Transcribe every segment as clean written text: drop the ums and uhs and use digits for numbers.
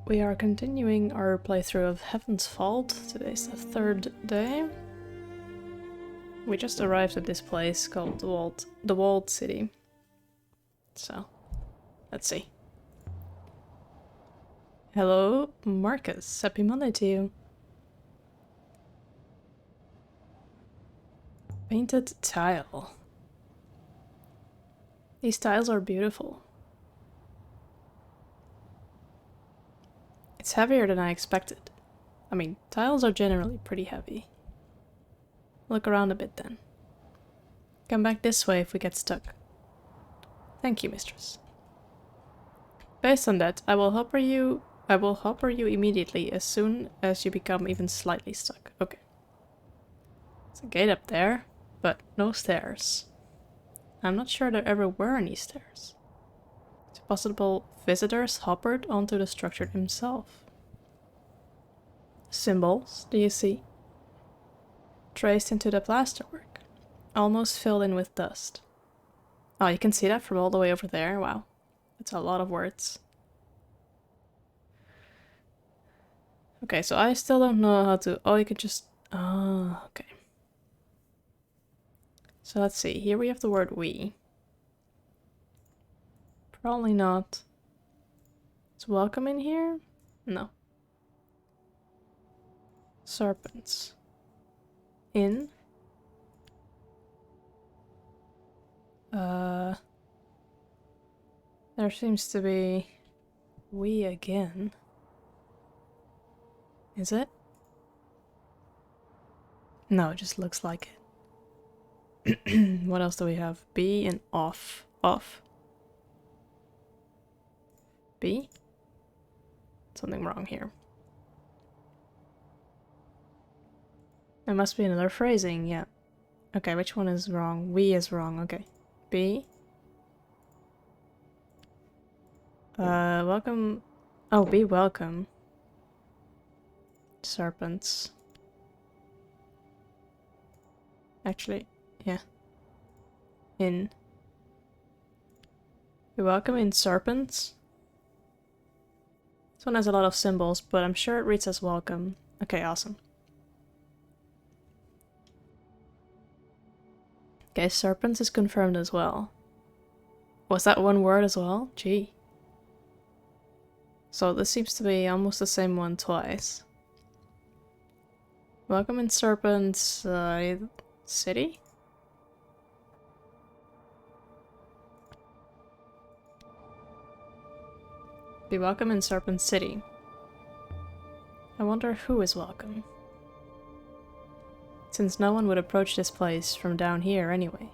we are continuing our playthrough of Heaven's Fault. Today's the third day. We just arrived at this place called the Walled City. So, let's see. Hello, Marcus. Happy Monday to you. Painted tile. These tiles are beautiful. It's heavier than I expected. I mean, tiles are generally pretty heavy. Look around a bit then. Come back this way if we get stuck. Thank you, mistress. Based on that, I will hopper you immediately as soon as you become even slightly stuck. Okay. There's a gate up there, but no stairs. I'm not sure there ever were any stairs. It's possible visitors hoppered onto the structure himself. Symbols, do you see? Traced into the plasterwork, almost filled in with dust. Oh, you can see that from all the way over there? Wow, that's a lot of words. Okay, so I still don't know how to... Oh, you could just... Oh, okay. So let's see, here we have the word we. Probably not. Is welcome in here? No. Serpents. In. There seems to be we again. Is it? No, it just looks like it. What else do we have? Be and off. Off. Be? Something wrong here. There must be another phrasing, yeah. Okay, which one is wrong? We is wrong, okay. Be. Welcome. Oh, be welcome. Serpents. Actually, yeah. In. Be welcome in serpents. This one has a lot of symbols, but I'm sure it reads as welcome. Okay, awesome. Okay, serpents is confirmed as well. Was that one word as well? Gee. So this seems to be almost the same one twice. Welcome in Serpents City? Be welcome in Serpent City. I wonder who is welcome. Since no one would approach this place from down here anyway.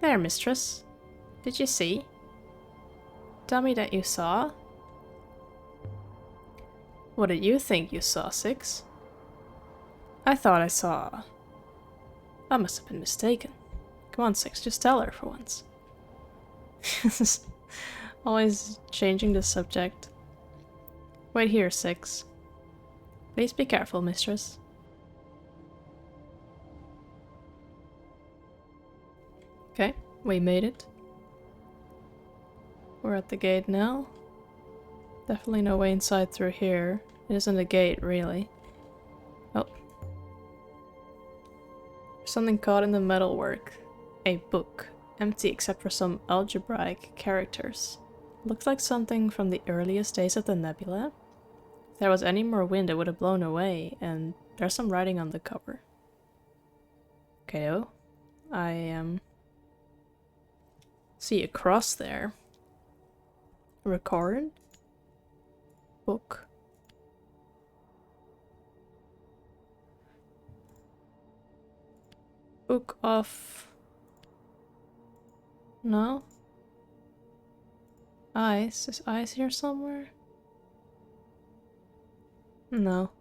There, mistress. Did you see? Tell me that you saw? What did you think you saw, Six? I thought I saw... I must have been mistaken. Come on, Six, just tell her for once. Always changing the subject. Wait here, Six. Please be careful, mistress. Okay, we made it. We're at the gate now. Definitely no way inside through here. It isn't a gate, really. Oh. There's something caught in the metalwork. A book. Empty except for some algebraic characters. Looks like something from the earliest days of the nebula. If there was any more wind, it would have blown away, and there's some writing on the cover. Okay, oh. I see a cross there. Record? Book. Book of... No? Eyes? Is eyes here somewhere? No.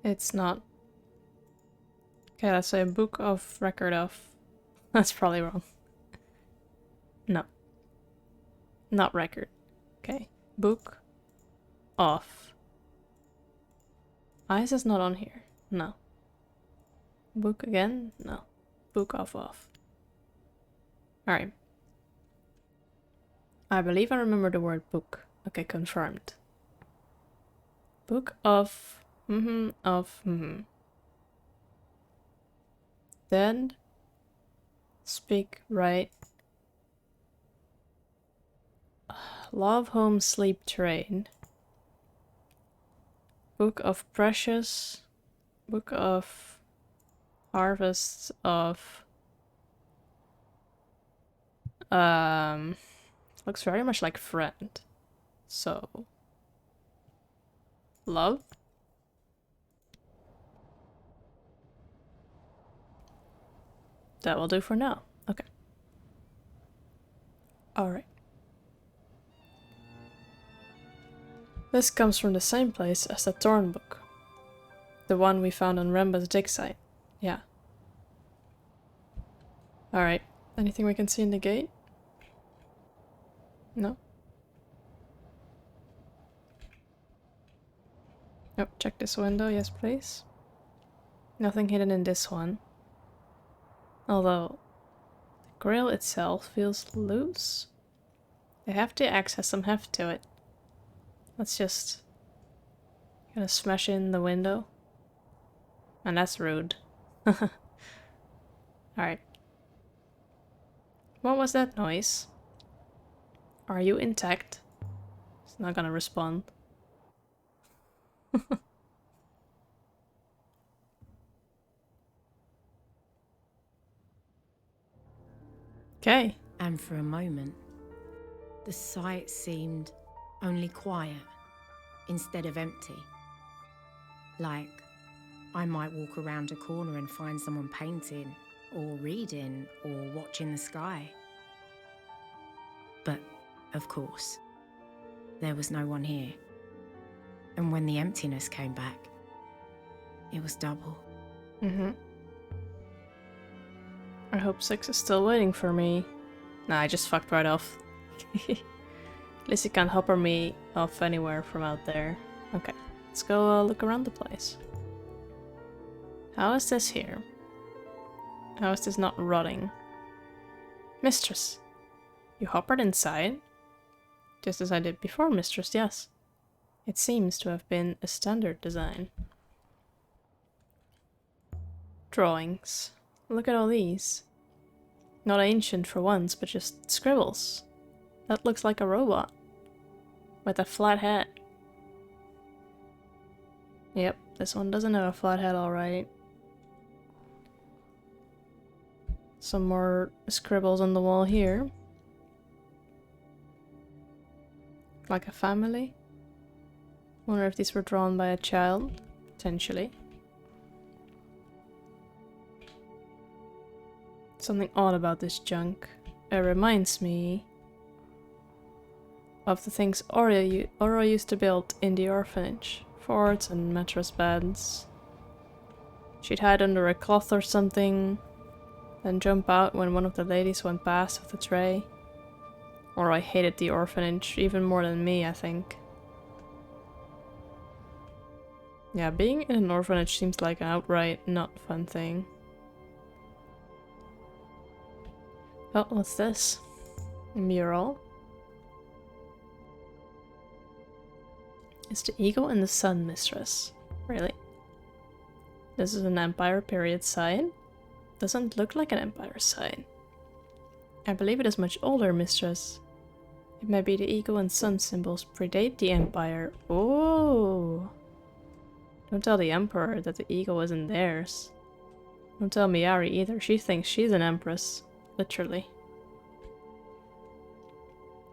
It's not. Okay, let's say book of record of... That's probably wrong. No. Not record. Okay. Book off. Eyes is not on here. No. Book again? No. Book off. Alright. I believe I remember the word book. Okay, confirmed. Book of... Dead. Speak right. Love, home, sleep, train. Book of precious. Book of harvests of... Looks very much like friend. So... Love? That will do for now. Okay. Alright. This comes from the same place as the Thorn book. The one we found on Remba's dig site. Yeah. Alright. Anything we can see in the gate? No? Oh, check this window. Yes, please. Nothing hidden in this one. Although, the grill itself feels loose. The hefty axe has some heft to it. Let's just... gonna smash in the window. And that's rude. Alright. What was that noise? Are you intact? It's not gonna respond. Okay. And for a moment, the sight seemed only quiet instead of empty. Like I might walk around a corner and find someone painting, or reading, or watching the sky. But, of course, there was no one here. And when the emptiness came back, it was double. I hope 6 is still waiting for me. Nah, I just fucked right off. At least he can't hopper me off anywhere from out there. Okay, let's go look around the place. How is this here? How is this not rotting? Mistress! You hoppered inside? Just as I did before, Mistress, yes. It seems to have been a standard design. Drawings. Look at all these. Not ancient for once, but just scribbles. That looks like a robot. With a flat head. Yep, this one doesn't have a flat head, alright. Some more scribbles on the wall here. Like a family. Wonder if these were drawn by a child. Potentially. Something odd about this junk. It reminds me of the things Aura used to build in the orphanage. Forts and mattress beds. She'd hide under a cloth or something, then jump out when one of the ladies went past with a tray. Or I hated the orphanage even more than me, I think. Yeah, being in an orphanage seems like an outright not fun thing. Oh, what's this? A mural? It's the eagle and the sun, Mistress. Really? This is an Empire period sign? Doesn't look like an Empire sign. I believe it is much older, Mistress. It may be the eagle and sun symbols predate the Empire. Oh! Don't tell the Emperor that the eagle isn't theirs. Don't tell Miari either. She thinks she's an Empress. Literally.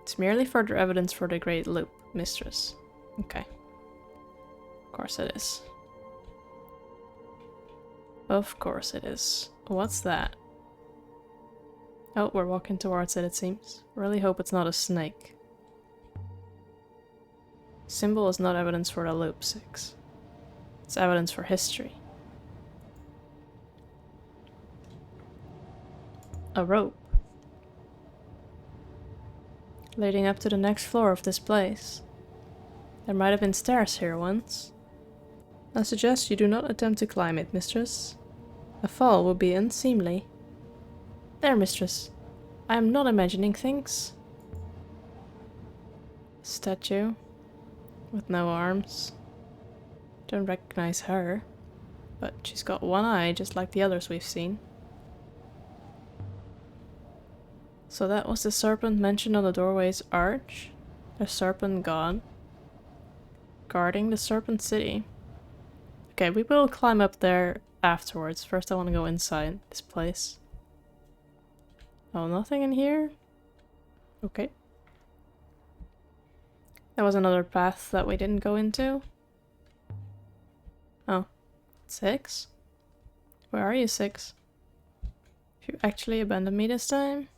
It's merely further evidence for the Great Loop, Mistress. Okay. Of course it is. Of course it is. What's that? Oh, we're walking towards it, it seems. Really hope it's not a snake. Symbol is not evidence for the loop, 6. It's evidence for history. A rope. Leading up to the next floor of this place. There might have been stairs here once. I suggest you do not attempt to climb it, Mistress. A fall would be unseemly. There, Mistress. I am not imagining things. Statue with no arms. Don't recognize her, but she's got one eye just like the others we've seen. So that was the serpent mentioned on the doorway's arch? The serpent god? Guarding the serpent city? Okay, we will climb up there afterwards. First I want to go inside this place. Oh, nothing in here? Okay. There was another path that we didn't go into. Oh. 6? Where are you, 6? Have you actually abandoned me this time?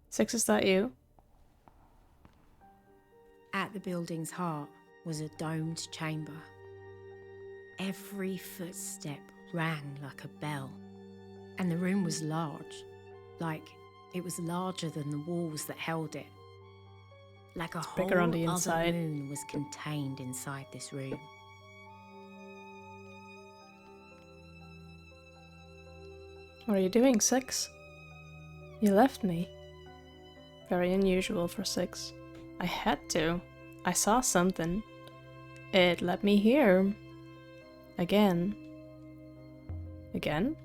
6, is that you? At the building's heart was a domed chamber. Every footstep rang like a bell, and the room was large, like it was larger than the walls that held it. Like a whole bigger on the other inside. moon was contained inside this room. What are you doing, 6? You left me. Very unusual for 6. I had to. I saw something. It led me here. Again. Again?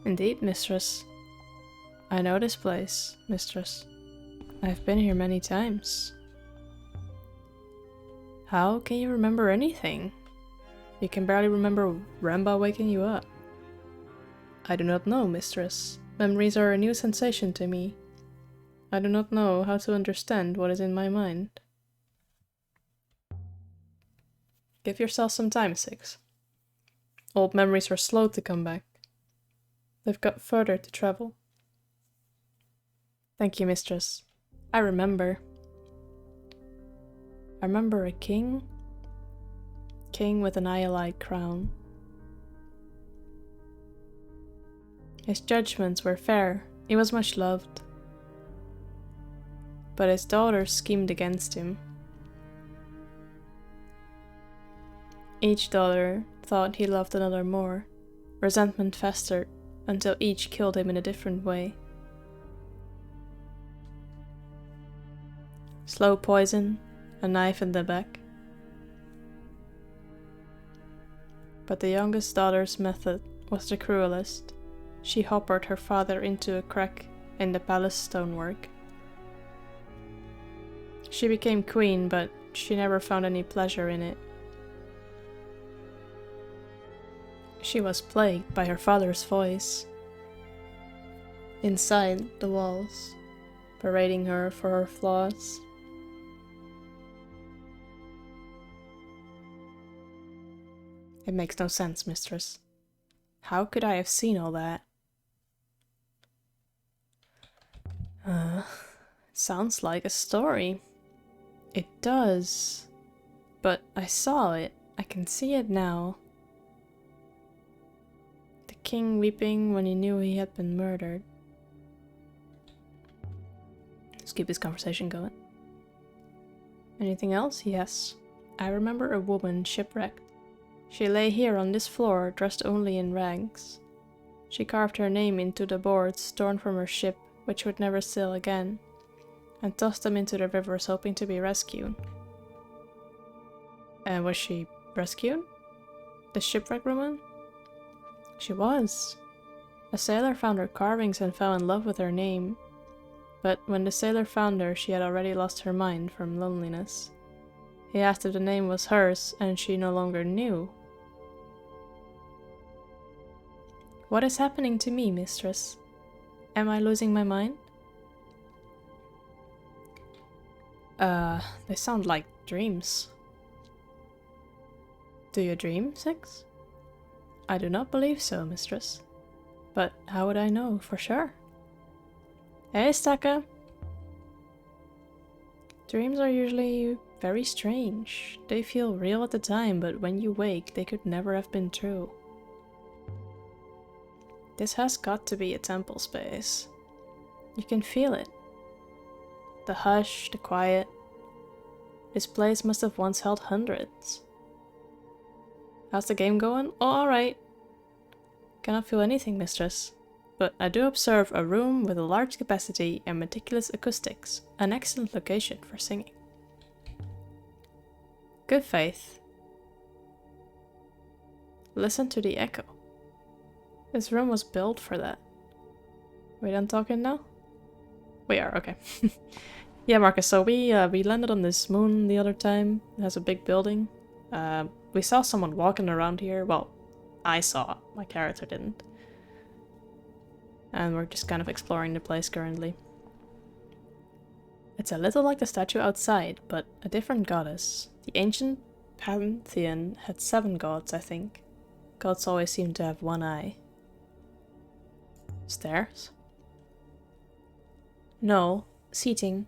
Indeed, mistress. I know this place, mistress. I've been here many times. How can you remember anything? You can barely remember Ramba waking you up. I do not know, mistress. Memories are a new sensation to me. I do not know how to understand what is in my mind. Give yourself some time, 6. Old memories are slow to come back. They've got further to travel. Thank you, mistress. I remember. I remember a king. King with an iolite crown. His judgments were fair. He was much loved. But his daughters schemed against him. Each daughter thought he loved another more. Resentment festered until each killed him in a different way. Slow poison, a knife in the back. But the youngest daughter's method was the cruelest. She hoppered her father into a crack in the palace stonework. She became queen, but she never found any pleasure in it. She was plagued by her father's voice. Inside the walls, berating her for her flaws. It makes no sense, mistress. How could I have seen all that? Sounds like a story. It does. But I saw it. I can see it now. The king weeping when he knew he had been murdered. Let's keep this conversation going. Anything else? Yes. I remember a woman shipwrecked. She lay here on this floor, dressed only in rags. She carved her name into the boards torn from her ship, which would never sail again, and tossed them into the rivers, hoping to be rescued. And was she rescued? The shipwreck woman? She was. A sailor found her carvings and fell in love with her name. But when the sailor found her, she had already lost her mind from loneliness. He asked if the name was hers, and she no longer knew. What is happening to me, mistress? Am I losing my mind? They sound like dreams. Do you dream, 6? I do not believe so, mistress. But how would I know for sure? Hey, Staka! Dreams are usually very strange. They feel real at the time, but when you wake, they could never have been true. This has got to be a temple space. You can feel it. The hush, the quiet. This place must have once held hundreds. How's the game going? Oh, alright. Cannot feel anything, mistress. but I do observe a room with a large capacity and meticulous acoustics, an excellent location for singing. Good faith. Listen to the echo. This room was built for that. We done talking now? We are, okay. Yeah, Marcus, so we landed on this moon the other time. It has a big building. We saw someone walking around here. Well, I saw. My character didn't. And we're just kind of exploring the place currently. It's a little like the statue outside, but a different goddess. The ancient pantheon had 7 gods, I think. Gods always seem to have one eye. Stairs? No, seating.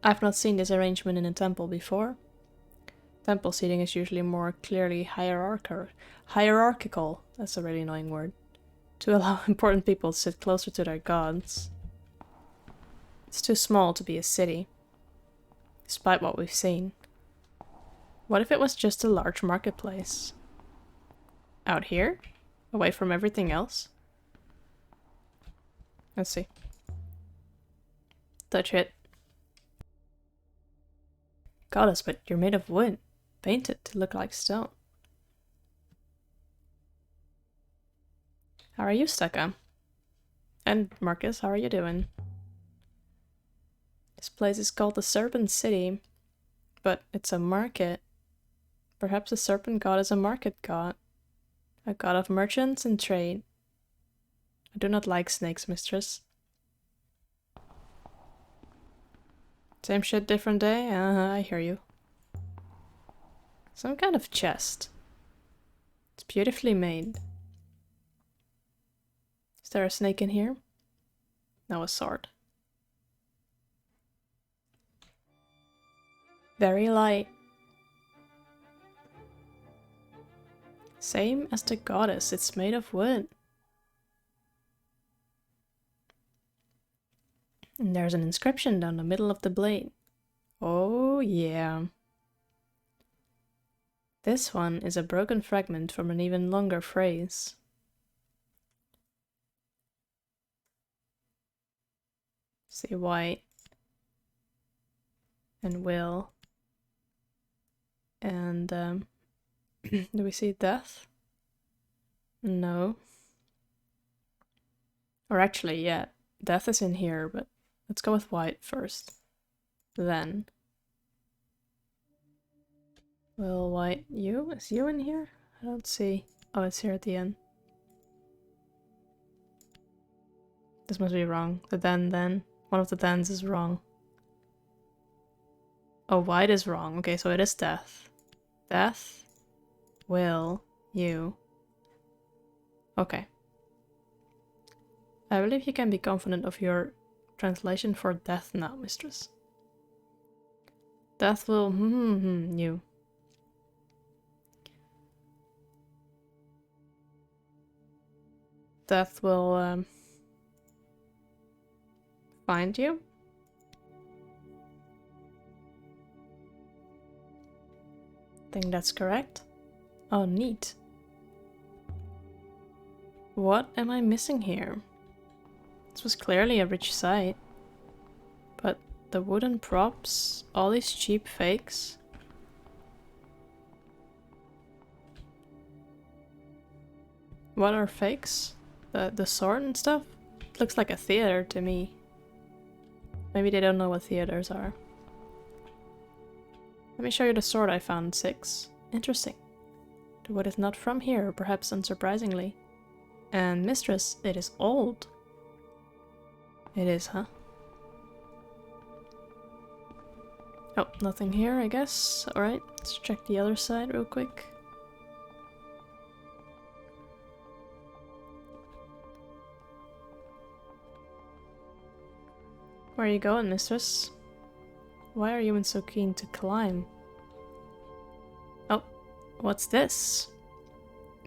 I've not seen this arrangement in a temple before. Temple seating is usually more clearly hierarchical, that's a really annoying word, to allow important people to sit closer to their gods. It's too small to be a city, despite what we've seen. What if it was just a large marketplace? Out here? Away from everything else? Let's see. Touch it. Goddess, but you're made of wood. Painted to look like stone. How are you, Steka? And Marcus, how are you doing? This place is called the Serpent City, but it's a market. Perhaps the serpent god is a market god. A god of merchants and trade. I do not like snakes, mistress. Same shit, different day? I hear you. Some kind of chest. It's beautifully made. Is there a snake in here? No, a sword. Very light. Same as the goddess, it's made of wood. And there's an inscription down the middle of the blade. Oh yeah. This one is a broken fragment from an even longer phrase. See white. And will. And do we see death? No. Or actually, yeah, death is in here, but let's go with white first. Then. Will white you? Is you in here? I don't see. Oh, it's here at the end. This must be wrong. The then. One of the thens is wrong. Oh, white is wrong. Okay, so it is death. Death. Will. You. Okay. I believe you can be confident of your translation for death now, mistress. Death will you. Death will find you. I think that's correct. Oh, neat. What am I missing here? This was clearly a rich site. But the wooden props, all these cheap fakes. What are fakes? The sword and stuff? It looks like a theater to me. Maybe they don't know what theaters are. Let me show you the sword I found, 6. Interesting. The wood is not from here, perhaps unsurprisingly. And mistress, it is old. It is, huh? Oh, nothing here, I guess. Alright, let's check the other side real quick. Where are you going, mistress? Why are you so keen to climb? Oh, what's this?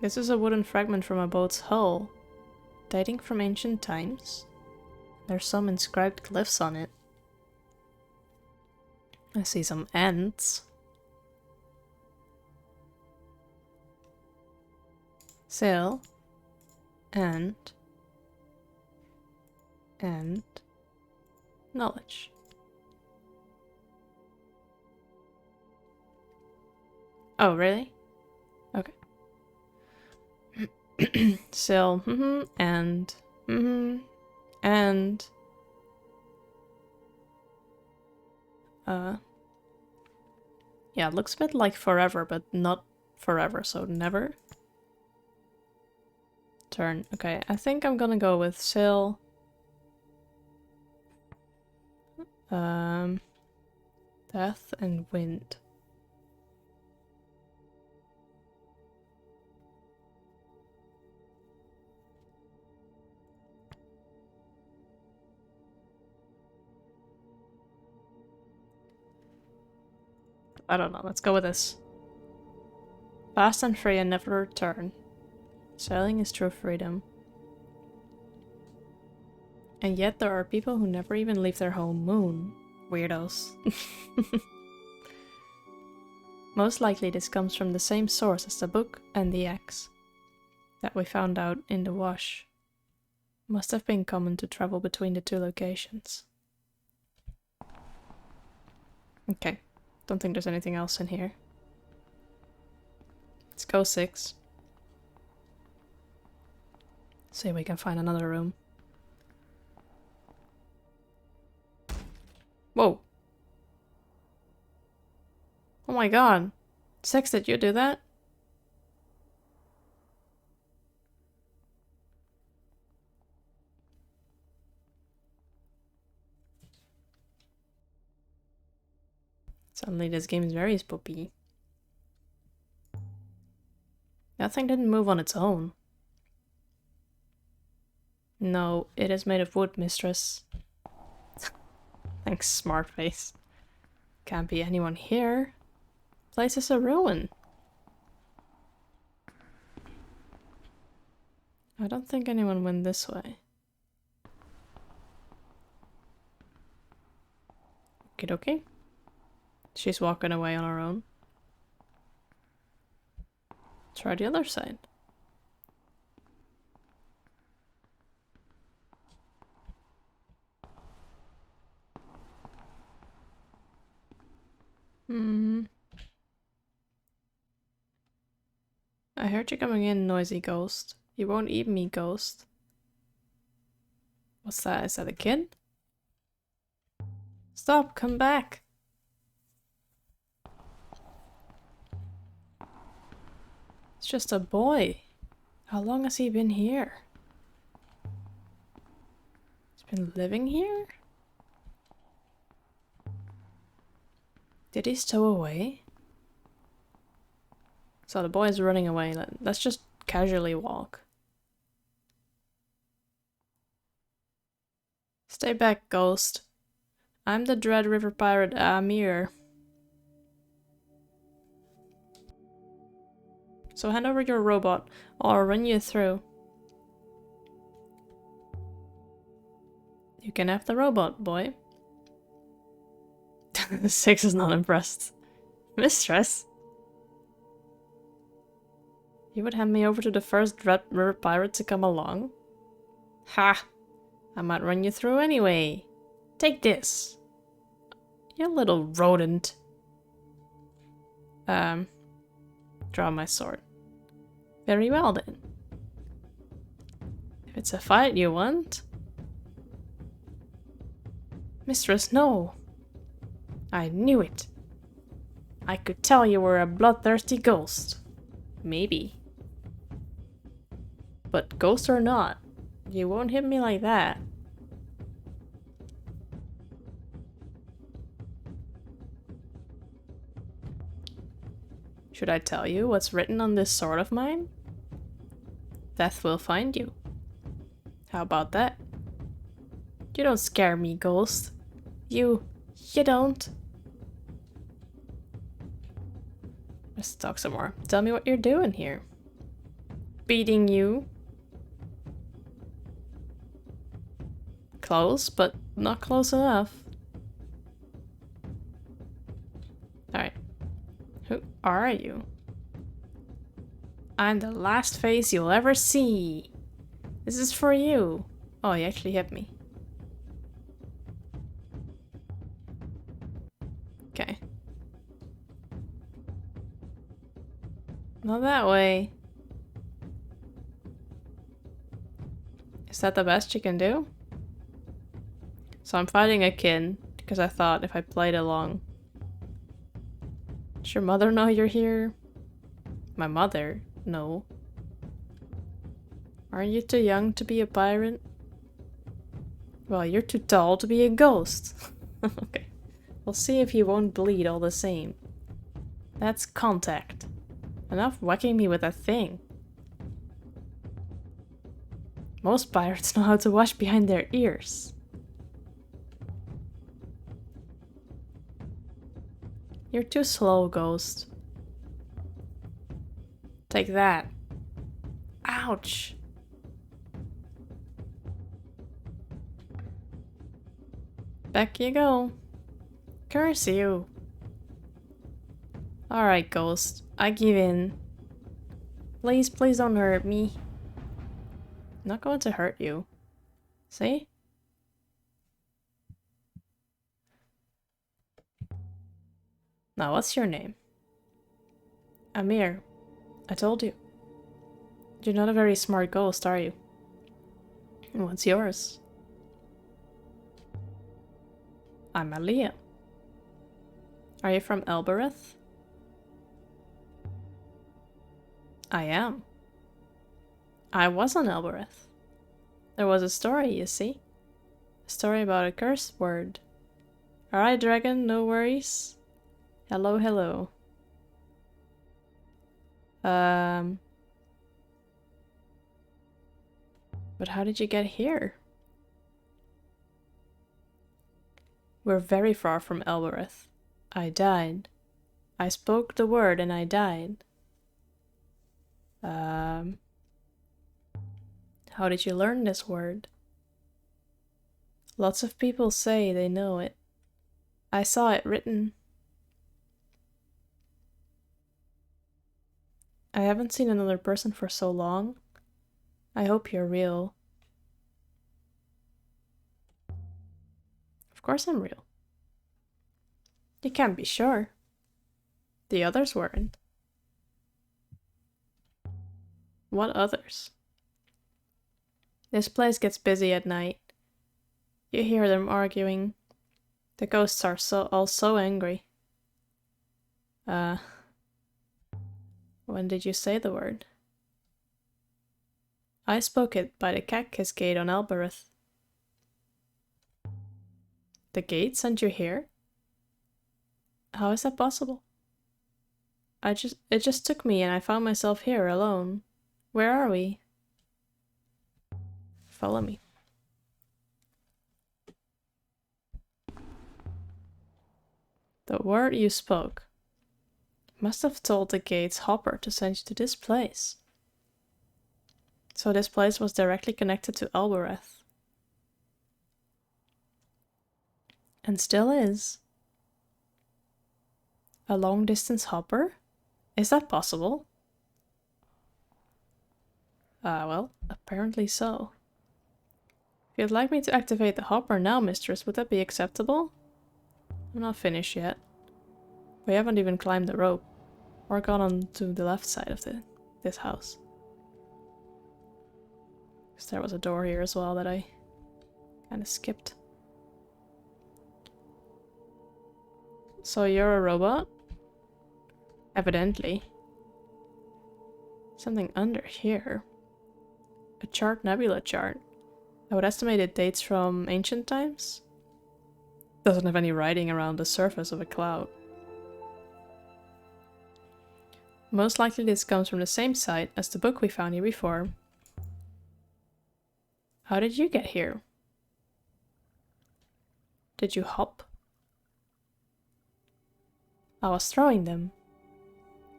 This is a wooden fragment from a boat's hull, dating from ancient times. There's some inscribed glyphs on it. I see some ants. Sail. And and knowledge. Oh, really? Okay. So, and yeah, it looks a bit like forever, but not forever, so never. Turn. Okay, I think I'm gonna go with sail. Death and wind. I don't know, let's go with this. Fast and free and never return. Sailing is true freedom. And yet there are people who never even leave their home moon. Weirdos. Most likely this comes from the same source as the book and the axe that we found out in the wash. Must have been common to travel between the two locations. Okay, don't think there's anything else in here. Let's go 6. See if we can find another room. Whoa. Oh my god. 6, did you do that? Suddenly this game is very spoopy. That thing didn't move on its own. No, it is made of wood, mistress. Thanks, smart face. Can't be anyone here. Place is a ruin. I don't think anyone went this way. Okie dokie. She's walking away on her own. Try the other side. I heard you coming in, noisy ghost. You won't eat me, ghost. What's that? Is that a kid? Stop, come back. It's just a boy. How long has he been here? He's been living here? Did he stow away? So the boy is running away. Let's just casually walk. Stay back, ghost. I'm the Dread River pirate Amir. So hand over your robot, or I'll run you through. You can have the robot, boy. 6 is not impressed. Mistress? You would hand me over to the first Dread River pirate to come along? Ha! I might run you through anyway. Take this. You little rodent. Draw my sword. Very well then. If it's a fight you want. Mistress, no. I knew it. I could tell you were a bloodthirsty ghost. Maybe. But ghost or not, you won't hit me like that. Should I tell you what's written on this sword of mine? Death will find you. How about that? You don't scare me, ghost. You don't. Let's talk some more. Tell me what you're doing here. Beating you. Close, but not close enough. Alright. Who are you? I'm the last face you'll ever see. This is for you. Oh, he actually hit me. Not that way. Is that the best you can do? So I'm fighting a kid because I thought if I played along. Does your mother know you're here? My mother? No. Aren't you too young to be a pirate? Well, you're too tall to be a ghost. Okay. We'll see if you won't bleed all the same. That's contact. Enough whacking me with that thing. Most pirates know how to wash behind their ears. You're too slow, Ghost. Take that. Ouch. Back you go. Curse you. Alright, Ghost. I give in. Please, please don't hurt me. I'm not going to hurt you. See? Now, what's your name? Amir. I told you. You're not a very smart ghost, are you? What's yours? I'm Aliyah. Are you from Elbereth? I am. I was on Elbereth. There was a story, you see. A story about a curse word. Alright, dragon, no worries. Hello, hello. But how did you get here? We're very far from Elbereth. I died. I spoke the word and I died. How did you learn this word? Lots of people say they know it. I saw it written. I haven't seen another person for so long. I hope you're real. Of course I'm real. You can't be sure. The others weren't. What others? This place gets busy at night. You hear them arguing. The ghosts are all so angry. When did you say the word? I spoke it by the Cactus Gate on Elbereth. The gate sent you here? How is that possible? It just took me and I found myself here alone. Where are we? Follow me. The word you spoke must have told the gate's hopper to send you to this place. So this place was directly connected to Elbereth. And still is. A long-distance hopper? Is that possible? Well, apparently so. If you'd like me to activate the hopper now, mistress, would that be acceptable? I'm not finished yet. We haven't even climbed the rope. Or gone on to the left side of this house. Because there was a door here as well that I kind of skipped. So you're a robot? Evidently. Something under here. A chart, nebula chart. I would estimate it dates from ancient times. Doesn't have any writing around the surface of a cloud. Most likely this comes from the same site as the book we found here before. How did you get here? Did you hop? I was throwing them.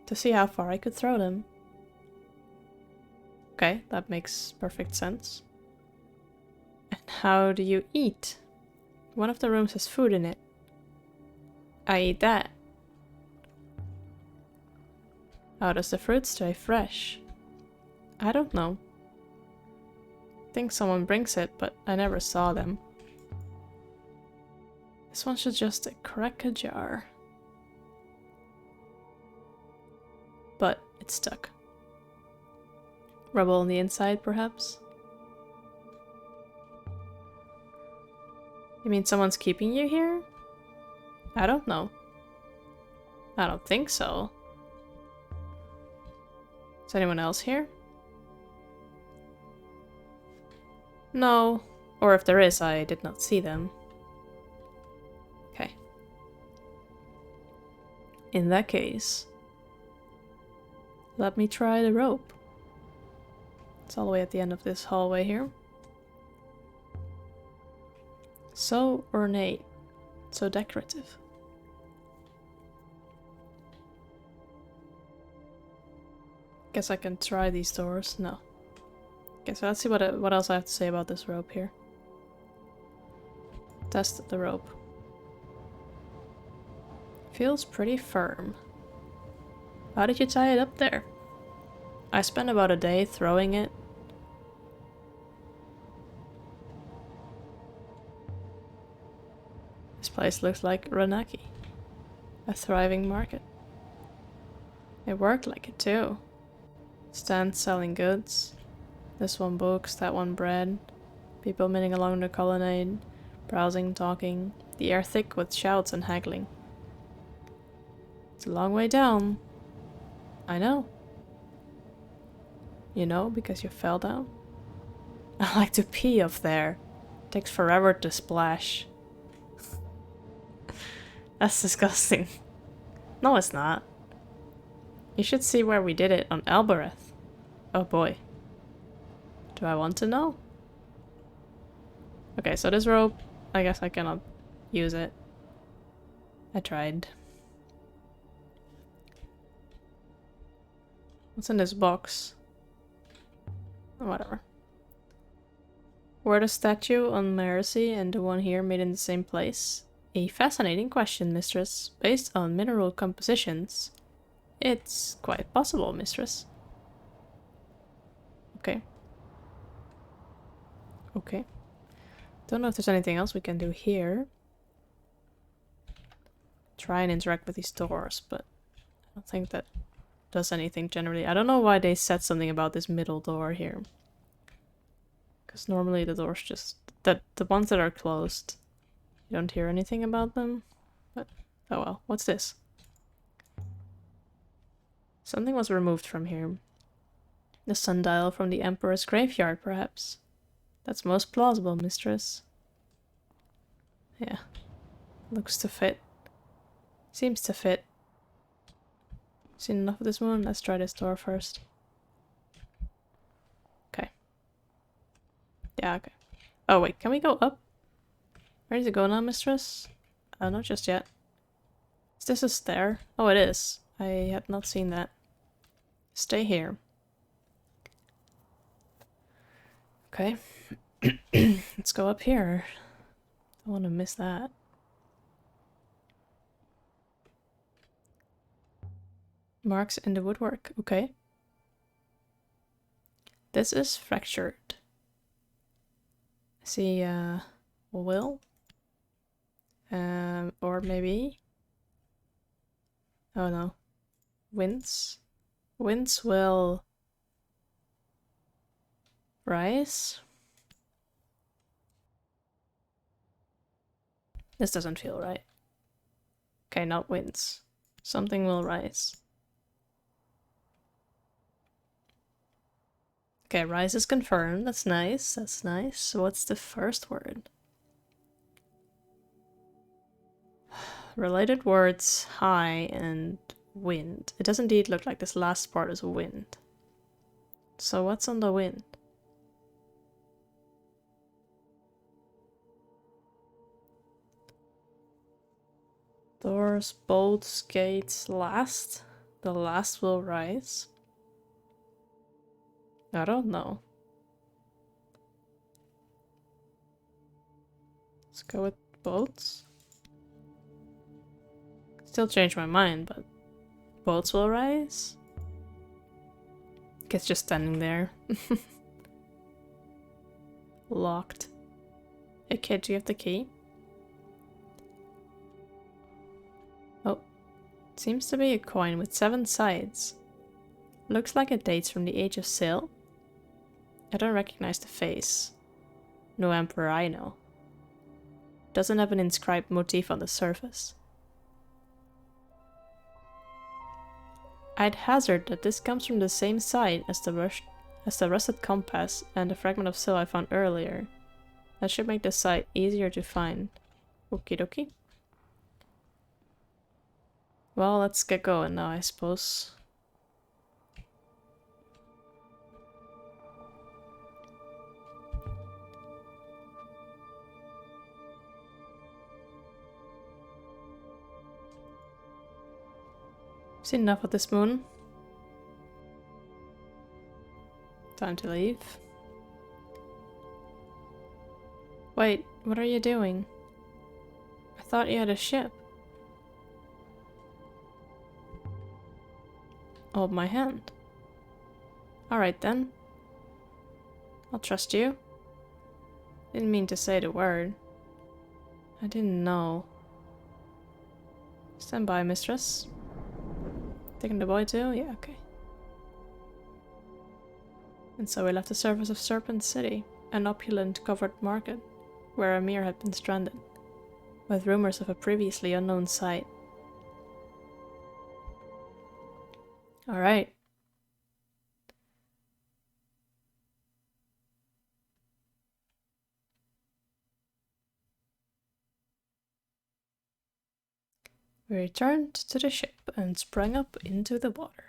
To see how far I could throw them. Okay, that makes perfect sense. And how do you eat? One of the rooms has food in it. I eat that. How does the fruit stay fresh? I don't know. I think someone brings it, but I never saw them. This one should just crack a jar. But It's stuck. Rubble on the inside, perhaps? You mean someone's keeping you here? I don't know. I don't think so. Is anyone else here? No. Or if there is, I did not see them. Okay. In that case, let me try the rope. It's all the way at the end of this hallway here. So ornate, so decorative. Guess I can try these doors. No. Okay, so let's see what else I have to say about this rope here. Test the rope. Feels pretty firm. How did you tie it up there? I spent about a day throwing it. This place looks like Ranaki. A thriving market. It worked like it too. Stands selling goods. This one books, that one bread. People milling along the colonnade. Browsing, talking. The air thick with shouts and haggling. It's a long way down. I know. You know, because you fell down? I like to pee up there. It takes forever to splash. That's disgusting. No, it's not. You should see where we did it on Albereth. Oh boy. Do I want to know? Okay, so this rope, I guess I cannot use it. I tried. What's in this box? Whatever. Were the statue on Mercy and the one here made in the same place? A fascinating question, mistress. Based on mineral compositions, it's quite possible, mistress. Okay. Okay. Don't know if there's anything else we can do here. Try and interact with these doors, but I don't think that does anything generally. I don't know why they said something about this middle door here. Because normally the doors just... the ones that are closed, you don't hear anything about them. But, oh well. What's this? Something was removed from here. The sundial from the Emperor's graveyard, perhaps. That's most plausible, mistress. Yeah. Looks to fit. Seems to fit. Seen enough of this one? Let's try this door first. Okay. Yeah, okay. Oh wait, can we go up? Where does it go now, mistress? Not just yet. Is this a stair? Oh, it is. I had not seen that. Stay here. Okay. Let's go up here. I don't want to miss that. Marks in the woodwork. Okay. This is fractured. I see will. Or maybe... oh no. Winds. Winds will... rise? This doesn't feel right. Okay, not winds. Something will rise. Okay, rise is confirmed. That's nice. That's nice. So what's the first word? Related words, high and wind. It does indeed look like this last part is wind. So what's on the wind? Doors, bolts, gates, last. The last will rise. I don't know. Let's go with boats. Still change my mind, but boats will rise? It's just standing there. Locked. Hey kid, do you have the key? Oh. Seems to be a coin with 7 sides. Looks like it dates from the Age of Sail. I don't recognize the face. No emperor I know. Doesn't have an inscribed motif on the surface. I'd hazard that this comes from the same site as the rusted compass and the fragment of sail I found earlier. That should make the site easier to find. Okie dokie. Well, let's get going now, I suppose. Seen enough of this moon. Time to leave. Wait, what are you doing? I thought you had a ship. Hold my hand. Alright then. I'll trust you. Didn't mean to say the word. I didn't know. Stand by, mistress. Taking the boy too? Yeah, okay. And so we left the surface of Serpent City, an opulent covered market, where Amir had been stranded, with rumors of a previously unknown site. Alright. We returned to the ship and sprang up into the water.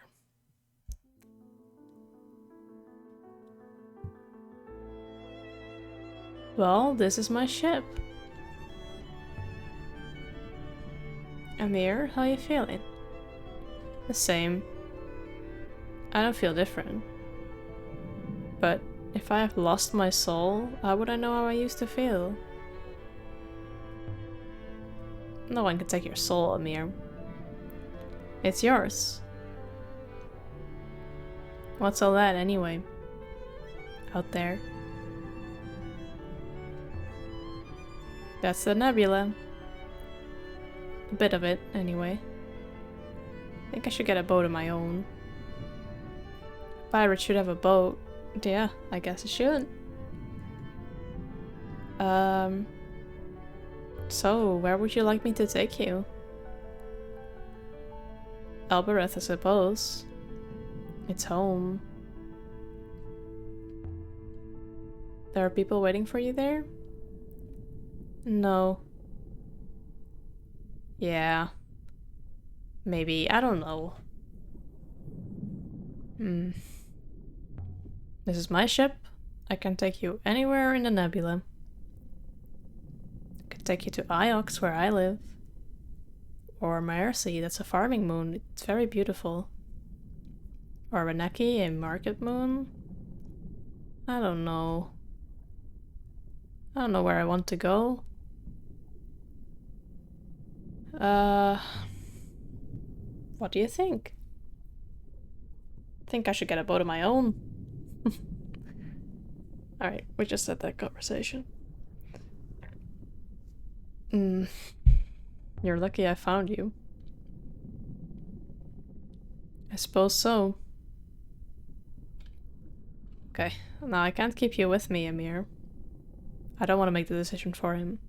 Well, this is my ship. Amir, how you feeling? The same. I don't feel different. But if I have lost my soul, how would I know how I used to feel? No one can take your soul, Amir. It's yours. What's all that, anyway? Out there. That's the nebula. A bit of it, anyway. I think I should get a boat of my own. A pirate should have a boat. Yeah, I guess it should. So, where would you like me to take you? Albereth, I suppose. It's home. There are people waiting for you there? No. Yeah. Maybe, I don't know. This is my ship. I can take you anywhere in the nebula. I can take you to Iox, where I live. Or Mercy, that's a farming moon. It's very beautiful. Or Reneki, a market moon. I don't know. I don't know where I want to go. What do you think? Think I should get a boat of my own? Alright, we just had that conversation. You're lucky I found you. I suppose so. Okay, now I can't keep you with me, Amir. I don't want to make the decision for him.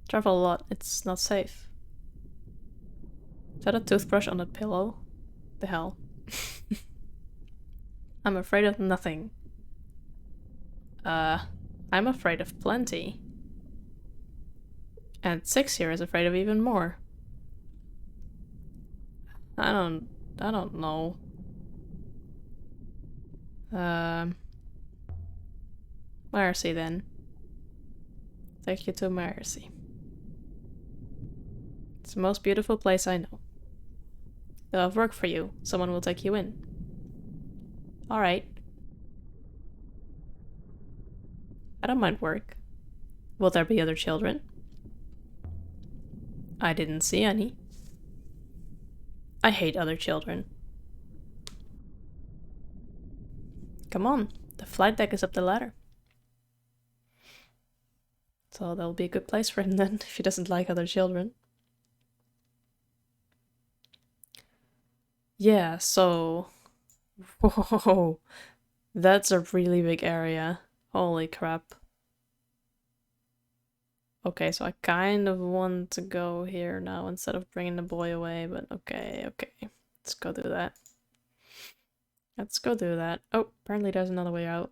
Travel a lot, it's not safe. Is that a toothbrush on the pillow? The hell? I'm afraid of nothing. I'm afraid of plenty. And 6 here is afraid of even more. I don't know. Mercy then. Take you to Mercy. It's the most beautiful place I know. They'll have work for you. Someone will take you in. Alright. I don't mind work. Will there be other children? I didn't see any. I hate other children. Come on, the flight deck is up the ladder. So that'll be a good place for him then, if he doesn't like other children. Yeah, so Whoa, that's a really big area. Holy crap. Okay, so I kind of want to go here now instead of bringing the boy away, but okay, okay. Let's go do that. Let's go do that. Oh, apparently there's another way out.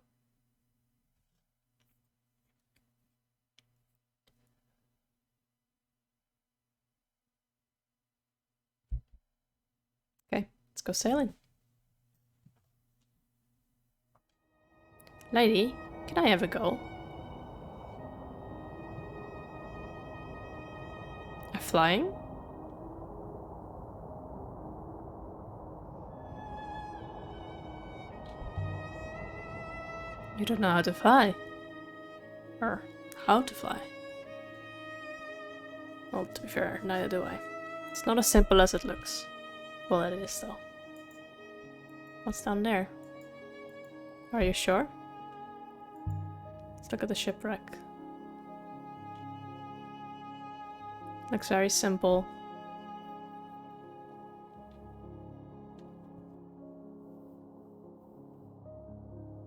Okay, let's go sailing. Lady, can I have a go? Flying? You don't know how to fly. Or how to fly. Well, to be fair, neither do I. It's not as simple as it looks. Well, it is though. What's down there? Are you sure? Let's look at the shipwreck. Looks very simple.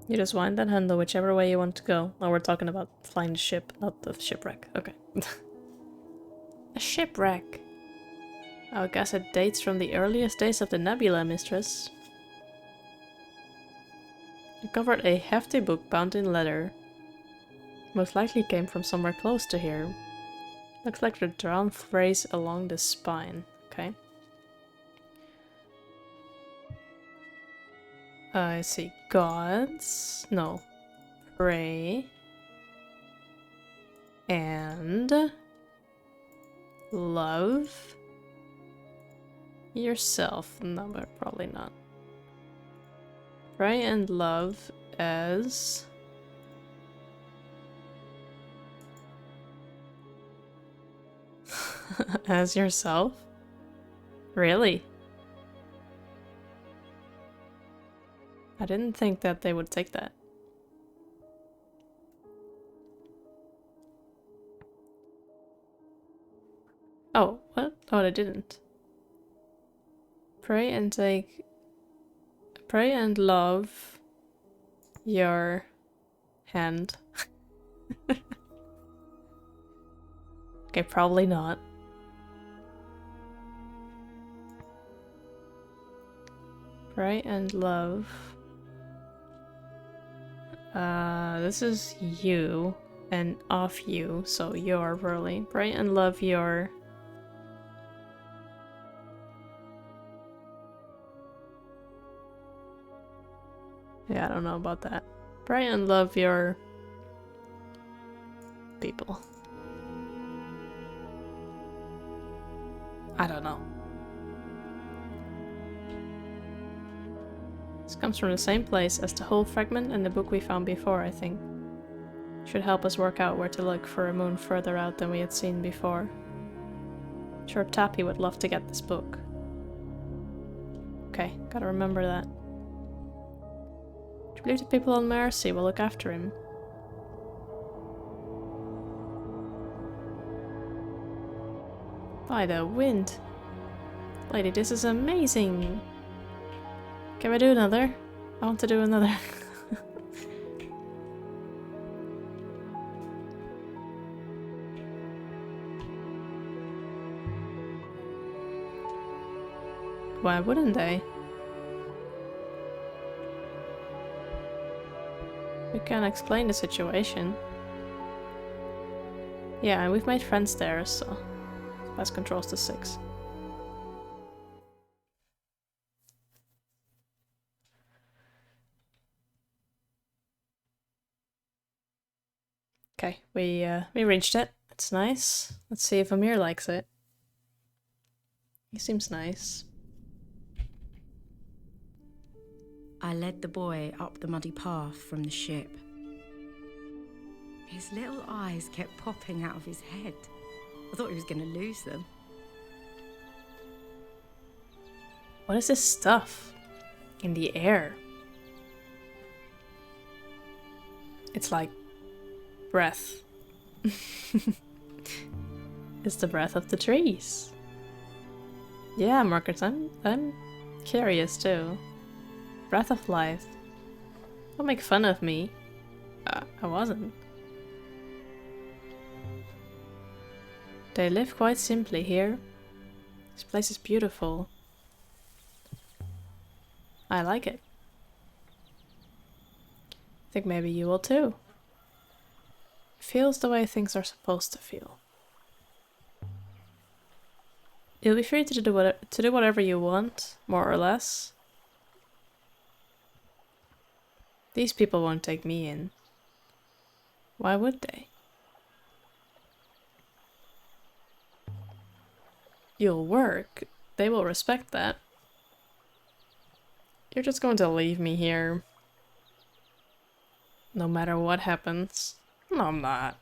You just wind that handle whichever way you want to go. Oh, we're talking about flying the ship, not the shipwreck. Okay. A shipwreck. I guess it dates from the earliest days of the nebula, mistress. You covered a hefty book bound in leather. Most likely came from somewhere close to here. Looks like the drawn phrase along the spine. Okay. I see gods. No. Pray. And love yourself. No, but probably not. Pray and love as as yourself? Really? I didn't think that they would take that. Oh, what? Oh, they didn't. Pray and love your hand. Okay, probably not. Pray and love. This is you and off you, so your really. Pray and love your. Yeah, I don't know about that. Pray and love your people. I don't know. This comes from the same place as the whole fragment and the book we found before, I think. Should help us work out where to look for a moon further out than we had seen before. Sure, Tappy would love to get this book. Okay, gotta remember that. Do you believe the people on Mercy will look after him? By the wind. Lady, this is amazing! Can we do another? I want to do another. Why wouldn't they? We can explain the situation. Yeah, and we've made friends there, so pass controls to 6. Okay, we reached it. It's nice. Let's see if Amir likes it. He seems nice. I led the boy up the muddy path from the ship. His little eyes kept popping out of his head. I thought he was going to lose them. What is this stuff in the air? It's like breath. It's the breath of the trees. Yeah, Marcus, I'm curious too. breath of life. Don't make fun of me. I wasn't. They live quite simply here. This place is beautiful. I like it. Think maybe you will too. It feels the way things are supposed to feel. You'll be free to do whatever you want, more or less. These people won't take me in. Why would they? You'll work. They will respect that. You're just going to leave me here. No matter what happens. No, I'm not.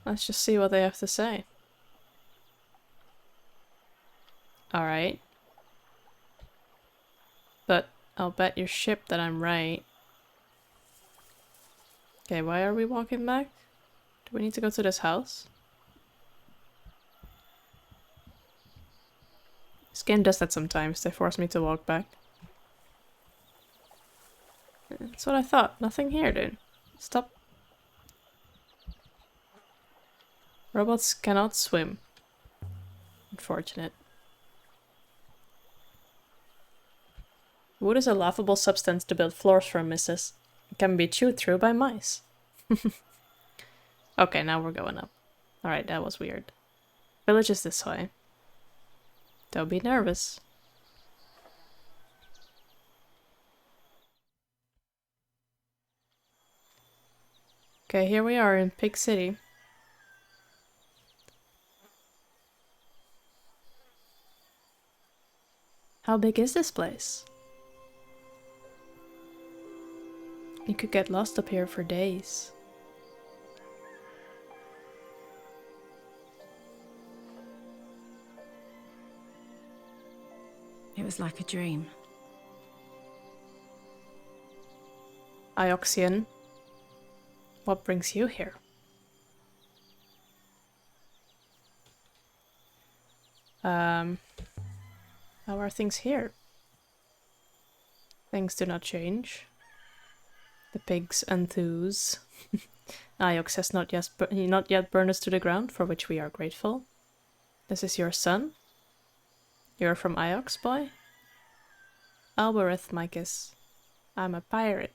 Let's just see what they have to say. Alright. But I'll bet your ship that I'm right. Okay, why are we walking back? Do we need to go to this house? This game does that sometimes. They force me to walk back. That's what I thought. Nothing here, dude. Stop. Robots cannot swim. Unfortunate. Wood is a laughable substance to build floors from, missus. It can be chewed through by mice. Okay, now we're going up. Alright, that was weird. Village is this way. Don't be nervous. Okay, here we are in Pig City. How big is this place? You could get lost up here for days. It was like a dream. Ioxian, what brings you here? How are things here? Things do not change. The pigs enthuse. Iox has not yet burned us to the ground, for which we are grateful. This is your son? You're from Iox, boy? Albereth, Micus. I'm a pirate.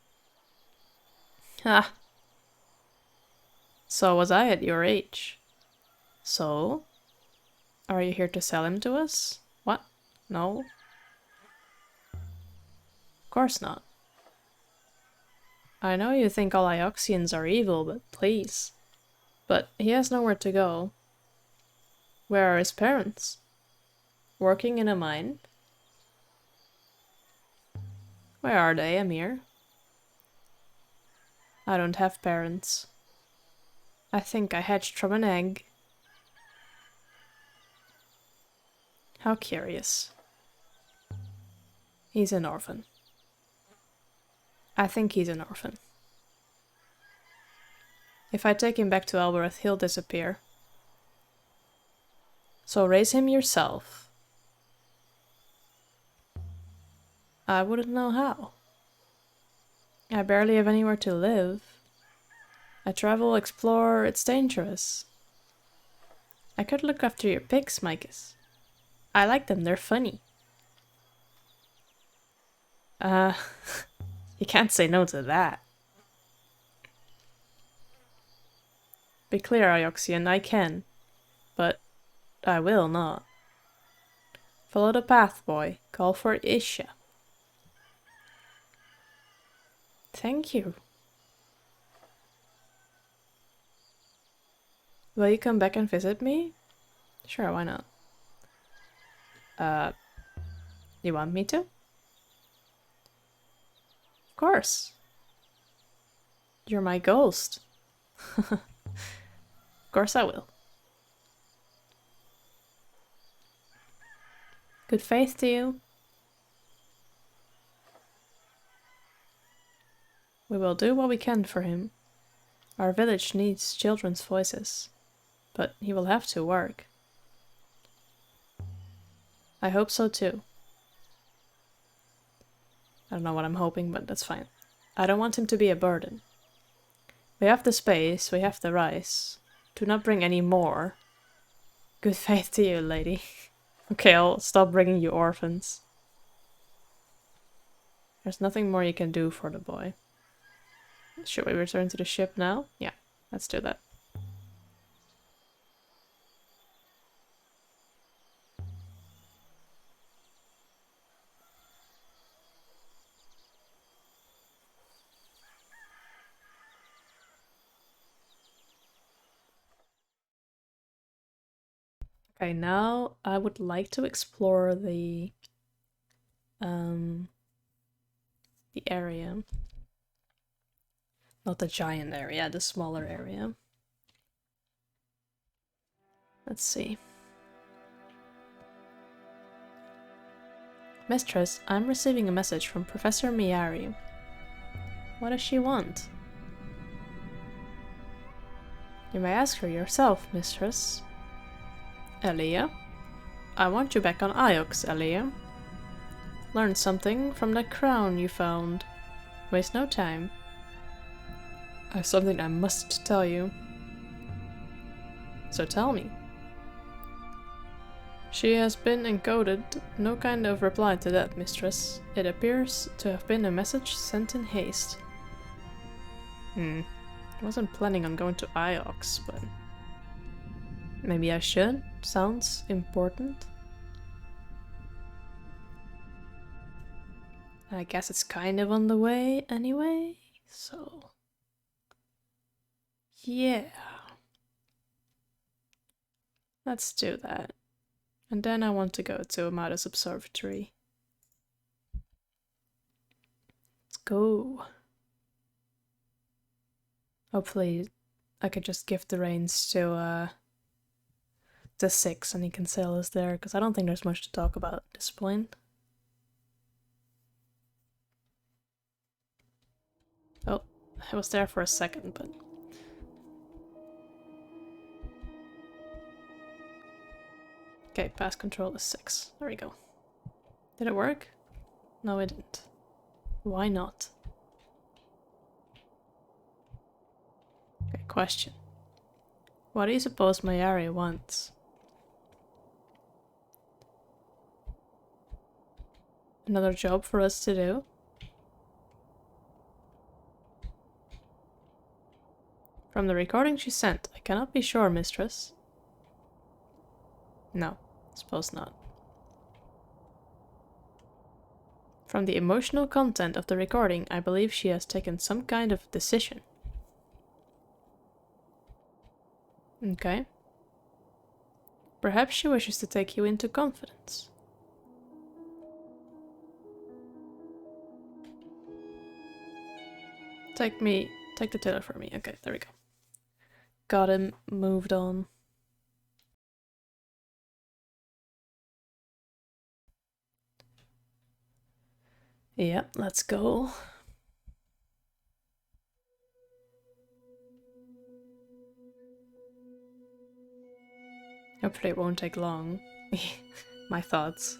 Ha! So was I at your age. So? Are you here to sell him to us? What? No? Of course not. I know you think all Ioxians are evil, but please. But he has nowhere to go. Where are his parents? Working in a mine? Where are they, Amir? I don't have parents. I think I hatched from an egg. How curious. He's an orphan. I think he's an orphan. If I take him back to Albereth, he'll disappear. So raise him yourself. I wouldn't know how. I barely have anywhere to live. I travel, explore, it's dangerous. I could look after your pigs, Micus. I like them, they're funny. You can't say no to that. Be clear, Ioxian, I can. But I will not. Follow the path, boy. Call for Isha. Thank you. Will you come back and visit me? Sure, why not? You want me to? Of course. You're my ghost. Of course I will. Good faith to you. We will do what we can for him. Our village needs children's voices, but he will have to work. I hope so too. I don't know what I'm hoping, but that's fine. I don't want him to be a burden. We have the space, we have the rice. Do not bring any more. Good faith to you, lady. Okay, I'll stop bringing you orphans. There's nothing more you can do for the boy. Should we return to the ship now? Yeah, let's do that. Okay, now I would like to explore the area. Not the giant area, the smaller area. Let's see. Mistress, I'm receiving a message from Professor Miyari. What does she want? You may ask her yourself, mistress. Elia? I want you back on Iox, Elia. Learn something from that crown you found. Waste no time. I have something I must tell you. So tell me. She has been encoded. No kind of reply to that, mistress. It appears to have been a message sent in haste. I wasn't planning on going to Iox, but maybe I should? Sounds important. I guess it's kind of on the way anyway, so... yeah. Let's do that. And then I want to go to Amada's observatory. Let's go. Hopefully I could just give the reins to 6 and he can sail us there, because I don't think there's much to talk about at this point. Oh, I was there for a second, but... okay, pass control is 6. There we go. Did it work? No, it didn't. Why not? Okay, question. What do you suppose Mayari wants? Another job for us to do? From the recording she sent, I cannot be sure, mistress. No, suppose not. From the emotional content of the recording, I believe she has taken some kind of decision. Okay. Perhaps she wishes to take you into confidence. Take the tiller for me. Okay, there we go. Got him, moved on. Yep, let's go. Hopefully it won't take long. My thoughts.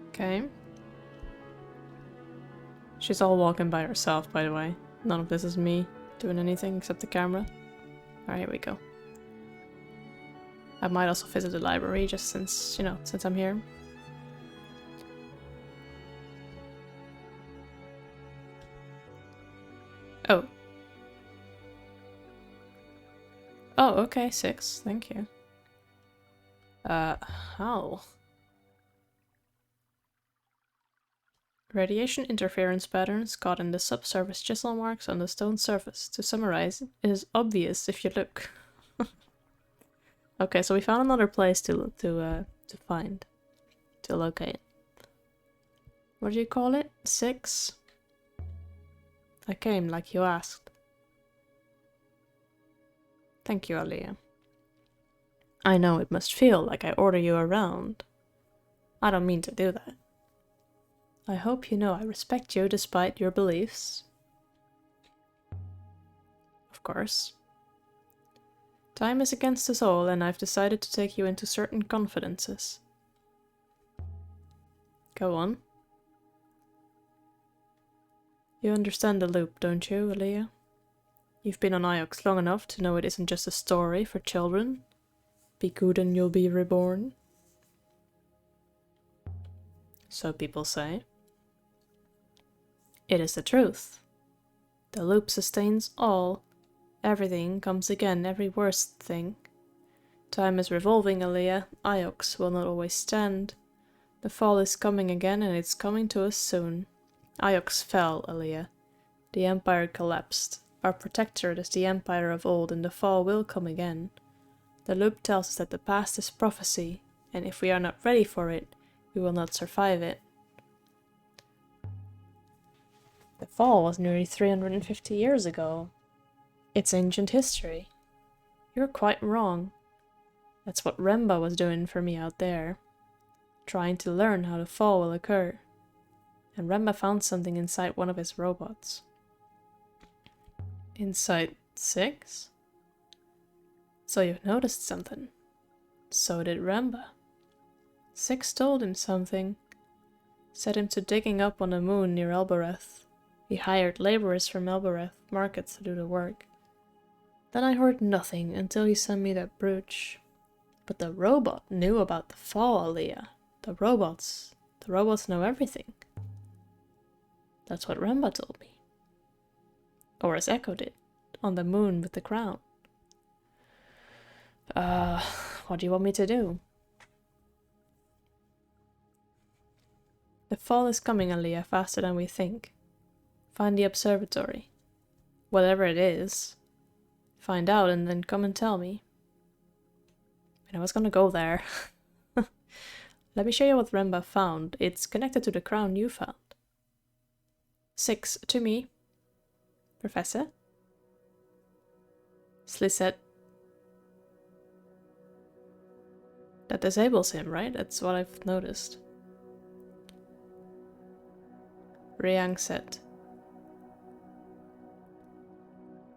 Okay. She's all walking by herself, by the way. None of this is me doing anything except the camera. Alright, here we go. I might also visit the library just since, you know, since I'm here. Oh. Oh, okay, 6. Thank you. How? Radiation interference patterns caught in the subsurface chisel marks on the stone surface. To summarize, it is obvious if you look. Okay, so we found another place to locate. What do you call it? 6? I came like you asked. Thank you, Alia. I know it must feel like I order you around. I don't mean to do that. I hope you know I respect you despite your beliefs. course. Time is against us all, and I've decided to take you into certain confidences. Go on. You understand the loop, don't you, Aaliyah? You've been on Iox long enough to know it isn't just a story for children. Be good and you'll be reborn. So people say. It is the truth. The loop sustains all. Everything comes again, every worst thing. Time is revolving, Aaliyah. Iox will not always stand. The fall is coming again, and it's coming to us soon. Iox fell, Aaliyah. The Empire collapsed. Our protectorate is the Empire of old, and the fall will come again. The loop tells us that the past is prophecy, and if we are not ready for it, we will not survive it. The fall was nearly 350 years ago. It's ancient history. You're quite wrong. That's what Remba was doing for me out there. Trying to learn how the fall will occur. And Remba found something inside one of his robots. Inside 6? So you've noticed something. So did Remba. 6 told him something. Set him to digging up on the moon near Elbereth. He hired laborers from Elbereth markets to do the work. Then I heard nothing until he sent me that brooch. But the robot knew about the fall, Aaliyah. The robots know everything. That's what Remba told me. Or as Echo did, on the moon with the crown. What do you want me to do? The fall is coming, Aaliyah, faster than we think. Find the observatory. Whatever it is. Find out and then come and tell me. I was gonna go there. Let me show you what Remba found. It's connected to the crown you found. 6, to me. Professor? Slisset. That disables him, right? That's what I've noticed. Riang Set.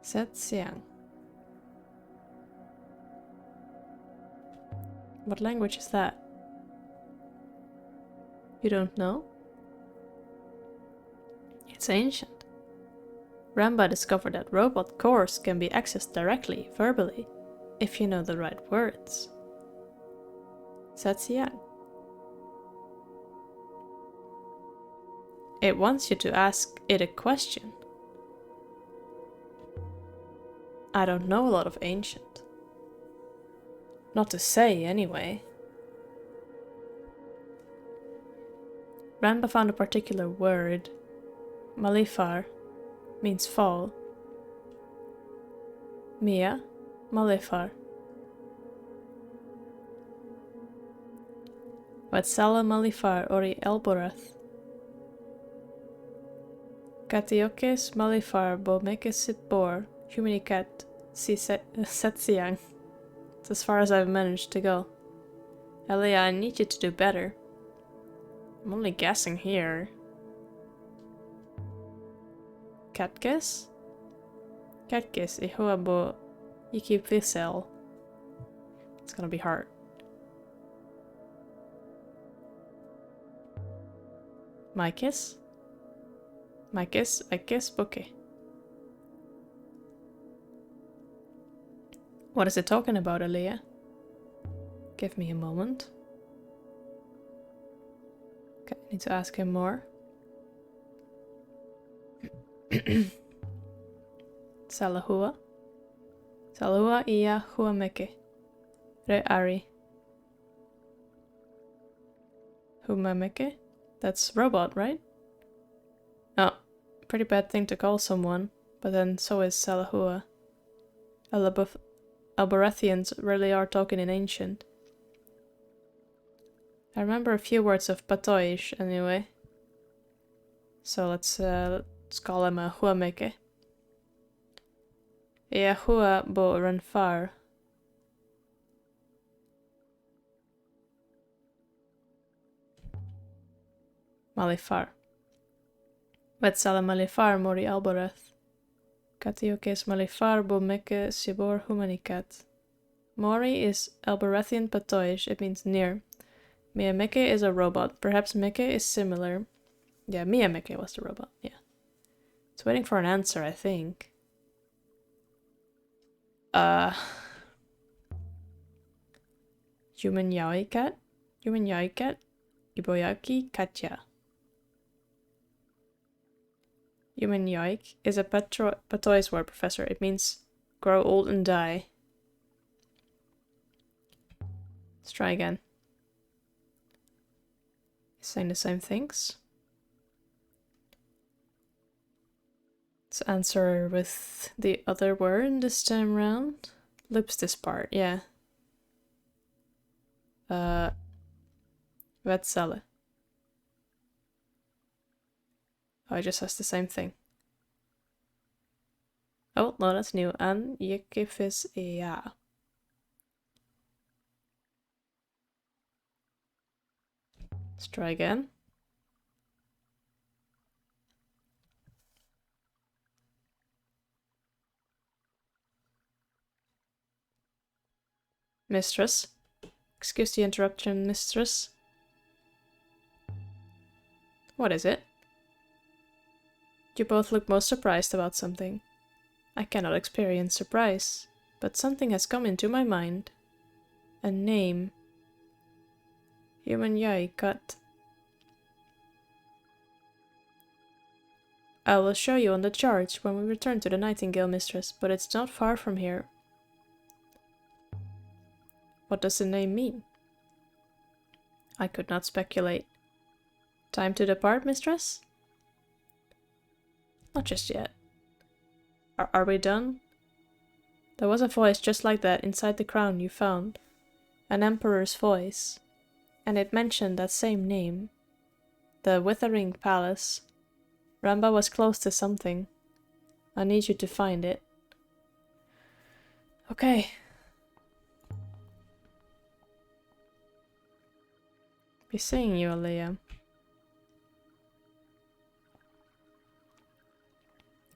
Set Siang. What language is that? You don't know? It's ancient. Remba discovered that robot cores can be accessed directly, verbally, if you know the right words. Satsiang. It wants you to ask it a question. I don't know a lot of ancient. Not to say, anyway. Remba found a particular word. Malifar means fall. Mia, Malifar. Watsala Malifar ori Elborath. Katiokes Malifar bo mekesit bor, humanicat si setsiang. It's as far as I've managed to go. Elia, I need you to do better. I'm only guessing here. Katkes? Katkes ihuabo ikipisel. It's gonna be hard. Mykis? Mykis, Ikis, Boke. What is it talking about, Aaliyah? Give me a moment. Okay, I need to ask him more. Salahua. Salahua iya huameke. Re ari. Humameke? That's robot, right? Oh, pretty bad thing to call someone, but then so is Salahua. Alborethians rarely are talking in ancient. I remember a few words of Patoish anyway. So let's call him a Huameke. Ea Hua bo Renfar. Malifar. Wetsala Malifar mori Alboreth. Katiokes malifarbo meke sibor humanicat. Mori is Alberetian patoish, it means near. Miyameke is a robot. Perhaps Meke is similar. Yeah, Miyameke was the robot, yeah. It's waiting for an answer, I think. Human yaoi cat? Human yaoi cat? Iboyaki Katya. Human yoik is a patois word, Professor. It means grow old and die. Let's try again. He's saying the same things. Let's answer with the other word this time round. Lips this part, yeah. Vetzelle. Oh, it just says the same thing. Oh, no, that's new. An yekifis ea. Let's try again. Mistress. Excuse the interruption, mistress. What is it? You both look most surprised about something. I cannot experience surprise, but something has come into my mind. A name. Human Yai cut. I will show you on the charts when we return to the Nightingale, mistress, but it's not far from here. What does the name mean? I could not speculate. Time to depart, mistress? Not just yet. Are we done? There was a voice just like that inside the crown you found. An emperor's voice. And it mentioned that same name. The Withering Palace. Ramba was close to something. I need you to find it. Okay. Be seeing you, Alea.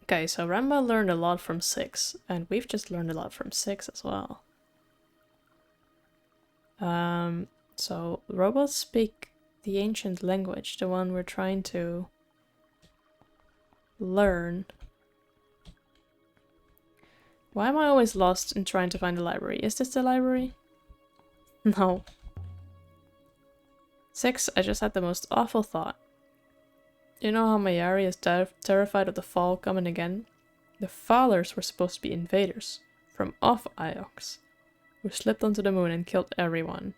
Okay, so Ramba learned a lot from 6, and we've just learned a lot from 6 as well. So robots speak the ancient language, the one we're trying to learn. Why am I always lost in trying to find the library? Is this the library? No. 6, I just had the most awful thought. You know how Mayari is terrified of the fall coming again? The Fallers were supposed to be invaders from off Iox, who slipped onto the moon and killed everyone.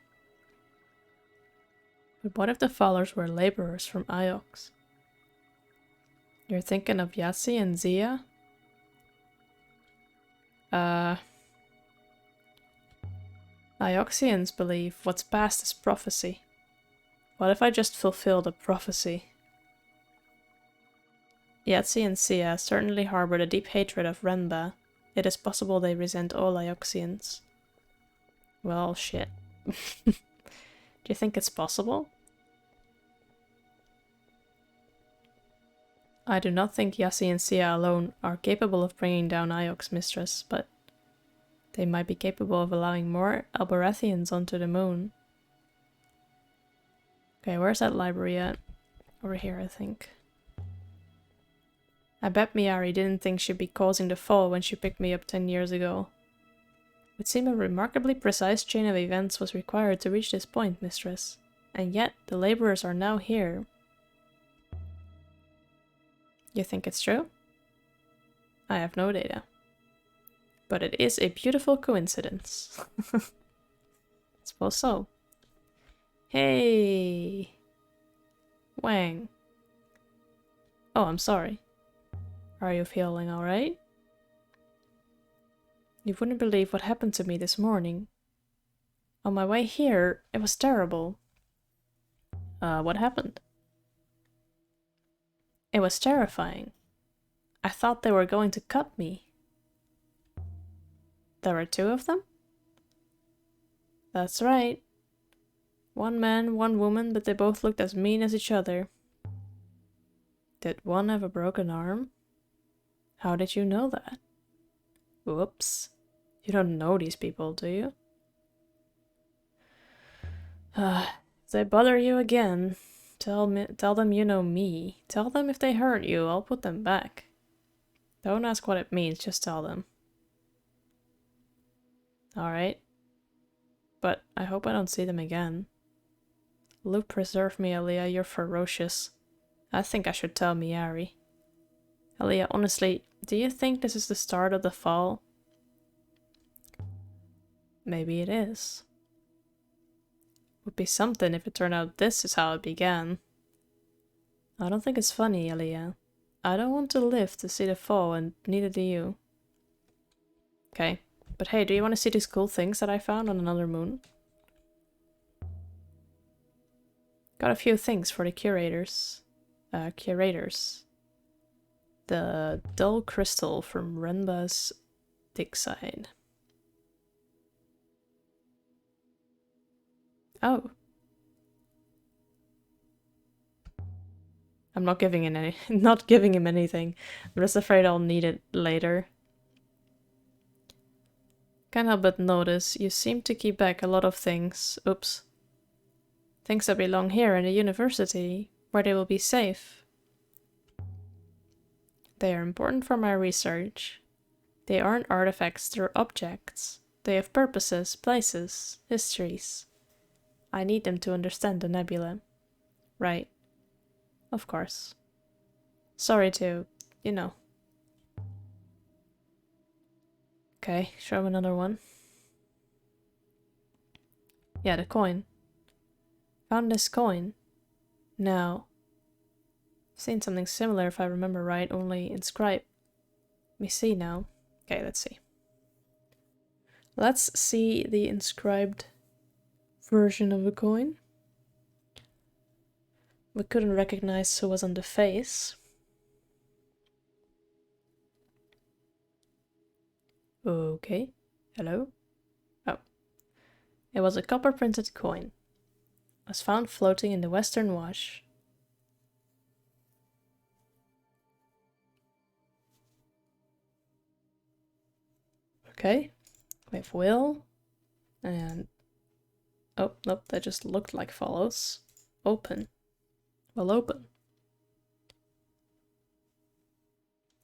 But what if the Fallers were laborers from Iox? You're thinking of Yassi and Zia? Ioxians believe what's past is prophecy. What if I just fulfilled a prophecy? Yatsi and Sia certainly harbored a deep hatred of Renba. It is possible they resent all Ioxians. Well, shit. Do you think it's possible? I do not think Yassi and Sia alone are capable of bringing down Iox, mistress, but they might be capable of allowing more Alberethians onto the moon. Okay, where's that library at? Over here, I think. I bet Miari didn't think she'd be causing the fall when she picked me up 10 years ago. It would seem a remarkably precise chain of events was required to reach this point, mistress. And yet, the laborers are now here. You think it's true? I have no data. But it is a beautiful coincidence. Suppose so. Hey! Wang. Oh, I'm sorry. Are you feeling alright? You wouldn't believe what happened to me this morning. On my way here, it was terrible. What happened? It was terrifying. I thought they were going to cut me. There were 2 of them? That's right. 1 man, 1 woman, but they both looked as mean as each other. Did one have a broken arm? How did you know that? Whoops. You don't know these people, do you? If they bother you again, tell them you know me. Tell them if they hurt you, I'll put them back. Don't ask what it means, just tell them. Alright. But I hope I don't see them again. Lord preserve me, Elia, you're ferocious. I think I should tell Miari. Elia, honestly, do you think this is the start of the fall? Maybe it is. Would be something if it turned out this is how it began. I don't think it's funny, Elia. I don't want to live to see the fall, and neither do you. Okay, but hey, do you want to see these cool things that I found on another moon? Got a few things for the curators. The dull crystal from Renba's dig side. Oh. I'm not giving him anything. I'm just afraid I'll need it later. Can't help but notice you seem to keep back a lot of things. Oops. Things that belong here in the university, where they will be safe. They are important for my research. They aren't artifacts, they're objects. They have purposes, places, histories. I need them to understand the nebula. Right. Of course. Sorry to, you know. Okay, show him another one. Yeah, the coin. Found this coin. Now, I've seen something similar if I remember right, only inscribed. Let me see now. Okay, let's see. Let's see the inscribed version of the coin. We couldn't recognize who was on the face. Okay. Hello? Oh. It was a copper-printed coin. Was found floating in the Western Wash. Okay. We have will. And... oh, nope, that just looked like follows. Open. Will open.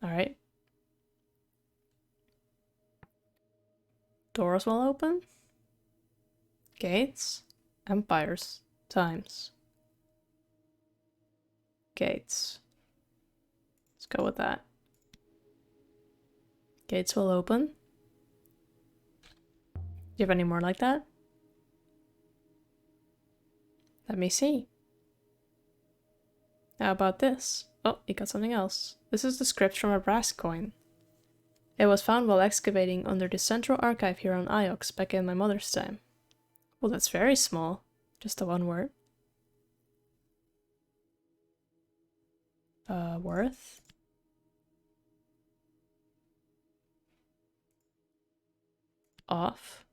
Alright. Doors will open. Gates. Empires. Times. Gates. Let's go with that. Gates will open. Do you have any more like that? Let me see. How about this? Oh, you got something else. This is the script from a brass coin. It was found while excavating under the central archive here on Iox back in my mother's time. Well, that's very small. Just the one word. Worth? Off.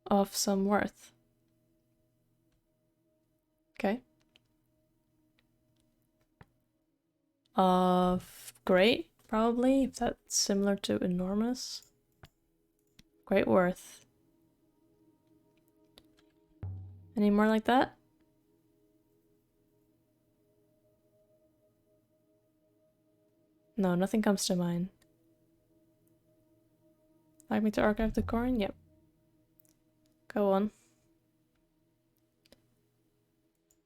Of some worth. Okay. Of great, probably, if that's similar to enormous. Great worth. Any more like that? No, nothing comes to mind. Like me to archive the coin? Yep. Go on.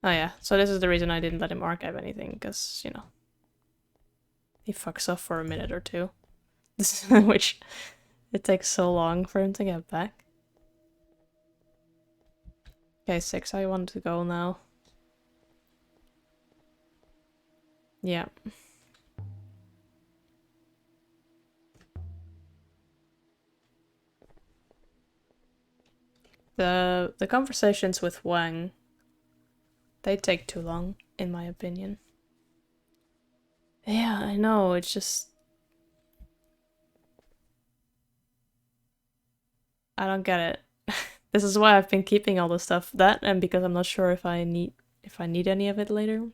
Oh yeah, so this is the reason I didn't let him archive anything, because, you know, he fucks off for a minute or two. Which, it takes so long for him to get back. Okay, 6, I want to go now. Yeah. The conversations with Wang, they take too long, in my opinion. Yeah, I know, it's just... I don't get it. This is why I've been keeping all the stuff. That, and because I'm not sure if I need any of it later.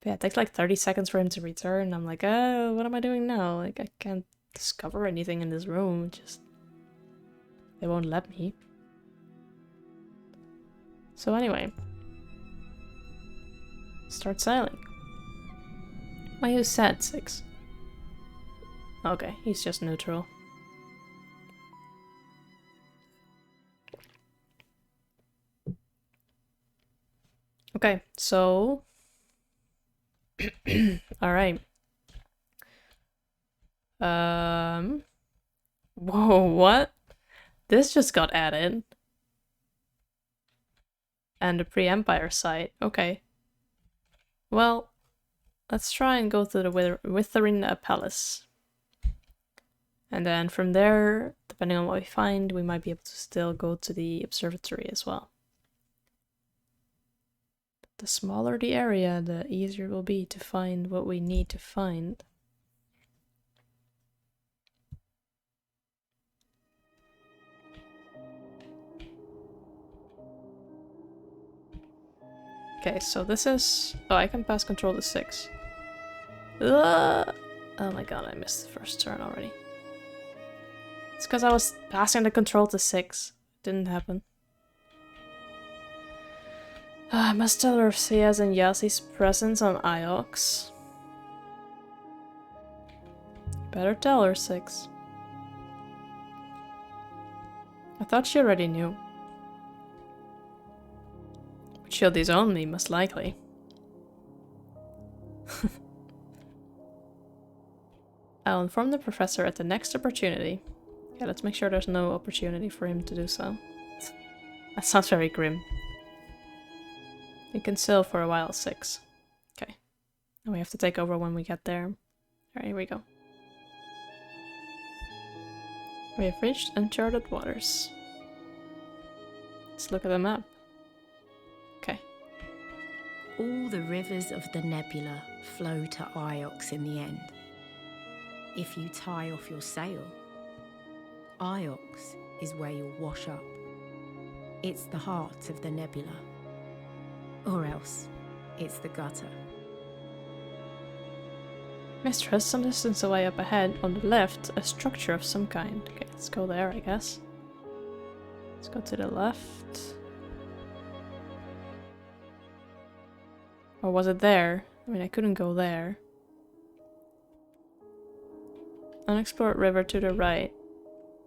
Yeah, it takes like 30 seconds for him to return. I'm like, oh, what am I doing now? Like, I can't discover anything in this room. Just... they won't let me. So anyway. Start sailing. Why you said 6? Okay, he's just neutral. Okay, so... Alright. Whoa, what? This just got added. And a pre-Empire site. Okay. Well, let's try and go to the Withering Palace. And then from there, depending on what we find, we might be able to still go to the observatory as well. The smaller the area, the easier it will be to find what we need to find. Okay, so this is... oh, I can pass control to 6. Ugh! Oh my god, I missed the first turn already. It's because I was passing the control to 6. Didn't happen. I must tell Orpheus and Yassi's presence on Iox. Better tell her, 6. I thought she already knew. But she'll disown me, most likely. I'll inform the professor at the next opportunity. Yeah, let's make sure there's no opportunity for him to do so. That sounds very grim. You can sail for a while, 6. Okay. And we have to take over when we get there. Alright, here we go. We have reached uncharted waters. Let's look at the map. Okay. All the rivers of the nebula flow to Iox in the end. If you tie off your sail, Iox is where you'll wash up. It's the heart of the nebula. Or else, it's the gutter. Mistress, some distance away up ahead, on the left, a structure of some kind. Okay, let's go there, I guess. Let's go to the left. Or was it there? I mean, I couldn't go there. Unexplored river to the right.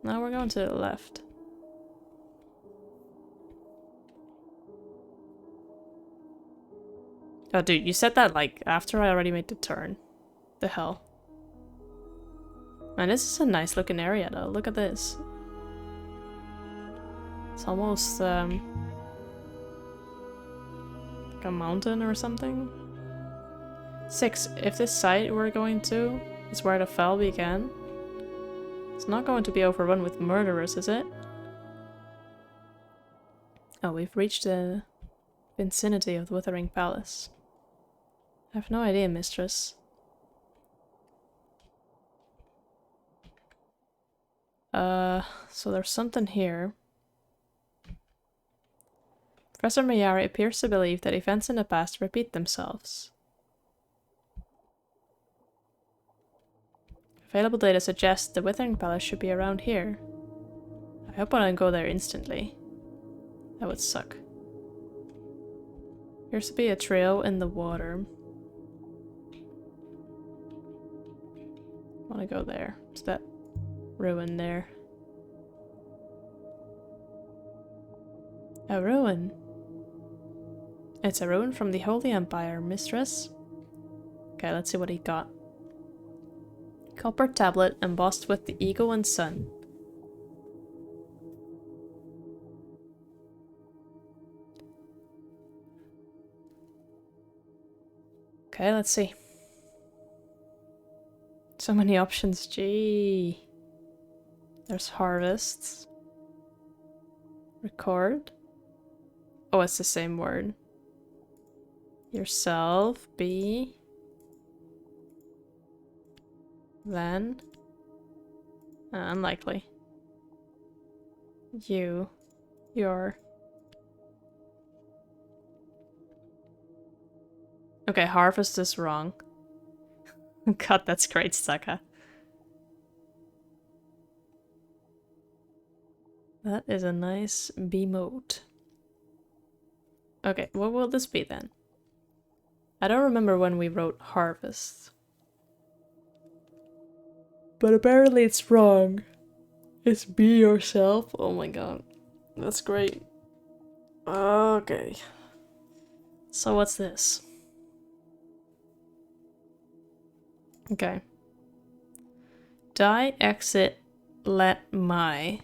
Now we're going to the left. Oh, dude, you said that, like, after I already made the turn. The hell. Man, this is a nice looking area, though. Look at this. It's almost, like a mountain or something. 6. If this site we're going to is where the fall began, it's not going to be overrun with murderers, is it? Oh, we've reached the vicinity of the Withering Palace. I have no idea, mistress. So there's something here. Professor Mayari appears to believe that events in the past repeat themselves. Available data suggests the Withering Palace should be around here. I hope I don't go there instantly. That would suck. Appears to be a trail in the water. I want to go there. It's that ruin there. A ruin. It's a ruin from the Holy Empire, mistress. Okay, let's see what he got. Copper tablet embossed with the eagle and sun. Okay, let's see. So many options, gee. There's harvests. Record. Oh, it's the same word. Yourself, be. Then. Unlikely. You. Your. Okay, harvest is wrong. God, that's great, Saka. That is a nice B-mode. Okay, what will this be then? I don't remember when we wrote harvest. But apparently it's wrong. It's be yourself. Oh my god. That's great. Okay. So what's this? Okay. Die, exit, let my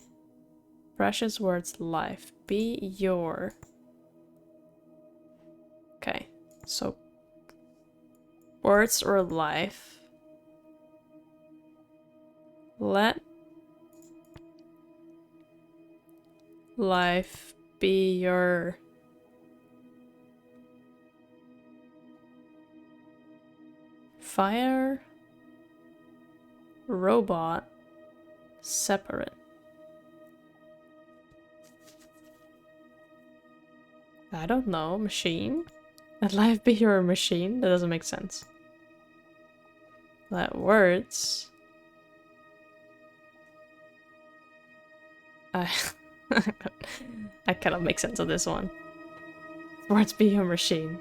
precious words life be your. Okay. So words or life. Let life be your. Fire. Robot. Separate. I don't know. Machine? Let life be your machine? That doesn't make sense. Let words. I I cannot make sense of this one. Words be your machine.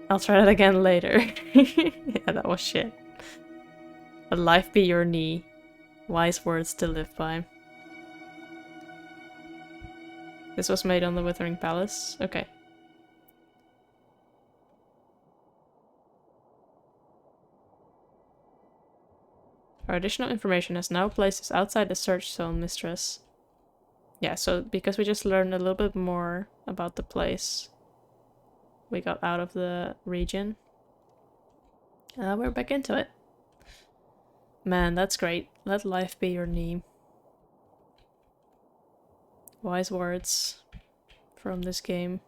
I'll try that again later. Yeah, that was shit. Let life be your knee. Wise words to live by. This was made on the Withering Palace. Okay. Our additional information has now placed us outside the search zone, Mistress. Yeah, so because we just learned a little bit more about the place, we got out of the region. We're back into it. Man, that's great. Let life be your knee. Wise words from this game.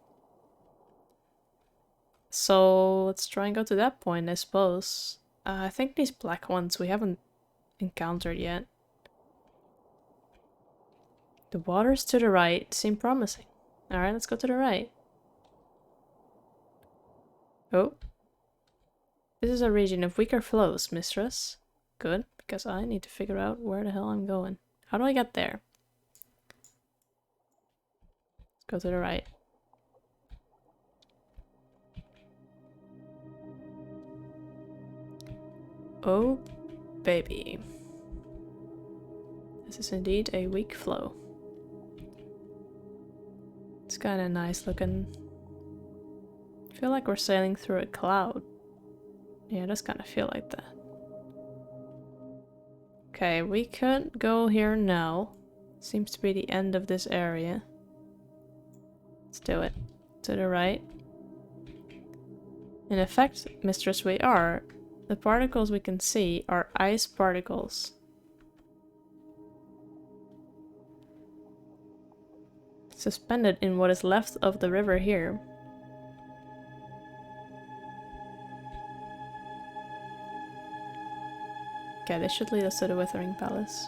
So let's try and go to that point, I suppose. I think these black ones we haven't encountered yet. The waters to the right seem promising. Alright, let's go to the right. Oh. This is a region of weaker flows, Mistress. Good, because I need to figure out where the hell I'm going. How do I get there? Let's go to the right. Oh, baby. This is indeed a weak flow. It's kind of nice looking. I feel like we're sailing through a cloud. Yeah, it does kind of feel like that. Okay, we could go here now. Seems to be the end of this area. Let's do it. To the right. In effect, Mistress, we are. The particles we can see are ice particles. Suspended in what is left of the river here. Okay, this should lead us to the Withering Palace.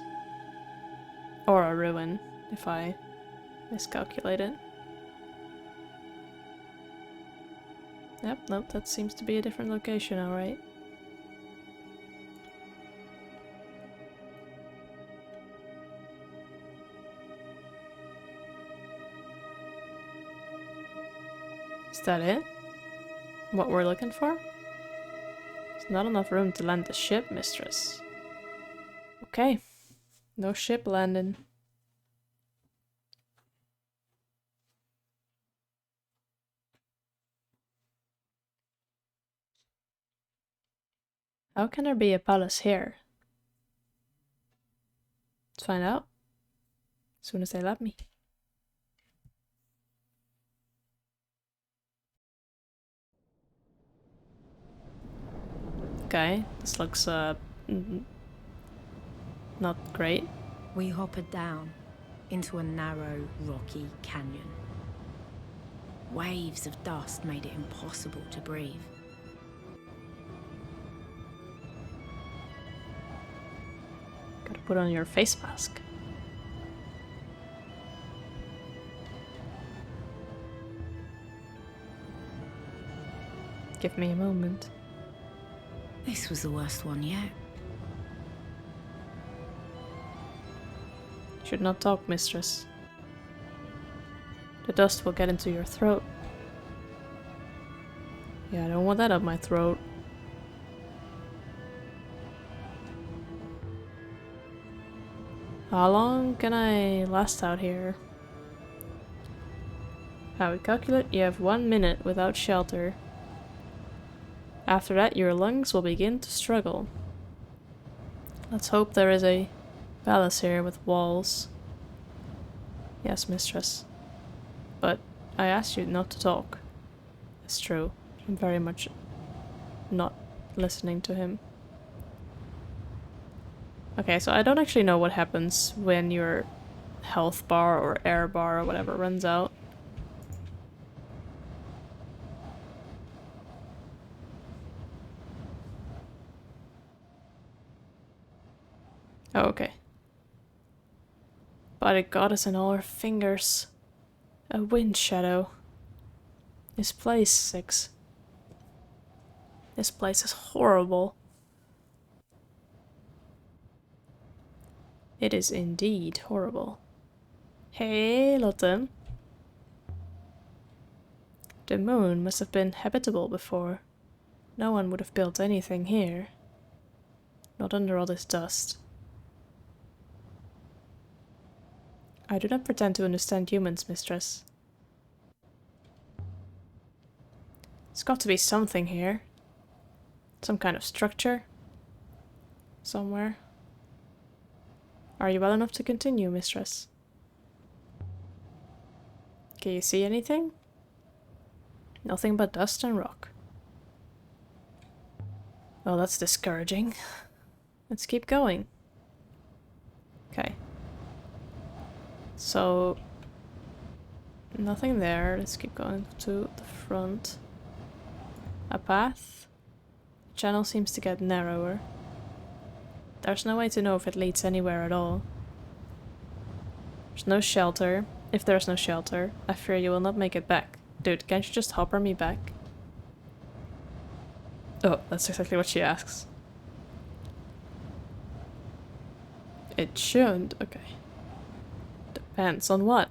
Or a ruin, if I miscalculate it. Yep, nope, that seems to be a different location, alright. Is that it? What we're looking for? There's not enough room to land the ship, Mistress. Okay. No ship landing. How can there be a palace here? Let's find out. As soon as they let me. Okay, this looks not great. We hoppered down into a narrow, rocky canyon. Waves of dust made it impossible to breathe. Gotta put on your face mask. Give me a moment. This was the worst one yet. Should not talk, mistress. The dust will get into your throat. Yeah, I don't want that up my throat. How long can I last out here? How we calculate, you have 1 minute without shelter. After that, your lungs will begin to struggle. Let's hope there is a palace here with walls. Yes, mistress. But I asked you not to talk. It's true. I'm very much not listening to him. Okay, so I don't actually know what happens when your health bar or air bar or whatever runs out. Oh, okay. But it got us in all our fingers. A wind shadow. This place, 6. This place is horrible. It is indeed horrible. Hey, Lotte. The moon must have been habitable before. No one would have built anything here. Not under all this dust. I do not pretend to understand humans, mistress. There's got to be something here. Some kind of structure. Somewhere. Are you well enough to continue, mistress? Can you see anything? Nothing but dust and rock. Oh, that's discouraging. Let's keep going. Okay. So, nothing there. Let's keep going to the front. A path. The channel seems to get narrower. There's no way to know if it leads anywhere at all. There's no shelter. If there's no shelter, I fear you will not make it back. Dude, can't you just hopper me back? Oh, that's exactly what she asks. It shouldn't. Okay. Depends on what?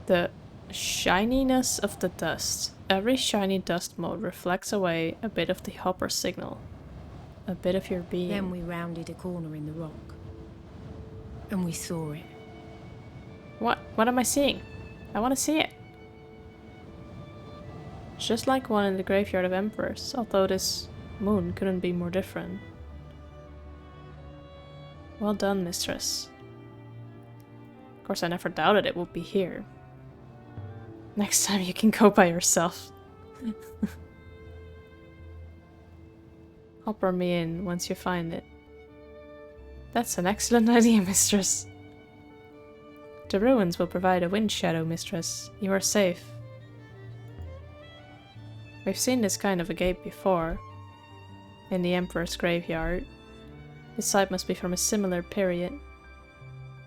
The shininess of the dust. Every shiny dust mote reflects away a bit of the hopper signal. A bit of your being. Then we rounded a corner in the rock. And we saw it. What? What am I seeing? I want to see it. It's just like one in the graveyard of emperors, although this moon couldn't be more different. Well done, mistress. Of course, I never doubted it would be here. Next time you can go by yourself. Hopper me in once you find it. That's an excellent idea, mistress. The ruins will provide a wind shadow, mistress. You are safe. We've seen this kind of a gate before. In the Emperor's graveyard. This site must be from a similar period.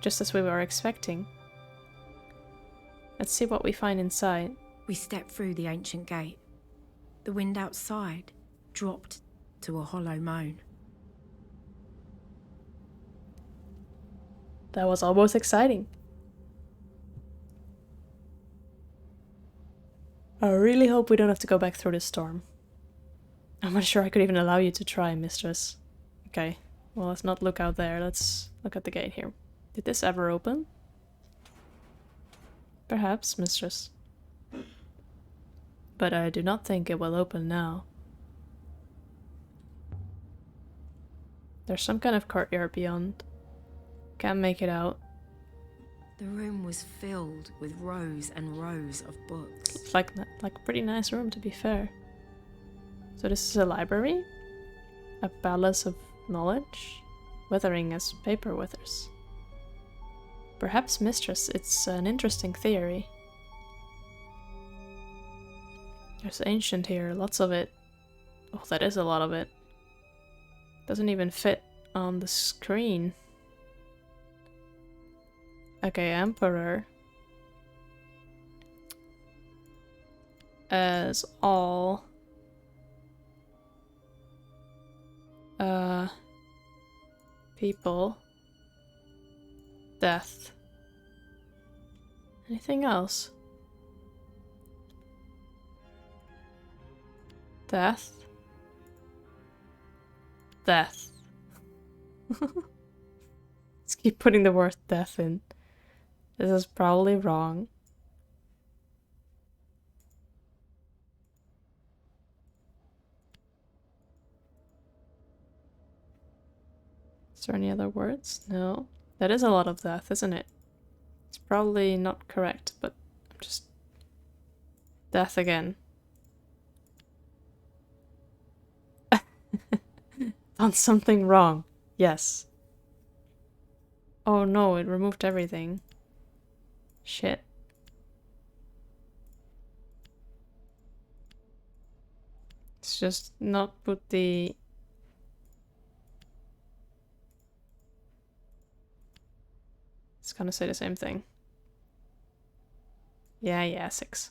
Just as we were expecting. Let's see what we find inside. We stepped through the ancient gate. The wind outside dropped to a hollow moan. That was almost exciting. I really hope we don't have to go back through this storm. I'm not sure I could even allow you to try, mistress. Okay, well, let's not look out there. Let's look at the gate here. Did this ever open? Perhaps, mistress. But I do not think it will open now. There's some kind of courtyard beyond. Can't make it out. The room was filled with rows and rows of books. It's like a pretty nice room, to be fair. So this is a library? A palace of knowledge? Withering as paper withers. Perhaps, mistress, it's an interesting theory. There's ancient here, lots of it. Oh, that is a lot of it. Doesn't even fit on the screen. Okay, Emperor. As all. People. Death. Anything else? Death. Death. Let's keep putting the word death in. This is probably wrong. Is there any other words? No. That is a lot of death, isn't it? It's probably not correct, but I'm just... Death again. Done something wrong. Yes. Oh no, it removed everything. Shit. It's just not put the... It's gonna say the same thing. Yeah, 6.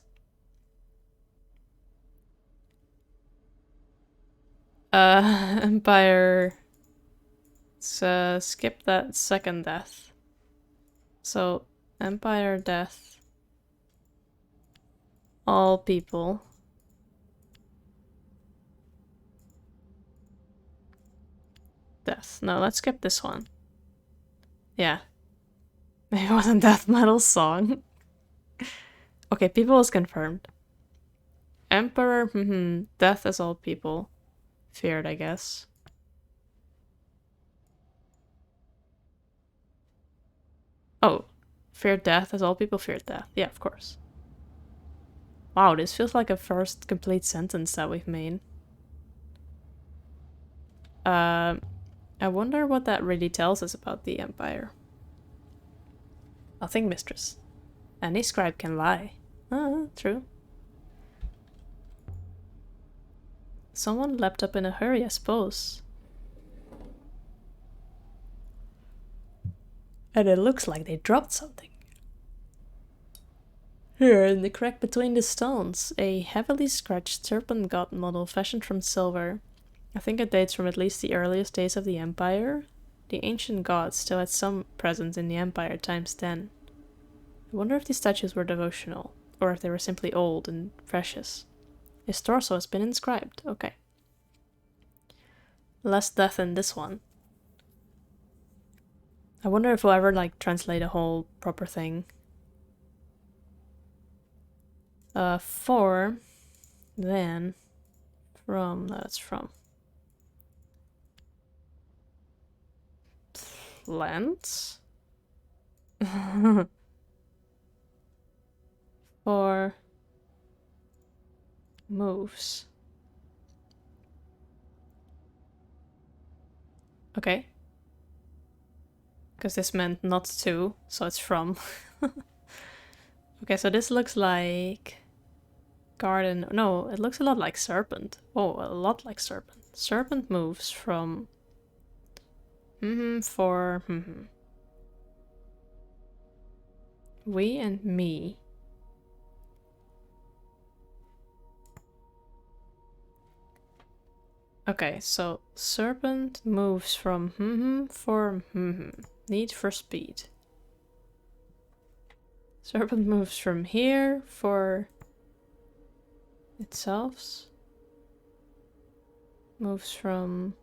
Empire. Let's skip that second death. So, Empire death. All people. Death. No, let's skip this one. Yeah. Maybe it wasn't death metal song. Okay, people is confirmed. Emperor, death as all people. Feared, I guess. Oh, feared death as all people feared death. Yeah, of course. Wow, this feels like a first complete sentence that we've made. I wonder what that really tells us about the Empire. Nothing, mistress. Any scribe can lie. True. Someone leapt up in a hurry, I suppose. And it looks like they dropped something. Here, in the crack between the stones, a heavily scratched serpent god model fashioned from silver. I think it dates from at least the earliest days of the Empire. The ancient gods still had some presence in the Empire times 10. I wonder if these statues were devotional, or if they were simply old and precious. His torso has been inscribed. Okay. Less death in this one. I wonder if we'll ever, like, translate a whole proper thing. 4, then, from, that's from. Plants? 4 moves. Okay. Because this meant not to, so it's from. Okay, so this looks like garden. No, it looks a lot like serpent. Oh, a lot like serpent. Serpent moves from for we and me. Okay, so serpent moves from for need for speed. Serpent moves from here for itself. Moves from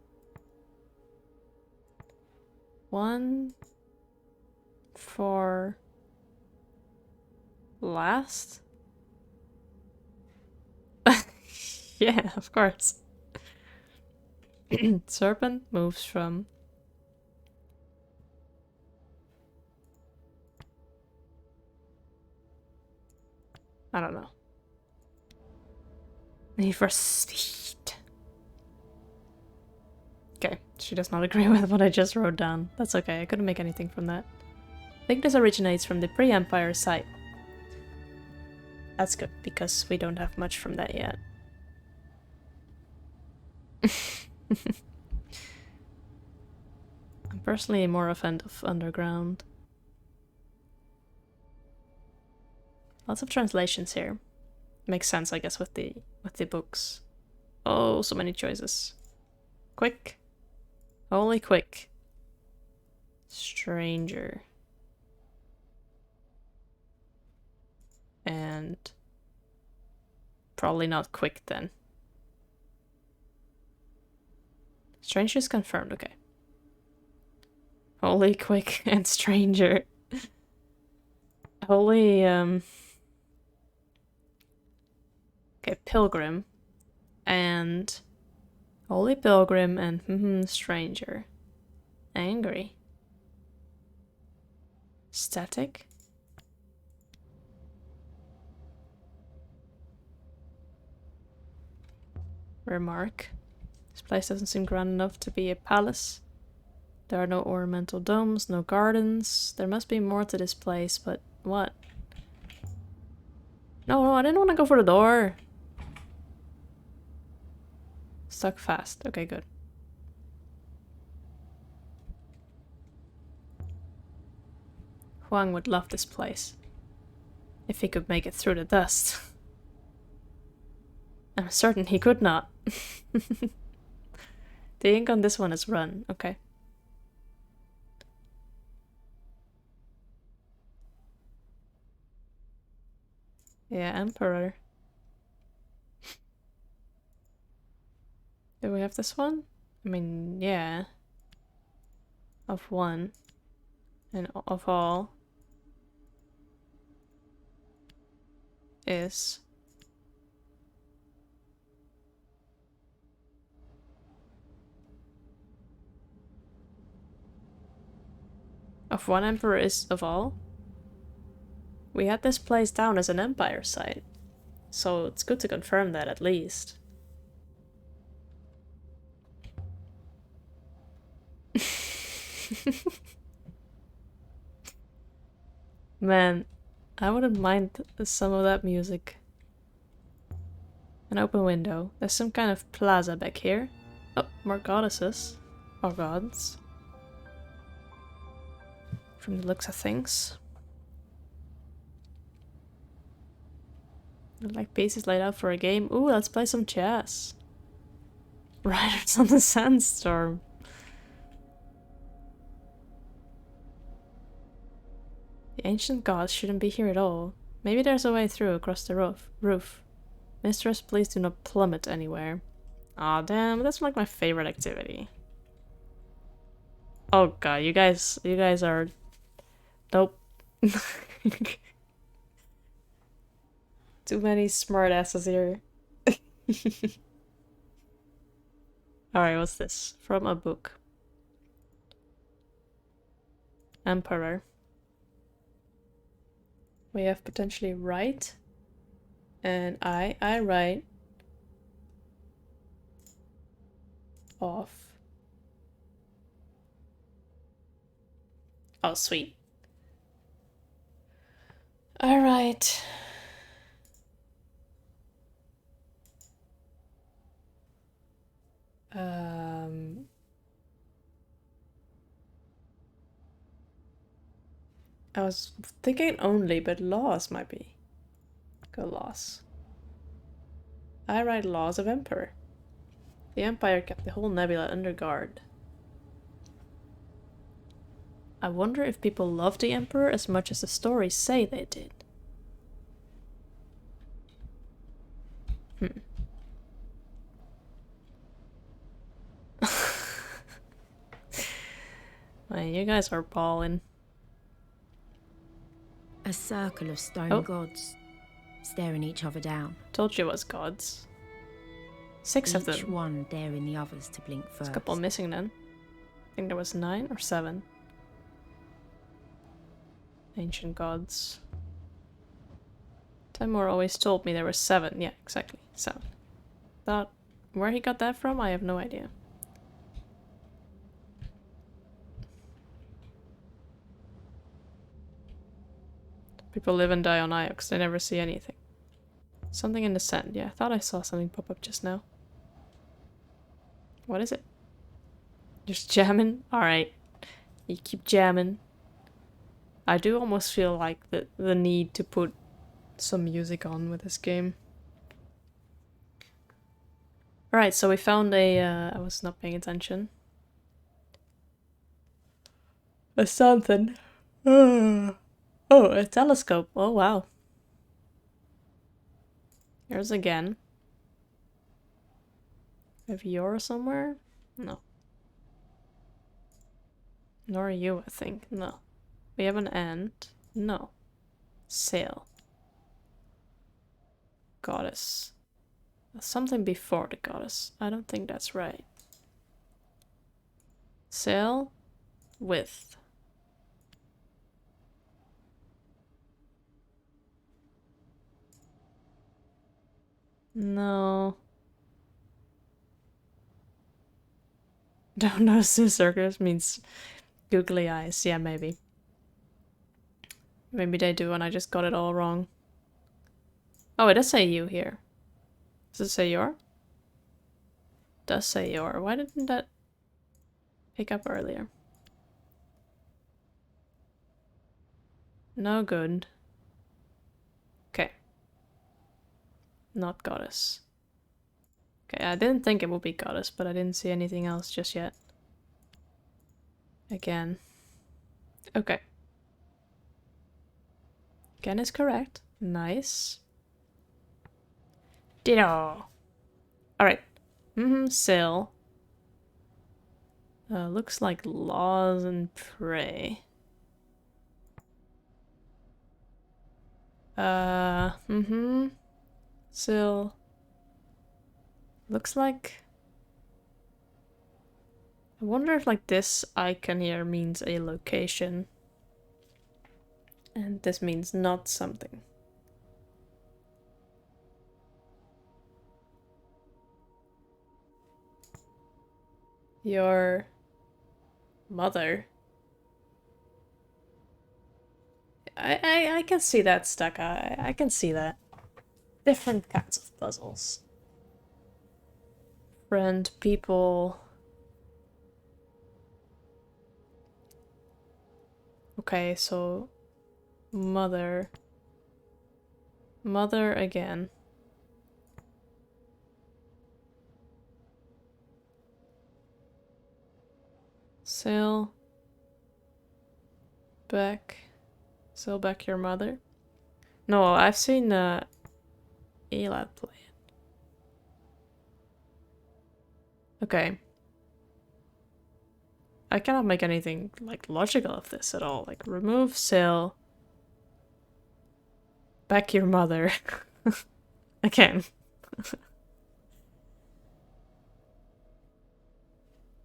1 for last. Yeah, of course. Serpent moves from I don't know. Need for speed. Okay, she does not agree with what I just wrote down. That's okay, I couldn't make anything from that. I think this originates from the pre-Empire site. That's good, because we don't have much from that yet. I'm personally more a fan of underground. Lots of translations here. Makes sense, I guess, with the books. Oh, so many choices. Quick. Only quick. Stranger. And probably not quick then. Stranger is confirmed, okay. Holy, quick, and stranger. Holy, okay, pilgrim. And holy pilgrim and stranger. Angry. Static. Remark. This place doesn't seem grand enough to be a palace. There are no ornamental domes, no gardens. There must be more to this place, but what? No, I didn't want to go for the door. Stuck fast. Okay, good. Huang would love this place. If he could make it through the dust. I'm certain he could not. The ink on this one is run. Okay. Yeah, Emperor. Do we have this one? I mean, yeah. Of one. And of all. Is. Of one emperor is of all? We had this place down as an empire site. So it's good to confirm that at least. Man, I wouldn't mind some of that music. An open window. There's some kind of plaza back here. Oh, more goddesses. Or gods. From the looks of things. Like pieces laid out for a game. Ooh, let's play some chess. Riders on the sandstorm. The ancient gods shouldn't be here at all. Maybe there's a way through across the roof. Mistress, please do not plummet anywhere. Aw, damn, that's like my favorite activity. Oh god, you guys are... Nope. Too many smart asses here. Alright, what's this? From a book. Emperor. We have potentially right. And I write off. Oh, sweet. All right. I was thinking only, but laws might be. Go laws. I write laws of Emperor. The Empire kept the whole nebula under guard. I wonder if people love the Emperor as much as the stories say they did. Man, you guys are balling. A circle of stone gods, staring each other down. Told you it was gods. 6 of them. Each one daring the others to blink first. There's a couple missing then. I think there was 9 or 7. Ancient gods. Timur always told me there were 7. Yeah, exactly. 7. But where he got that from, I have no idea. People live and die on Iox. They never see anything. Something in the sand. Yeah, I thought I saw something pop up just now. What is it? Just jamming? Alright. You keep jamming. I do almost feel like the need to put some music on with this game. Alright, so we found a, I was not paying attention. A something. Oh, a telescope. Oh, wow. Here's again. Have you somewhere? No. Nor you, I think. No. We have an ant. No. Sail. Goddess. Something before the goddess. I don't think that's right. Sail. With. No. Don't know. Circus means googly eyes. Yeah, maybe. Maybe they do and I just got it all wrong. Oh, it does say you here. Does it say your? It does say your. Why didn't that pick up earlier? No good. Okay. Not goddess. Okay, I didn't think it would be goddess, but I didn't see anything else just yet. Again. Okay. Again is correct. Nice. Ditto. Alright. Sail. Looks like laws and prey. Sail. Looks like... I wonder if like this icon here means a location. And this means not something. Your mother. I can see that stuck. I can see that. Different kinds of puzzles. Friend, people. Okay, so mother. Mother again. Sail back. Sail back your mother. No, I've seen Elad play it. Okay. I cannot make anything like logical of this at all. Like remove sail. Back your mother. Again.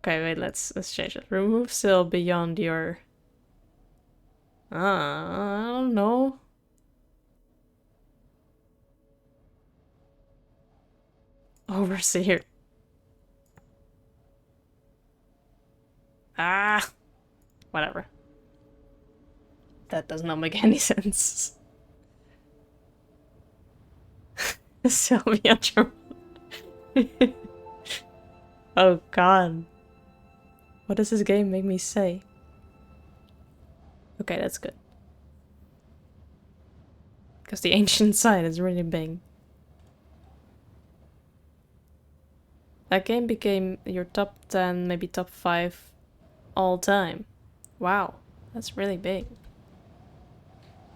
Okay, wait, let's change it. Remove sail beyond your... I don't know. Overseer. Ah! Whatever. That does not make any sense. Sylvia Oh god. What does this game make me say? Okay, that's good. Because the ancient site is really big. That game became your top 10, maybe top 5 all time. Wow, that's really big.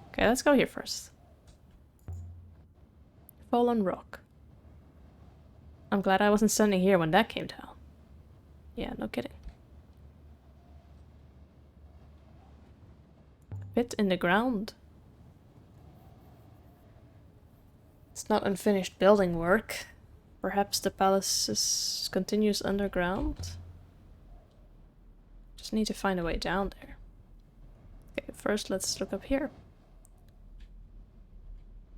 Okay, let's go here first. Fallen Rock. I'm glad I wasn't standing here when that came down. Yeah, no kidding. Pit in the ground. It's not unfinished building work. Perhaps the palace continues underground? Just need to find a way down there. Okay, first let's look up here.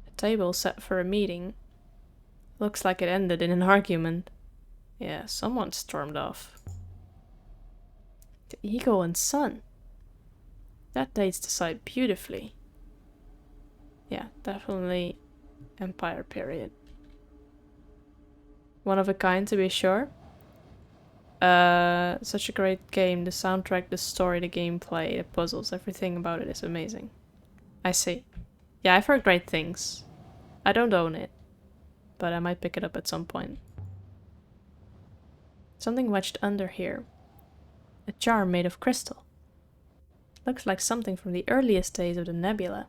A table set for a meeting. Looks like it ended in an argument. Yeah, someone stormed off. The eagle and sun. That dates the site beautifully. Yeah, definitely Empire period. One of a kind, to be sure. Such a great game. The soundtrack, the story, the gameplay, the puzzles, everything about it is amazing. I see. Yeah, I've heard great things. I don't own it, but I might pick it up at some point. Something wedged under here. A jar made of crystal. Looks like something from the earliest days of the nebula.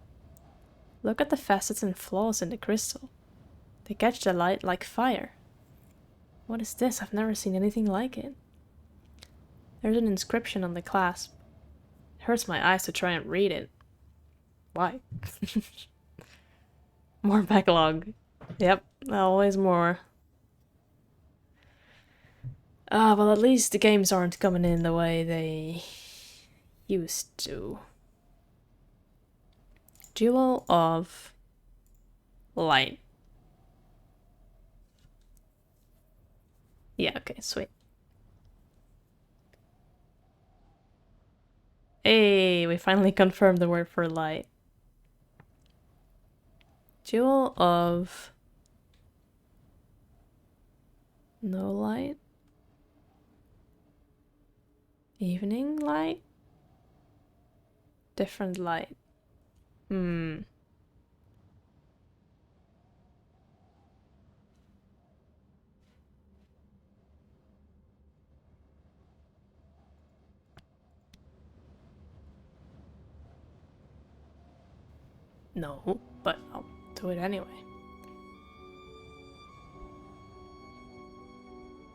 Look at the facets and flaws in the crystal. They catch the light like fire. What is this? I've never seen anything like it. There's an inscription on the clasp. It hurts my eyes to try and read it. Why? More backlog. Yep, always more. Ah, well, at least the games aren't coming in the way they used to. Jewel of Light. Yeah, okay, sweet. Hey, we finally confirmed the word for light. Jewel of no light? Evening light? Different light. No. But I'll do it anyway.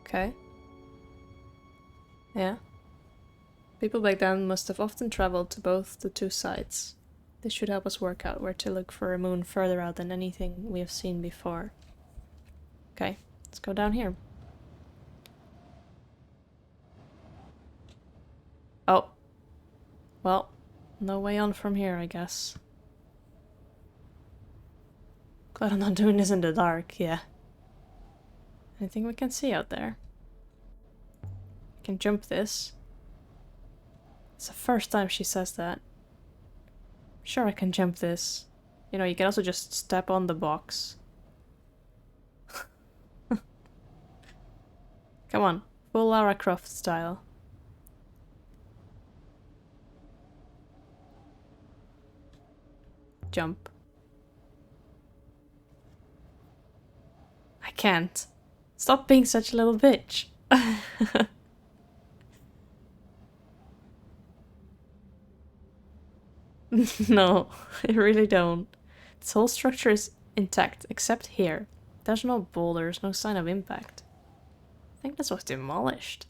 Okay. Yeah. People back then must have often traveled to both the two sides. This should help us work out where to look for a moon further out than anything we have seen before. Okay, let's go down here. Oh. Well, no way on from here, I guess. Glad I'm not doing this in the dark, yeah. Anything we can see out there? I can jump this. It's the first time she says that. Sure, I can jump this. You know, you can also just step on the box. Come on, full Lara Croft style. Jump. I can't. Stop being such a little bitch. No, I really don't. This whole structure is intact, except here. There's no boulders, no sign of impact. I think this was demolished.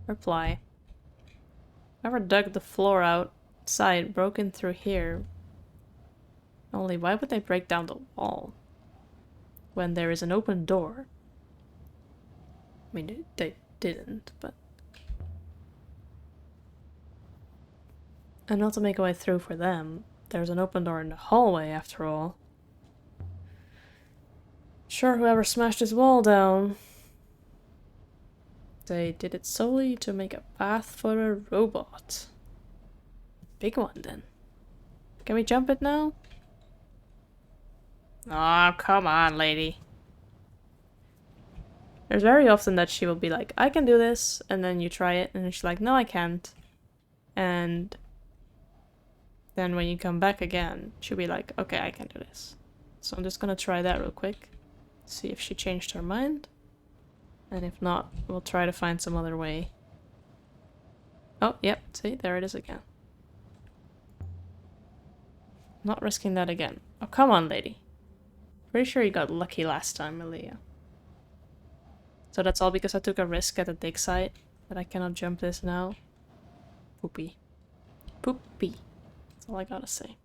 Reply. Whoever dug the floor outside broke in through here. Only why would they break down the wall? When there is an open door. I mean, they didn't, but... And not to make a way through for them. There's an open door in the hallway, after all. Sure, whoever smashed this wall down. They did it solely to make a path for a robot. Big one, then. Can we jump it now? Oh, come on, lady. There's very often that she will be like, I can do this, and then you try it, and then she's like, no, I can't. And then when you come back again, she'll be like, okay, I can do this. So I'm just gonna try that real quick. See if she changed her mind. And if not, we'll try to find some other way. Oh, yep, see, there it is again. Not risking that again. Oh, come on, lady. Pretty sure you got lucky last time, Malia. So that's all because I took a risk at the dig site, that I cannot jump this now. Poopy. Poopy. That's all I gotta say.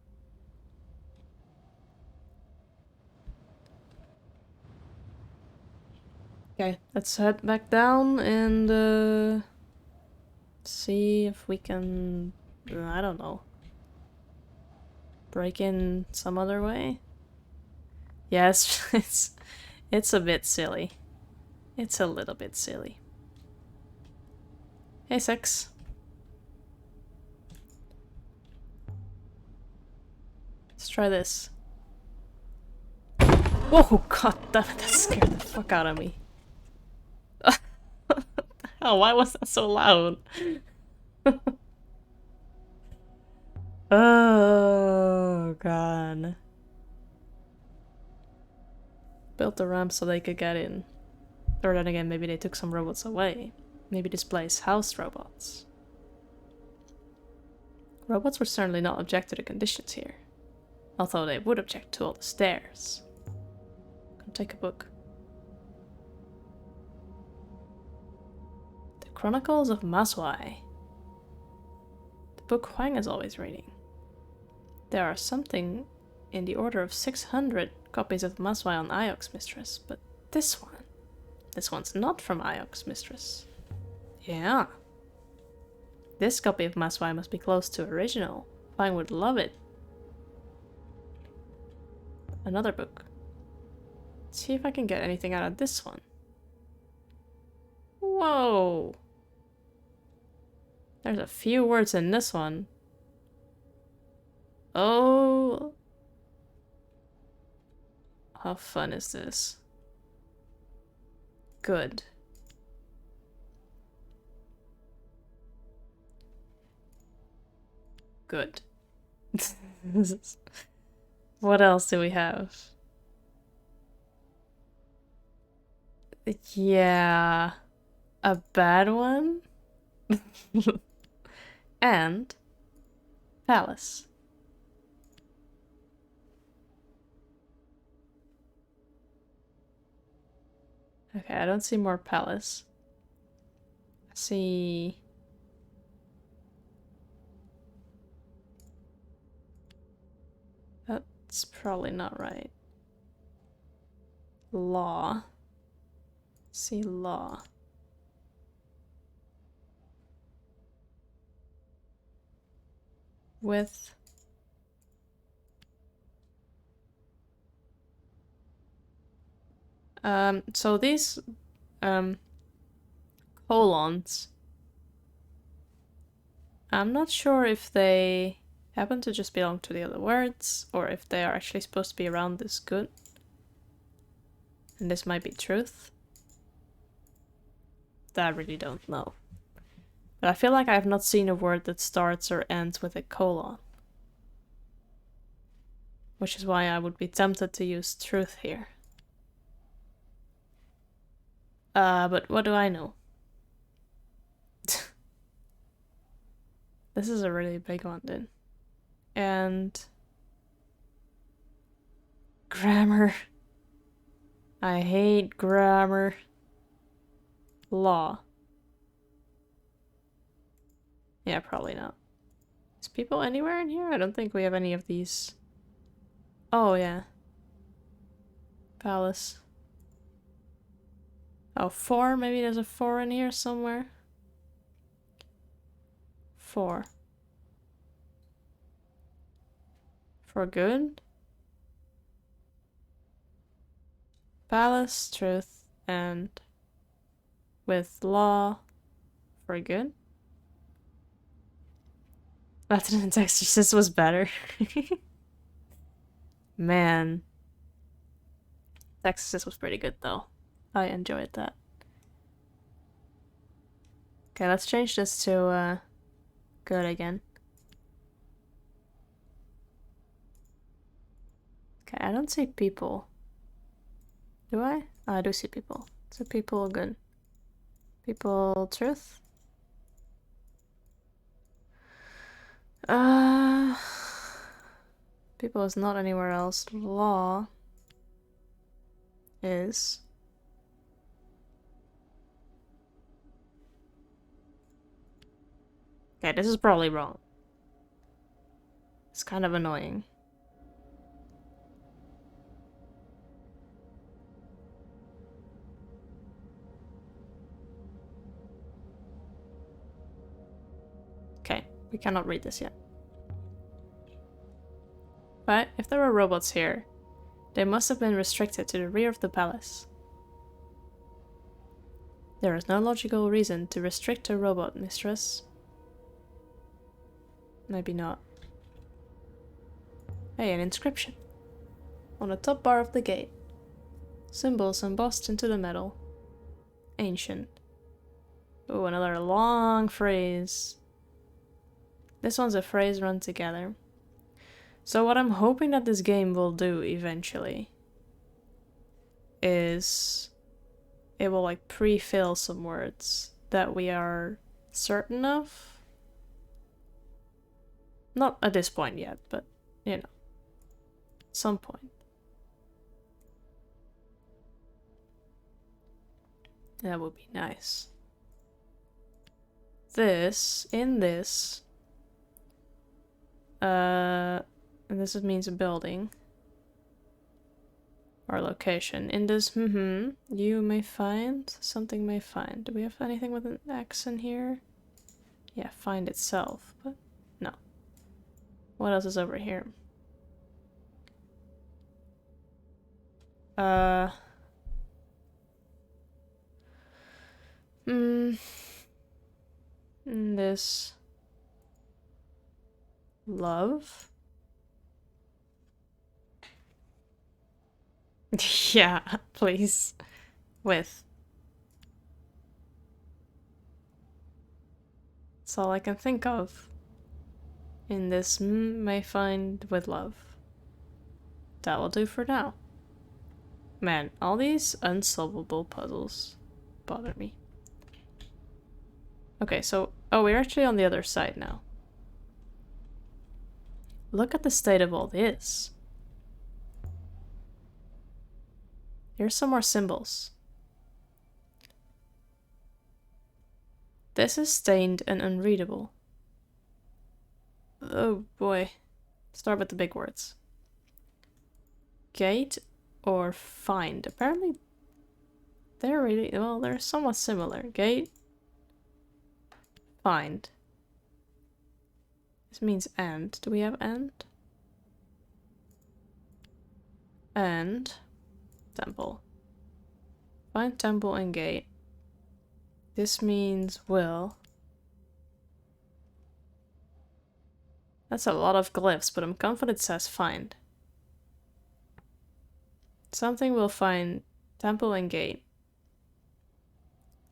Okay, let's head back down and see if we can, I don't know, break in some other way. Yes, it's a bit silly. It's a little bit silly. Hey, Six. Let's try this. Whoa, god damn it, that scared the fuck out of me. Oh, why was that so loud? Oh, god. Built the ramp so they could get in. Or then again, maybe they took some robots away. Maybe this place housed robots. Robots would certainly not object to the conditions here. Although they would object to all the stairs. Come take a book. The Chronicles of Maswai. The book Huang is always reading. There are something in the order of 600 copies of Maswai on Iox Mistress, but this one's not from Iox Mistress. Yeah. This copy of Maswai must be close to original. Huang would love it. Another book. Let's see if I can get anything out of this one. Whoa! There's a few words in this one. Oh! How fun is this? Good. Good. What else do we have? Yeah. A bad one? And palace. Okay, I don't see more palace. I see... That's probably not right. Law. See law. With so these colons, I'm not sure if they happen to just belong to the other words or if they are actually supposed to be around this good. And this might be truth. That I really don't know. But I feel like I have not seen a word that starts or ends with a colon. Which is why I would be tempted to use truth here. But what do I know? This is a really big one then. And... grammar. I hate grammar. Law. Yeah, probably not. Is people anywhere in here? I don't think we have any of these. Oh, yeah. Palace. Oh, 4? Maybe there's a 4 in here somewhere. 4. For good? Palace, truth, and with law for good. Lieutenant Exorcist was better. Man. Exorcist was pretty good though. I enjoyed that. Okay, let's change this to good again. Okay, I don't see people. Do I? Oh, I do see people. So people good. People truth. People is not anywhere else. Law is okay, this is probably wrong. It's kind of annoying. Okay, we cannot read this yet. But if there were robots here, they must have been restricted to the rear of the palace. There is no logical reason to restrict a robot, mistress. Maybe not. Hey, an inscription. On the top bar of the gate. Symbols embossed into the metal. Ancient. Oh, another long phrase. This one's a phrase run together. So what I'm hoping that this game will do eventually is it will like pre-fill some words that we are certain of. Not at this point yet, but you know, some point. That would be nice. In this, and this means a building or location. In this, you may find, something may find. Do we have anything with an X in here? Yeah, find itself, but no. What else is over here? This love. Yeah, please. With. That's all I can think of. In this may find with love. That will do for now. Man, all these unsolvable puzzles bother me. Okay, so... Oh, we're actually on the other side now. Look at the state of all this. Here's some more symbols. This is stained and unreadable. Oh boy. Start with the big words. Gate or find. Apparently they're really... well, they're somewhat similar. Gate. Find. This means and. Do we have and? And temple. Find temple and gate. This means will. That's a lot of glyphs, but I'm confident it says find. Something will find temple and gate.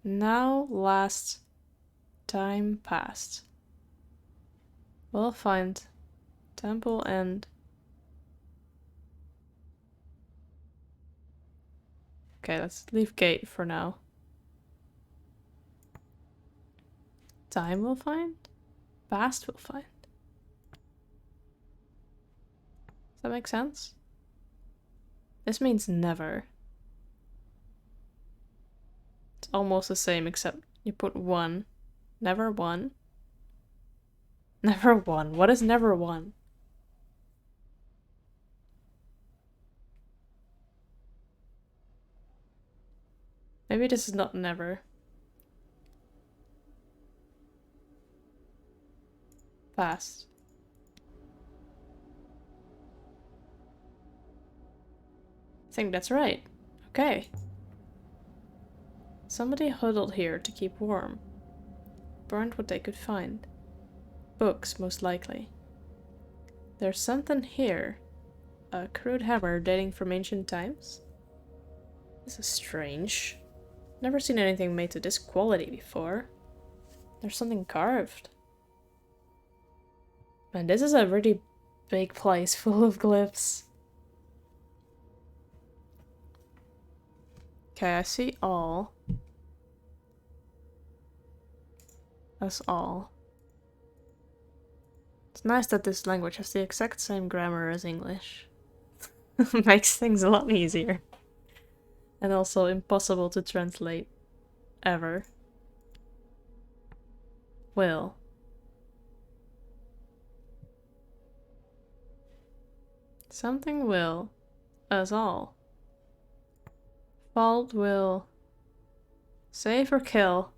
Now last time passed. We'll find temple and... Okay, let's leave gate for now. Time will find? Past will find. Does that make sense? This means never. It's almost the same except you put one. Never one. Never one. What is never one? Maybe this is not never. Past. I think that's right. Okay. Somebody huddled here to keep warm. Burned what they could find. Books, most likely. There's something here. A crude hammer dating from ancient times? This is strange. Never seen anything made to this quality before. There's something carved. Man, this is a really big place full of glyphs. Okay, I see all. That's all. It's nice that this language has the exact same grammar as English. Makes things a lot easier. And also impossible to translate. Ever. Will. Something will. Us all. Fault will. Save or kill.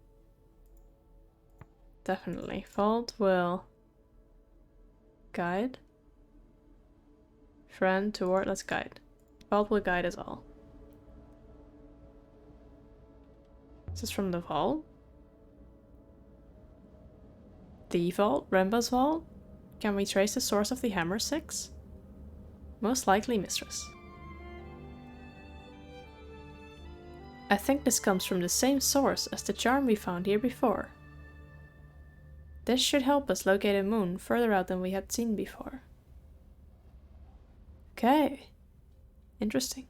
Definitely. Fault will. Guide. Friend toward. Let's guide. Fault will guide us all. Is this from the vault? The vault? Remba's vault? Can we trace the source of the hammer 6? Most likely, mistress. I think this comes from the same source as the charm we found here before. This should help us locate a moon further out than we had seen before. Okay. Interesting.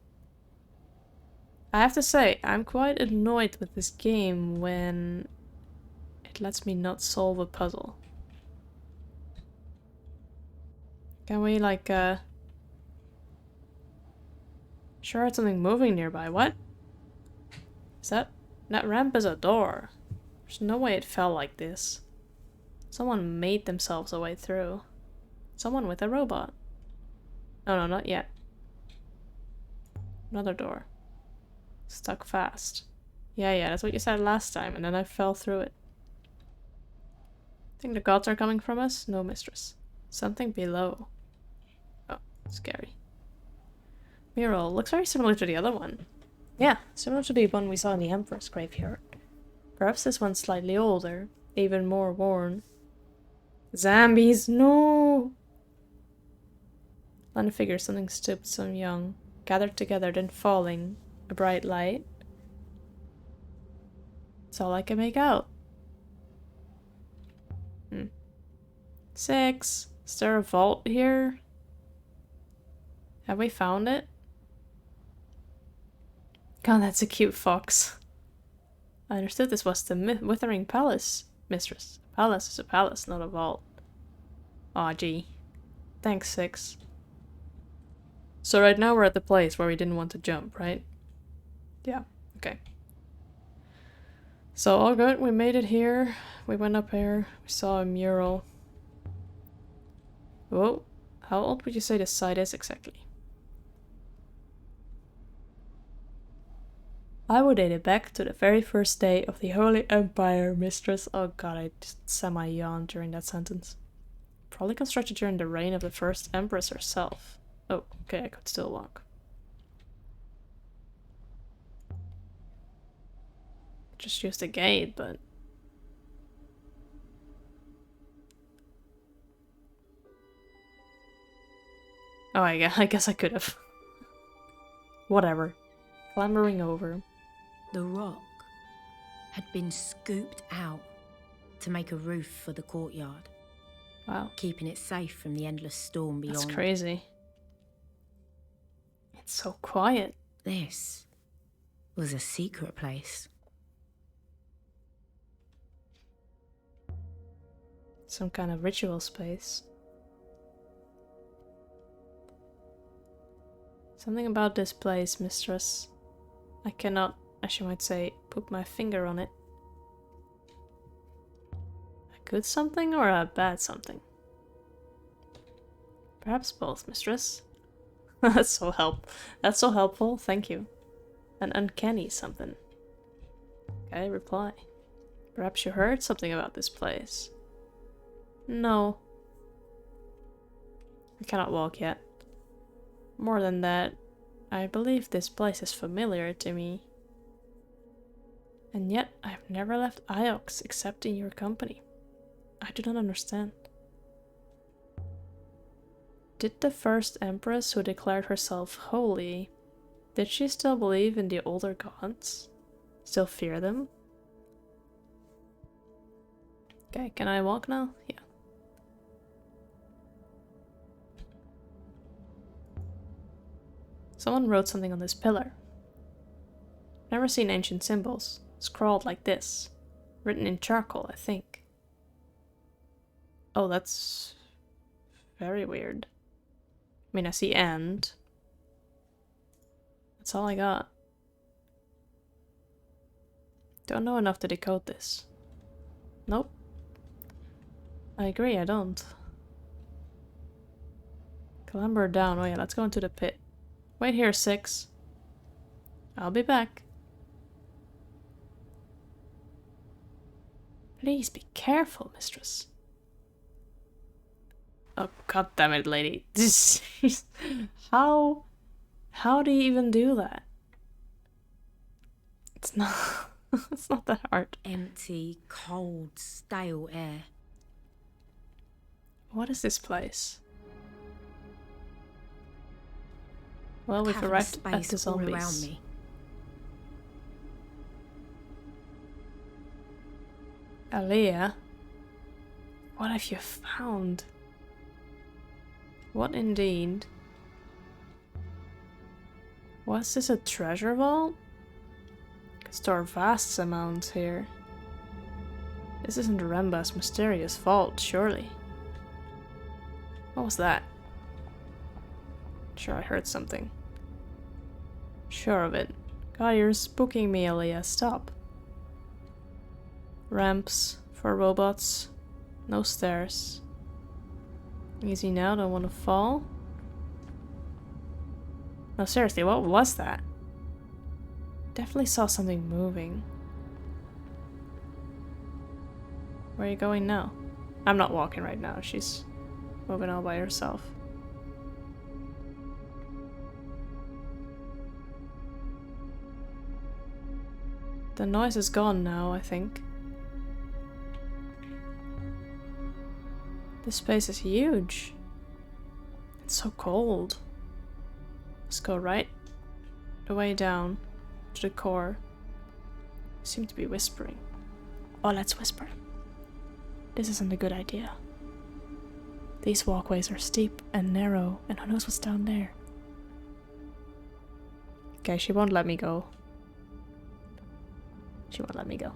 I have to say, I'm quite annoyed with this game when it lets me not solve a puzzle. Can we, like, sure heard something moving nearby. What? Is that... That ramp is a door. There's no way it fell like this. Someone made themselves a way through. Someone with a robot. Oh no, not yet. Another door. Stuck fast. Yeah, that's what you said last time, and then I fell through it. Think the gods are coming from us? No, mistress. Something below. Oh, scary. Mural. Looks very similar to the other one. Yeah, similar to the one we saw in the Emperor's graveyard. Perhaps this one's slightly older, even more worn. Zombies, no! Line of figures, something stooped, some young, gathered together, then falling. A bright light. That's all I can make out. 6. Is there a vault here? Have we found it? God, that's a cute fox. I understood this was the Withering Palace, mistress. A palace is a palace, not a vault. Aw, gee. Thanks, 6. So right now we're at the place where we didn't want to jump, right? Yeah, okay. So all good, we made it here. We went up here, we saw a mural. Whoa, how old would you say this site is exactly? I would date it back to the very first day of the Holy Empire, mistress. Oh god, I just semi-yawned during that sentence. Probably constructed during the reign of the first empress herself. Oh, okay, I could still walk. Just use the gate, but... Oh, I guess I could have. Whatever. Clambering over. The rock had been scooped out to make a roof for the courtyard. Wow. Keeping it safe from the endless storm beyond. That's crazy. It's so quiet. This was a secret place. Some kind of ritual space. Something about this place, mistress. I cannot, as you might say, put my finger on it. A good something or a bad something? Perhaps both, mistress. That's so helpful, thank you. An uncanny something. Okay, reply. Perhaps you heard something about this place. No. I cannot walk yet. More than that, I believe this place is familiar to me. And yet, I have never left Iox except in your company. I do not understand. Did the first empress who declared herself holy, did she still believe in the older gods? Still fear them? Okay, can I walk now? Yeah. Someone wrote something on this pillar. Never seen ancient symbols. Scrawled like this. Written in charcoal, I think. Oh, that's very weird. I mean, I see end. That's all I got. Don't know enough to decode this. Nope. I agree, I don't. Clamber down. Oh yeah, let's go into the pit. Wait here, 6. I'll be back. Please be careful, mistress. Oh, god damn it, lady. This How do you even do that? It's not it's not that hard. Empty, cold, stale air. What is this place? Well, we've arrived at the zombies. All around me. Alea, what have you found? What indeed? Was this a treasure vault? Store vast amounts here. This isn't Remba's mysterious vault, surely. What was that? Sure, I heard something. Sure of it. God, you're spooking me, Elia. Stop. Ramps for robots. No stairs. Easy now, don't want to fall. No, seriously, what was that? Definitely saw something moving. Where are you going now? I'm not walking right now, she's moving all by herself. The noise is gone now, I think. This space is huge. It's so cold. Let's go right the way down to the core. You seem to be whispering. Oh, let's whisper. This isn't a good idea. These walkways are steep and narrow, and who knows what's down there. Okay, she won't let me go. She won't let me go.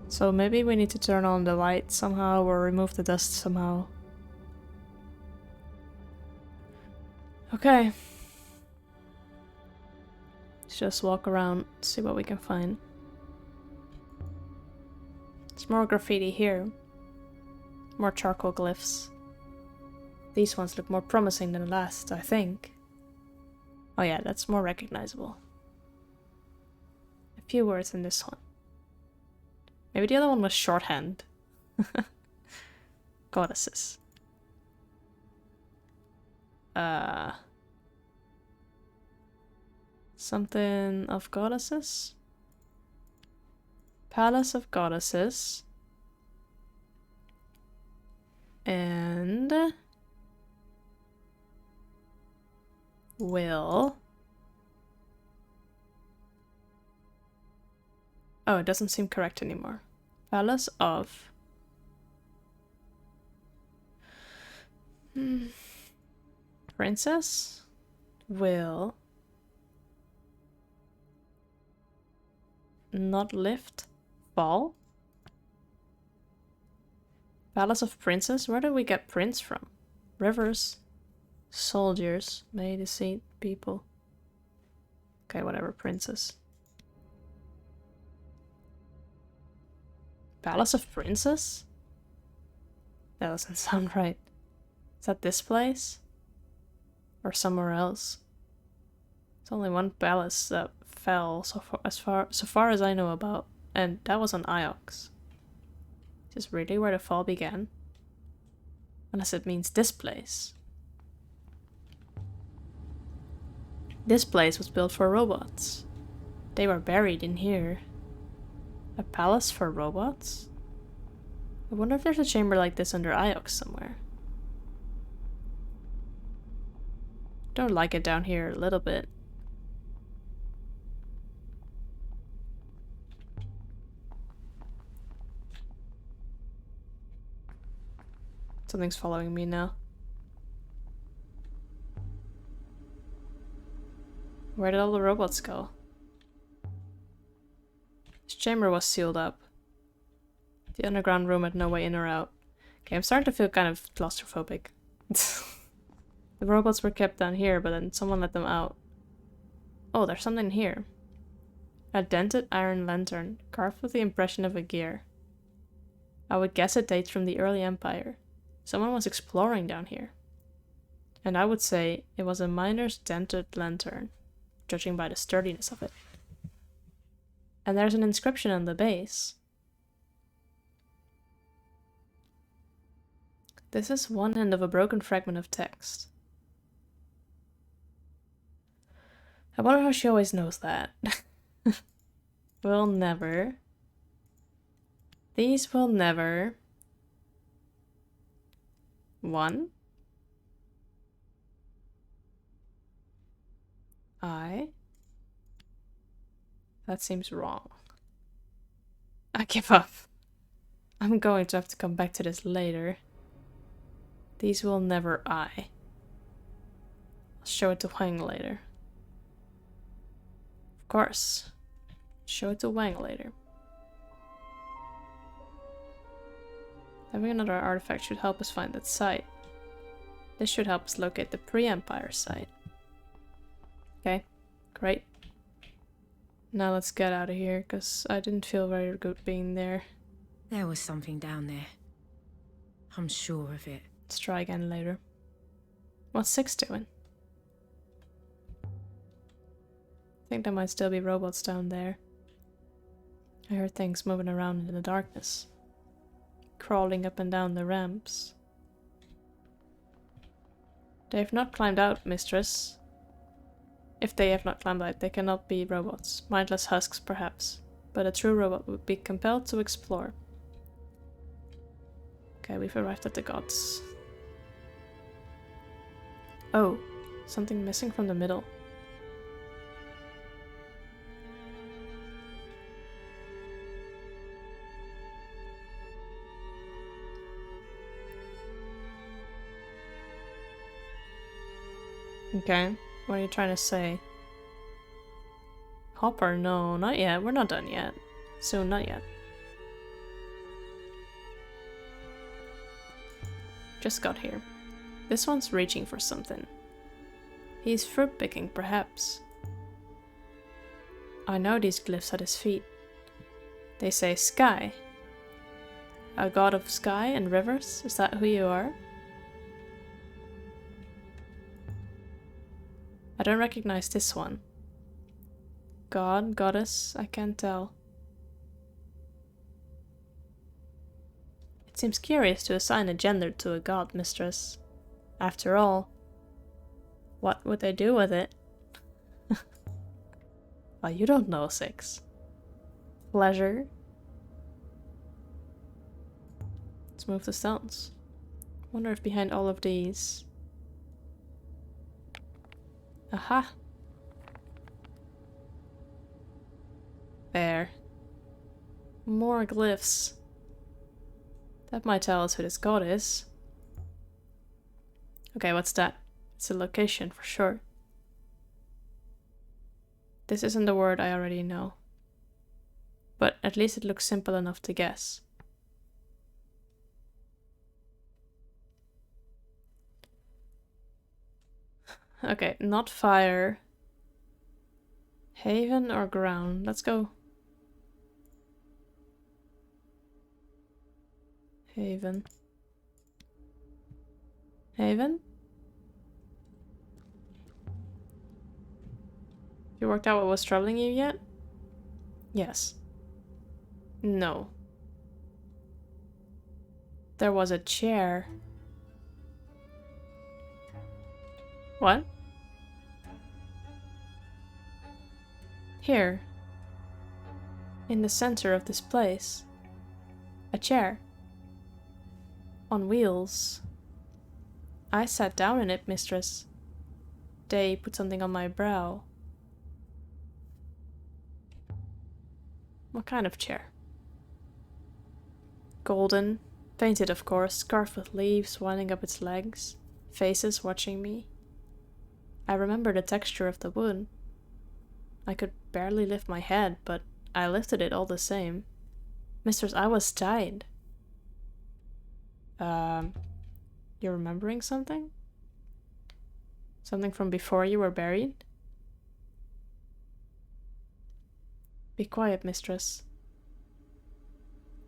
So maybe we need to turn on the light somehow or remove the dust somehow. Okay. Let's just walk around, see what we can find. There's more graffiti here. More charcoal glyphs. These ones look more promising than the last, I think. Oh yeah, that's more recognizable. A few words in this one. Maybe the other one was shorthand. Goddesses. Something of goddesses? Palace of goddesses. And will. Oh, it doesn't seem correct anymore. Palace of Princess will not lift fall. Palace of Princess? Where do we get prince from? Rivers, soldiers, may deceive people. Okay, whatever, princess. Palace of Princess? That doesn't sound right. Is that this place? Or somewhere else? There's only one palace that fell so far as I know about, and that was on Iox. Is this really where the fall began? Unless it means this place. This place was built for robots. They were buried in here. A palace for robots? I wonder if there's a chamber like this under Iox somewhere. Don't like it down here a little bit. Something's following me now. Where did all the robots go? This chamber was sealed up. The underground room had no way in or out. Okay, I'm starting to feel kind of claustrophobic. The robots were kept down here, but then someone let them out. Oh, there's something here. A dented iron lantern, carved with the impression of a gear. I would guess it dates from the early Empire. Someone was exploring down here. And I would say it was a miner's dented lantern, judging by the sturdiness of it. And there's an inscription on the base. This is one end of a broken fragment of text. I wonder how she always knows that. Will never. These will never. One. That seems wrong. I give up. I'm going to have to come back to this later. These will never I. I'll show it to Huang later. course. Show it to Wang later. Having another artifact should help us find that site. This should help us locate the pre-Empire site. Okay, great. Now let's get out of here, because I didn't feel very good being there. There was something down there. I'm sure of it. Let's try again later. What's 6 doing? I think there might still be robots down there. I heard things moving around in the darkness. Crawling up and down the ramps. They've not climbed out, mistress. If they have not climbed out, they cannot be robots. Mindless husks, perhaps. But a true robot would be compelled to explore. Okay, we've arrived at the gods. Oh, something missing from the middle. Okay, what are you trying to say? Hopper, no, not yet. We're not done yet. Soon, not yet. Just got here. This one's reaching for something. He's fruit picking, perhaps. I know these glyphs at his feet. They say sky. A god of sky and rivers? Is that who you are? I don't recognize this one. God, goddess, I can't tell. It seems curious to assign a gender to a god, mistress. After all, what would they do with it? Oh, you don't know, Six. Pleasure. Let's move the stones. Wonder if behind all of these... Aha! There. More glyphs. That might tell us who this god is. Okay, what's that? It's a location for sure. This isn't the word I already know. But at least it looks simple enough to guess. Okay, not fire. Haven or ground? Let's go. Haven. Haven? You worked out what was troubling you yet? Yes. No. There was a chair. What? Here. In the center of this place. A chair. On wheels. I sat down in it, mistress. They put something on my brow. What kind of chair? Golden. Painted, of course. Scarf with leaves winding up its legs. Faces watching me. I remember the texture of the wood. I could barely lift my head, but I lifted it all the same. Mistress, I was tied. You're remembering something? Something from before you were buried? Be quiet, mistress.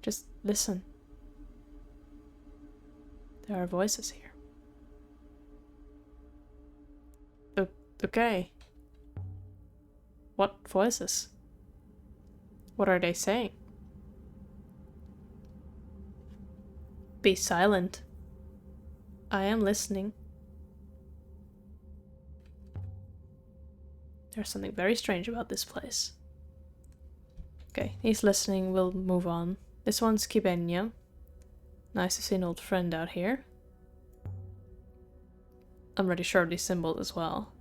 Just listen. There are voices here. Okay. What voices? What are they saying? Be silent. I am listening. There's something very strange about this place. Okay, he's listening, we'll move on. This one's Kibenya. Nice to see an old friend out here. I'm already sure of these symbols as well.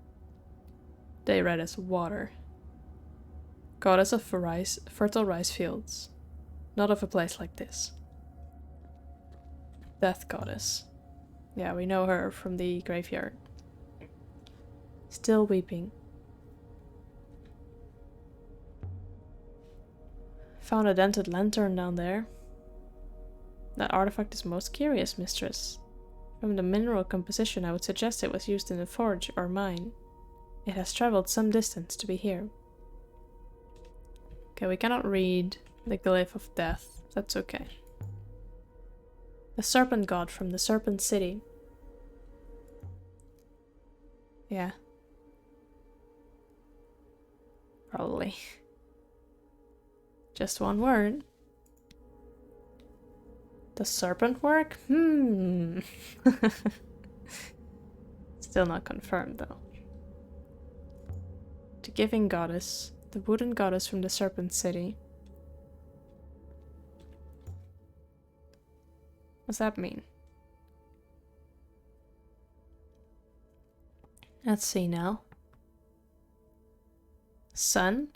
They read as water. Goddess of fertile rice fields. Not of a place like this. Death goddess. Yeah, we know her from the graveyard. Still weeping. Found a dented lantern down there. That artifact is most curious, mistress. From the mineral composition, I would suggest it was used in a forge or mine. It has traveled some distance to be here. Okay, we cannot read the glyph of death. That's okay. The serpent god from the serpent city. Yeah. Probably. Just one word. Does serpent work? Still not confirmed though. The giving goddess. The wooden goddess from the serpent city. What's that mean? Let's see now. Sun?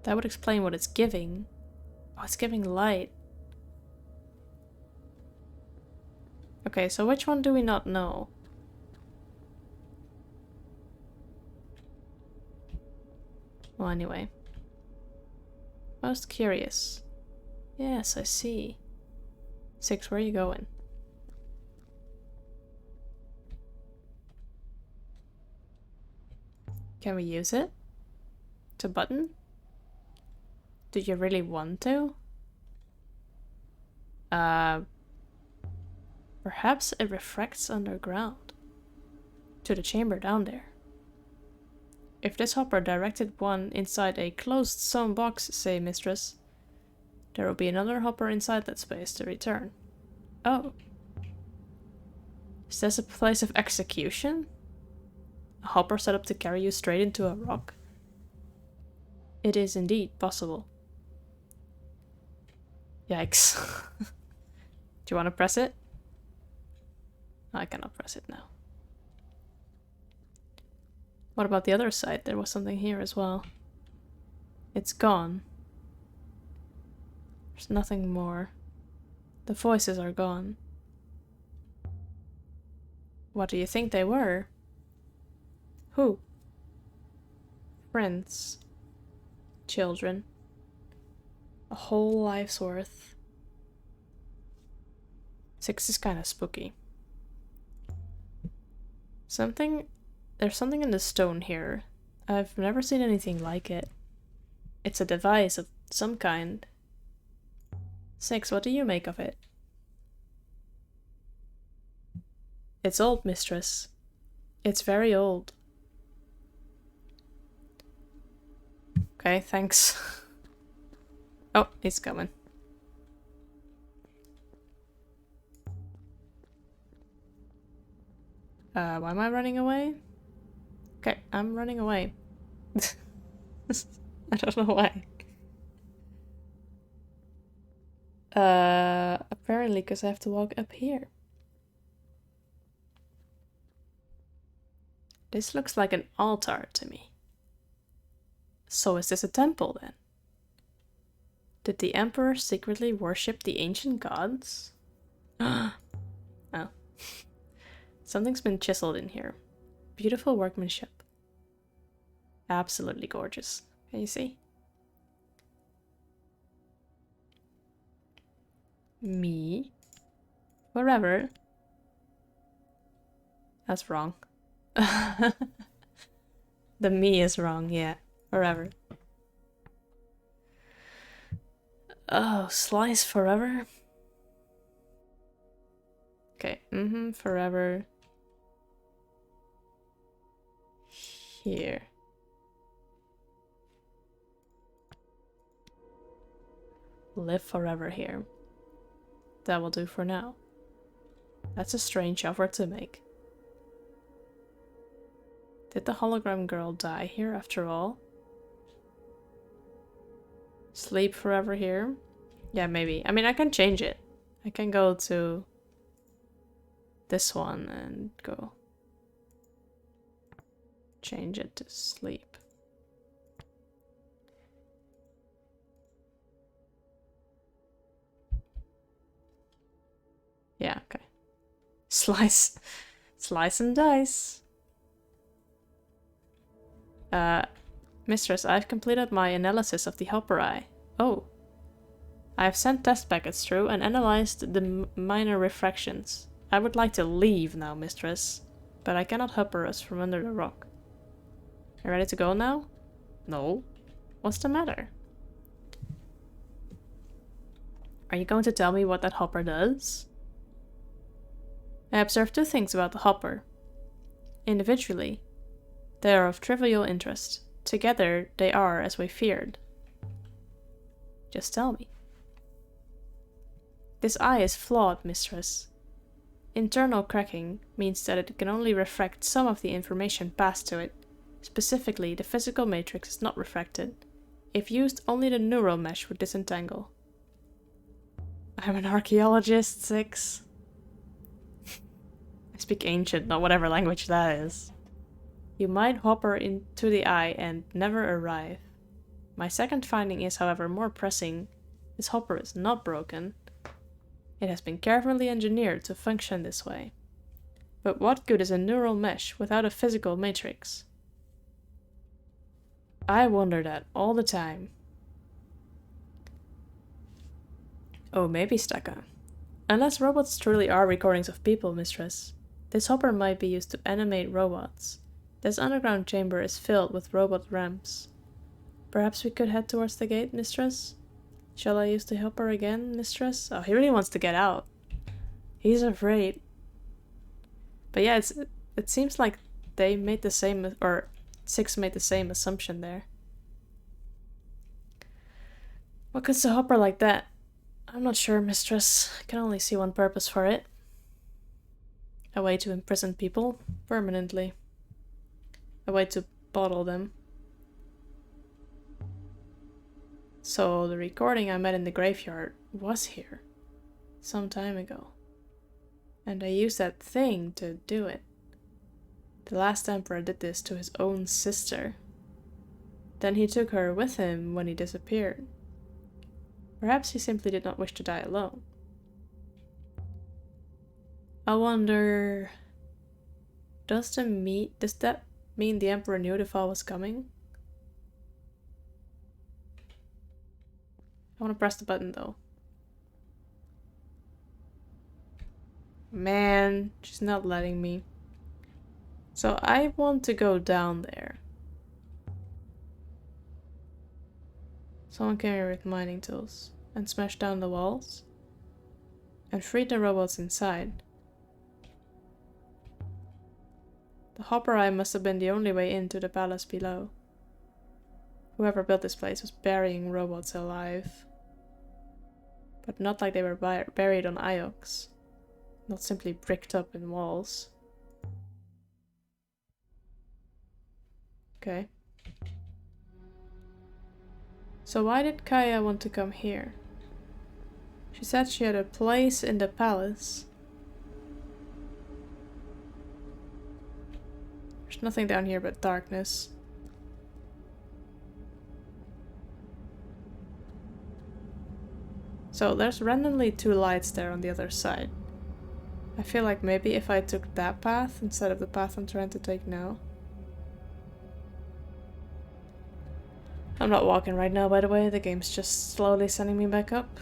That would explain what it's giving. Oh, it's giving light. Okay, so which one do we not know? Well, anyway. Most curious. Yes, I see. 6, where are you going? Can we use it? To button? Do you really want to? Perhaps it refracts underground. To the chamber down there. If this hopper directed one inside a closed stone box, say mistress, there will be another hopper inside that space to return. Oh. Is this a place of execution? A hopper set up to carry you straight into a rock? It is indeed possible. Yikes. Do you want to press it? I cannot press it now. What about the other side? There was something here as well. It's gone. There's nothing more. The voices are gone. What do you think they were? Who? Friends. Children. A whole life's worth. 6 is kind of spooky. There's something in the stone here. I've never seen anything like it. It's a device of some kind. 6, what do you make of it? It's old, mistress. It's very old. Okay, thanks. Oh, he's coming. Why am I running away? Okay, I'm running away. I don't know why. Apparently because I have to walk up here. This looks like an altar to me. So is this a temple then? Did the emperor secretly worship the ancient gods? Oh. Something's been chiseled in here. Beautiful workmanship. Absolutely gorgeous. Can you see? Me. Wherever. That's wrong. The me is wrong, yeah. Forever. Oh, slice forever? Okay, forever. Here. Live forever here. That will do for now. That's a strange offer to make. Did the hologram girl die here after all? Sleep forever here? Yeah, maybe. I mean, I can change it. I can go to this one and go change it to sleep. Yeah, okay. Slice Slice and dice. Mistress, I've completed my analysis of the hopper eye. Oh. I have sent test packets through and analyzed the minor refractions. I would like to leave now, mistress, but I cannot hopper us from under the rock. You ready to go now? No. What's the matter? Are you going to tell me what that hopper does? I observed two things about the hopper. Individually, they are of trivial interest. Together, they are as we feared. Just tell me. This eye is flawed, mistress. Internal cracking means that it can only refract some of the information passed to it. Specifically, the physical matrix is not refracted. If used, only the neural mesh would disentangle. I'm an archaeologist, 6. I speak ancient, not whatever language that is. You might hopper into the eye and never arrive. My second finding is, however, more pressing. This hopper is not broken. It has been carefully engineered to function this way. But what good is a neural mesh without a physical matrix? I wonder that all the time. Oh, maybe Staka. Unless robots truly are recordings of people, mistress, this hopper might be used to animate robots. This underground chamber is filled with robot ramps. Perhaps we could head towards the gate, mistress? Shall I use the hopper again, mistress? Oh, he really wants to get out. He's afraid. But yeah, it seems like they made the same, or 6 made the same assumption there. What good's a hopper like that? I'm not sure, mistress. I can only see one purpose for it. A way to imprison people permanently. A way to bottle them. So the recording I met in the graveyard was here. Some time ago. And I used that thing to do it. The last emperor did this to his own sister. Then he took her with him when he disappeared. Perhaps he simply did not wish to die alone. I wonder... Does that mean the emperor knew the fall was coming? I want to press the button though. Man, she's not letting me. So I want to go down there. Someone came here with mining tools and smashed down the walls and freed the robots inside. The hopper eye must have been the only way into the palace below. Whoever built this place was burying robots alive. But not like they were buried on Iox. Not simply bricked up in walls. Okay. So why did Kaya want to come here? She said she had a place in the palace. There's nothing down here but darkness. So there's randomly 2 lights there on the other side. I feel like maybe if I took that path instead of the path I'm trying to take now. I'm not walking right now, by the way. The game's just slowly sending me back up.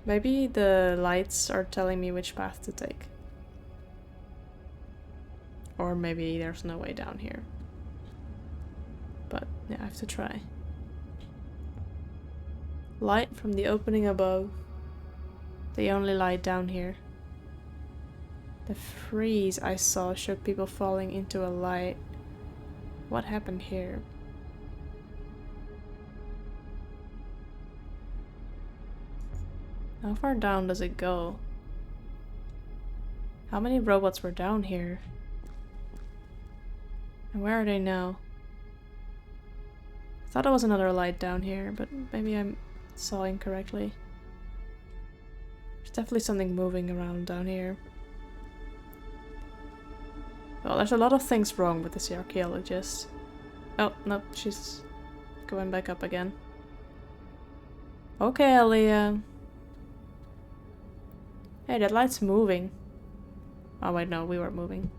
Maybe the lights are telling me which path to take. Or maybe there's no way down here. But yeah, I have to try. Light from the opening above. The only light down here. The freeze I saw showed people falling into a light. What happened here? How far down does it go? How many robots were down here? And where are they now? I thought there was another light down here, but maybe I saw incorrectly. There's definitely something moving around down here. Well, there's a lot of things wrong with this archaeologist. Oh, nope, she's going back up again. Okay, Alia. Hey, that light's moving. Oh wait, no, we were moving.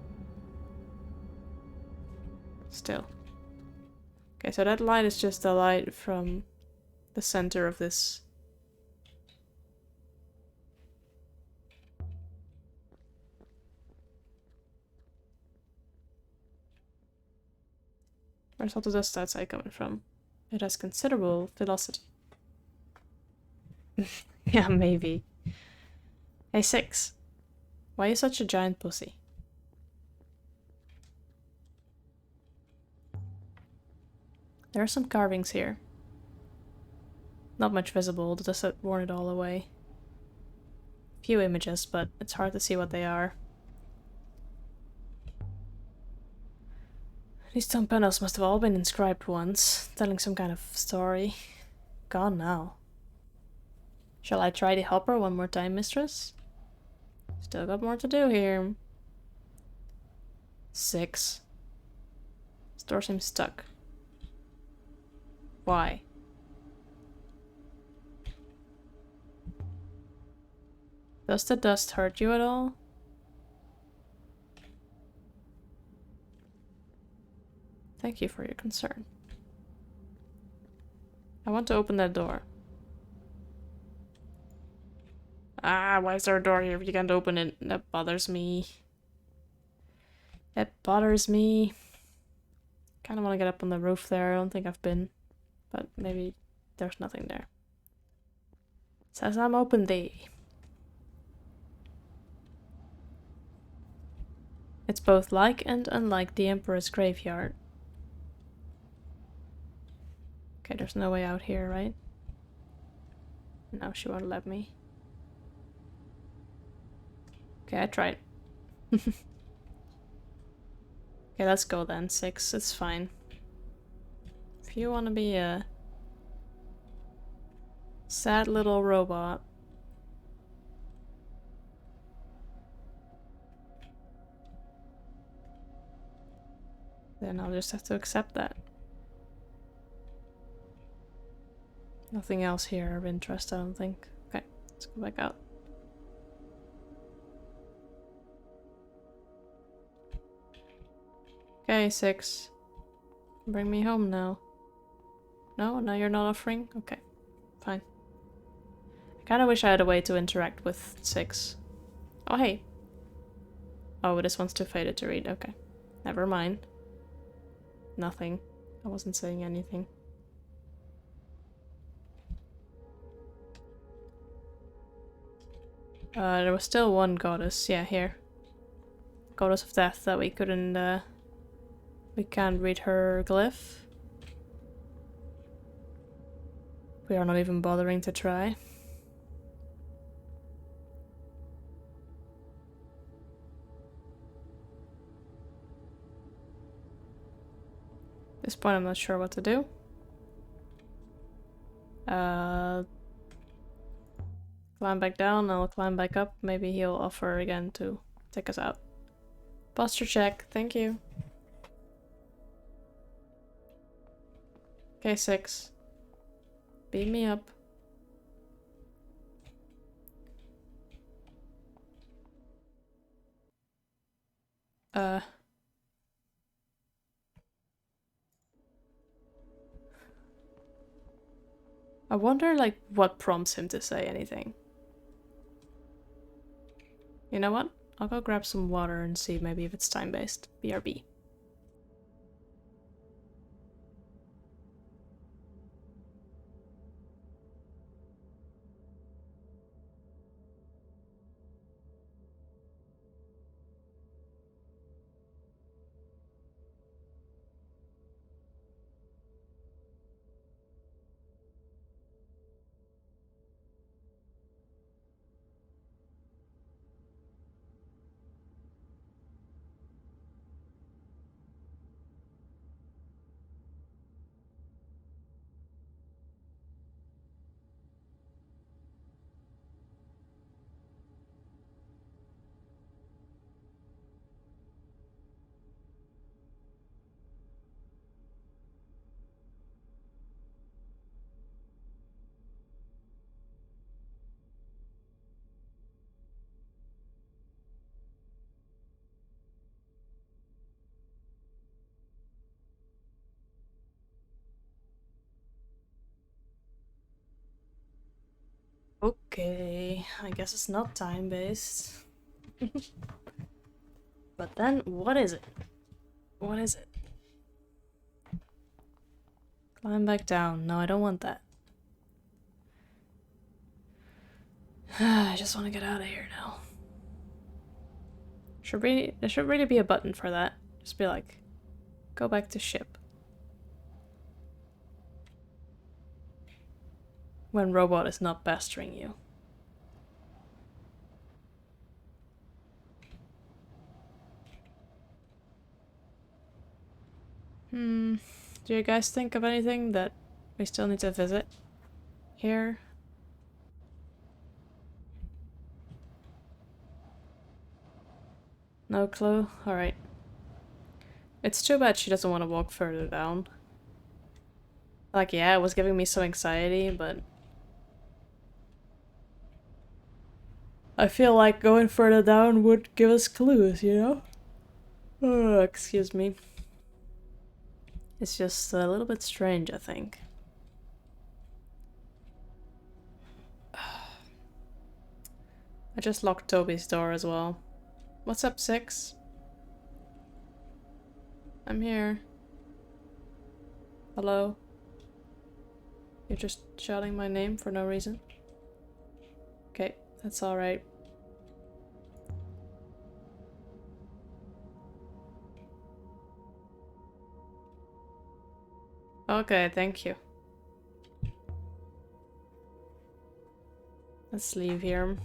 Still. Okay, so that light is just the light from the center of this. Where's all the dust outside coming from? It has considerable velocity. Yeah, maybe. Hey, 6. Why are you such a giant pussy? There are some carvings here. Not much visible, the dust had worn it all away. Few images, but it's hard to see what they are. These stone panels must have all been inscribed once, telling some kind of story. Gone now. Shall I try the hopper one more time, mistress? Still got more to do here. 6. This door seems stuck. Why? Does the dust hurt you at all? Thank you for your concern. I want to open that door. Ah, why is there a door here if you can't open it? That bothers me. That bothers me. Kind of want to get up on the roof there. I don't think I've been. But maybe there's nothing there. Says I'm open thee. It's both like and unlike the Emperor's graveyard. Okay, there's no way out here, right? No, she won't let me. Okay, I tried. Okay, let's go then. 6, it's fine. If you want to be a sad little robot. Then I'll just have to accept that. Nothing else here of interest, I don't think. Okay, let's go back out. Okay, 6. Bring me home now. No? Now you're not offering? Okay, fine. I kinda wish I had a way to interact with 6. Oh, hey. Oh, this one's too faded to read. Okay. Never mind. Nothing. I wasn't saying anything. There was still one goddess. Yeah, here. Goddess of Death that we couldn't, we can't read her glyph. We are not even bothering to try. At this point I'm not sure what to do. Climb back down, I'll climb back up. Maybe he'll offer again to take us out. Posture check, thank you. Okay, 6. Beam me up. I wonder, like, what prompts him to say anything. You know what? I'll go grab some water and see maybe if it's time-based. BRB. Okay, I guess it's not time-based. But then, what is it? What is it? Climb back down. No, I don't want that. I just want to get out of here now. There should really be a button for that. Just be like, go back to ship. When robot is not pestering you. Do you guys think of anything that we still need to visit here? No clue? Alright. It's too bad she doesn't want to walk further down. Like, yeah, it was giving me some anxiety, but I feel like going further down would give us clues, you know? Oh, excuse me. It's just a little bit strange, I think. I just locked Toby's door as well. What's up, 6? I'm here. Hello? You're just shouting my name for no reason? Okay, that's alright. Okay, thank you. Let's leave here.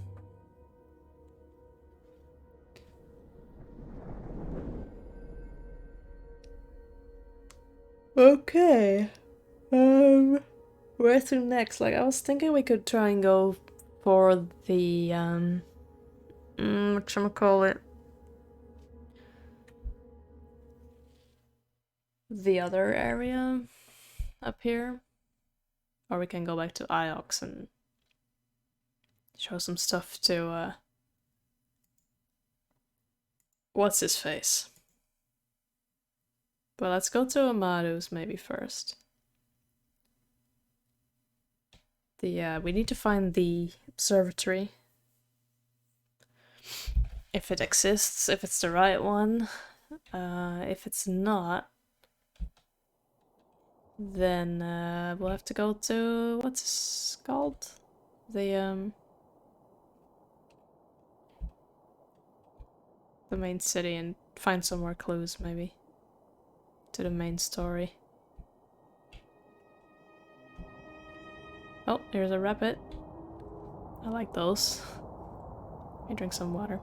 Okay. Where to next? Like, I was thinking we could try and go for the, whatchamacallit? The other area up here. Or we can go back to Iox and show some stuff to, what's his face? But let's go to Amaru's maybe first. We need to find the observatory. If it exists, if it's the right one. If it's not, then we'll have to go to, what's this called? The main city and find some more clues, maybe. To the main story. Oh, here's a rabbit. I like those. Let me drink some water.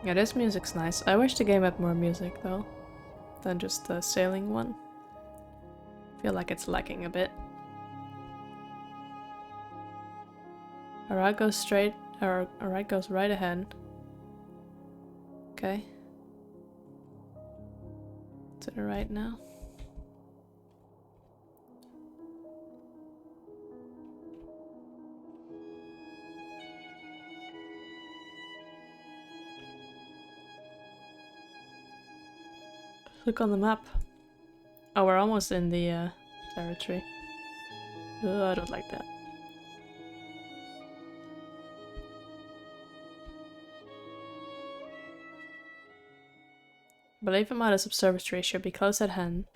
Yeah, this music's nice. I wish the game had more music though, than just the sailing one. I feel like it's lacking a bit. Alright, goes straight, or alright, goes right ahead. Okay. To the right now. Look on the map. Oh, we're almost in the territory. Ugh, I don't like that. Believe Amada's observatory should be close at hand.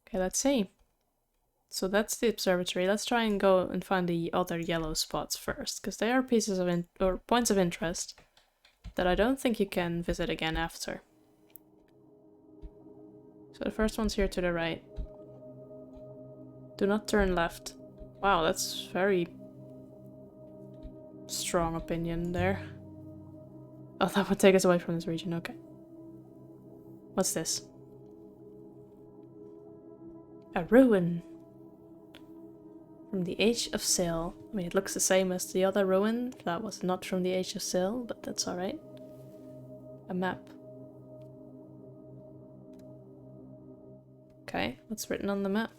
Okay, let's see. So that's the observatory. Let's try and go and find the other yellow spots first, because they are pieces of or points of interest that I don't think you can visit again after. So the first one's here to the right. Do not turn left. Wow, that's very strong opinion there. Oh, that would take us away from this region, okay. What's this? A ruin. From the Age of Sail. I mean, it looks the same as the other ruin. That was not from the Age of Sail, but that's alright. A map. Okay, what's written on the map?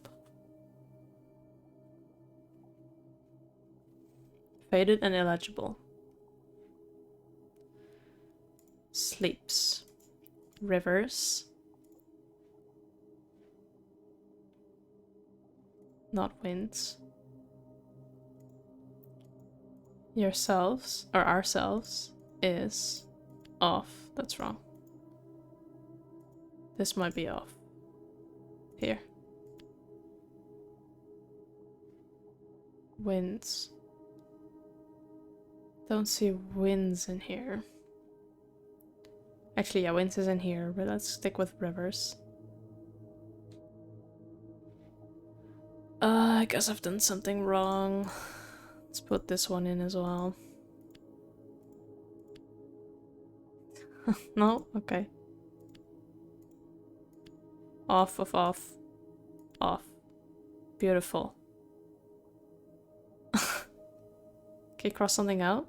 Faded and illegible. Sleeps. Rivers. Not winds. Yourselves, or ourselves, is off. That's wrong. This might be off. Here. Winds. Don't see winds in here. Actually, yeah, winds is in here, but let's stick with rivers. I guess I've done something wrong. Let's put this one in as well. No? Okay. Off of off. Off. Beautiful. Okay, cross something out.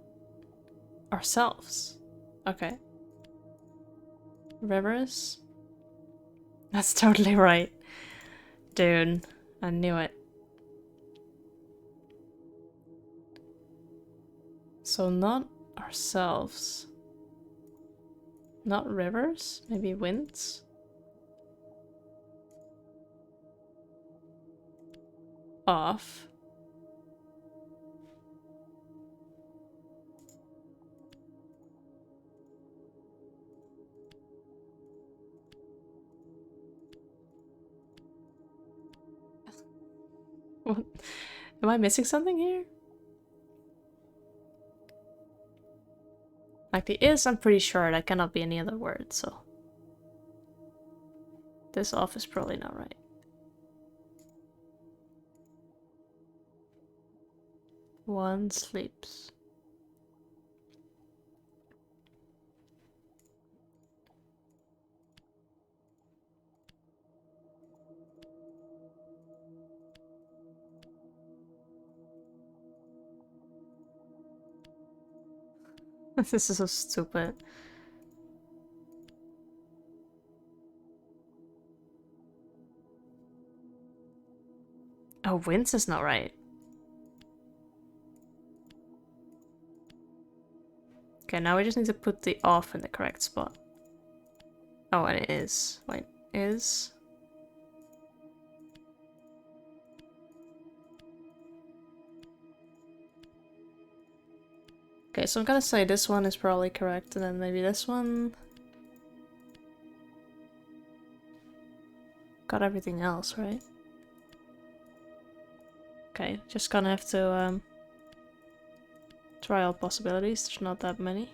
Ourselves. Okay. Rivers. That's totally right. Dude, I knew it. So not ourselves. Not rivers? Maybe winds? Off. What? Am I missing something here? Like the is, I'm pretty sure that cannot be any other word, so. This off is probably not right. One sleeps. This is so stupid. Oh, winds is not right. Okay, now we just need to put the off in the correct spot. Oh, and it is. Wait, is? Okay, so I'm gonna say this one is probably correct, and then maybe this one. Got everything else, right? Okay, just gonna have to try all possibilities. There's not that many.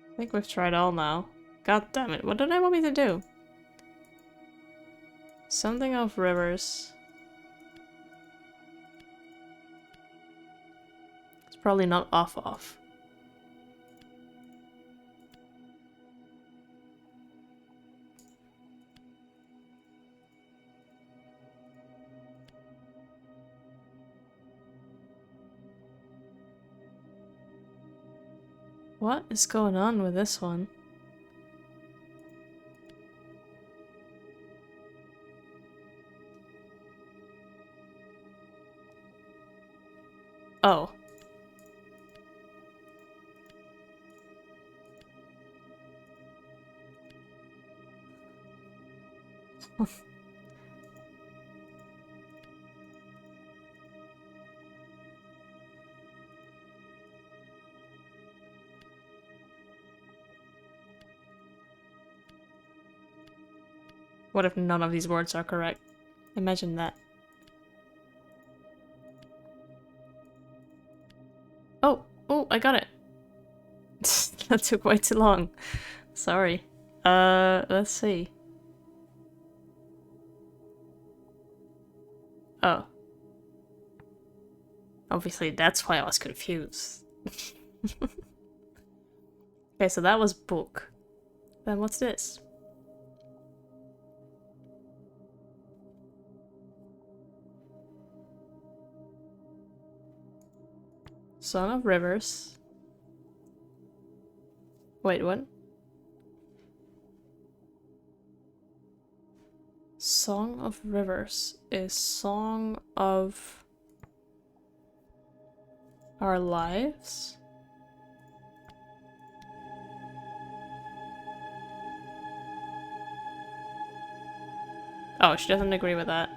I think we've tried all now. God damn it, what did I want me to do? Something of rivers. It's probably not off. What is going on with this one? Oh. What if none of these words are correct? Imagine that. Oh, I got it. That took way too long. Sorry. Let's see. Oh. Obviously, that's why I was confused. Okay, so that was book. Then what's this? Song of Rivers. Wait, what? Song of Rivers is Song of Our Lives? Oh, she doesn't agree with that.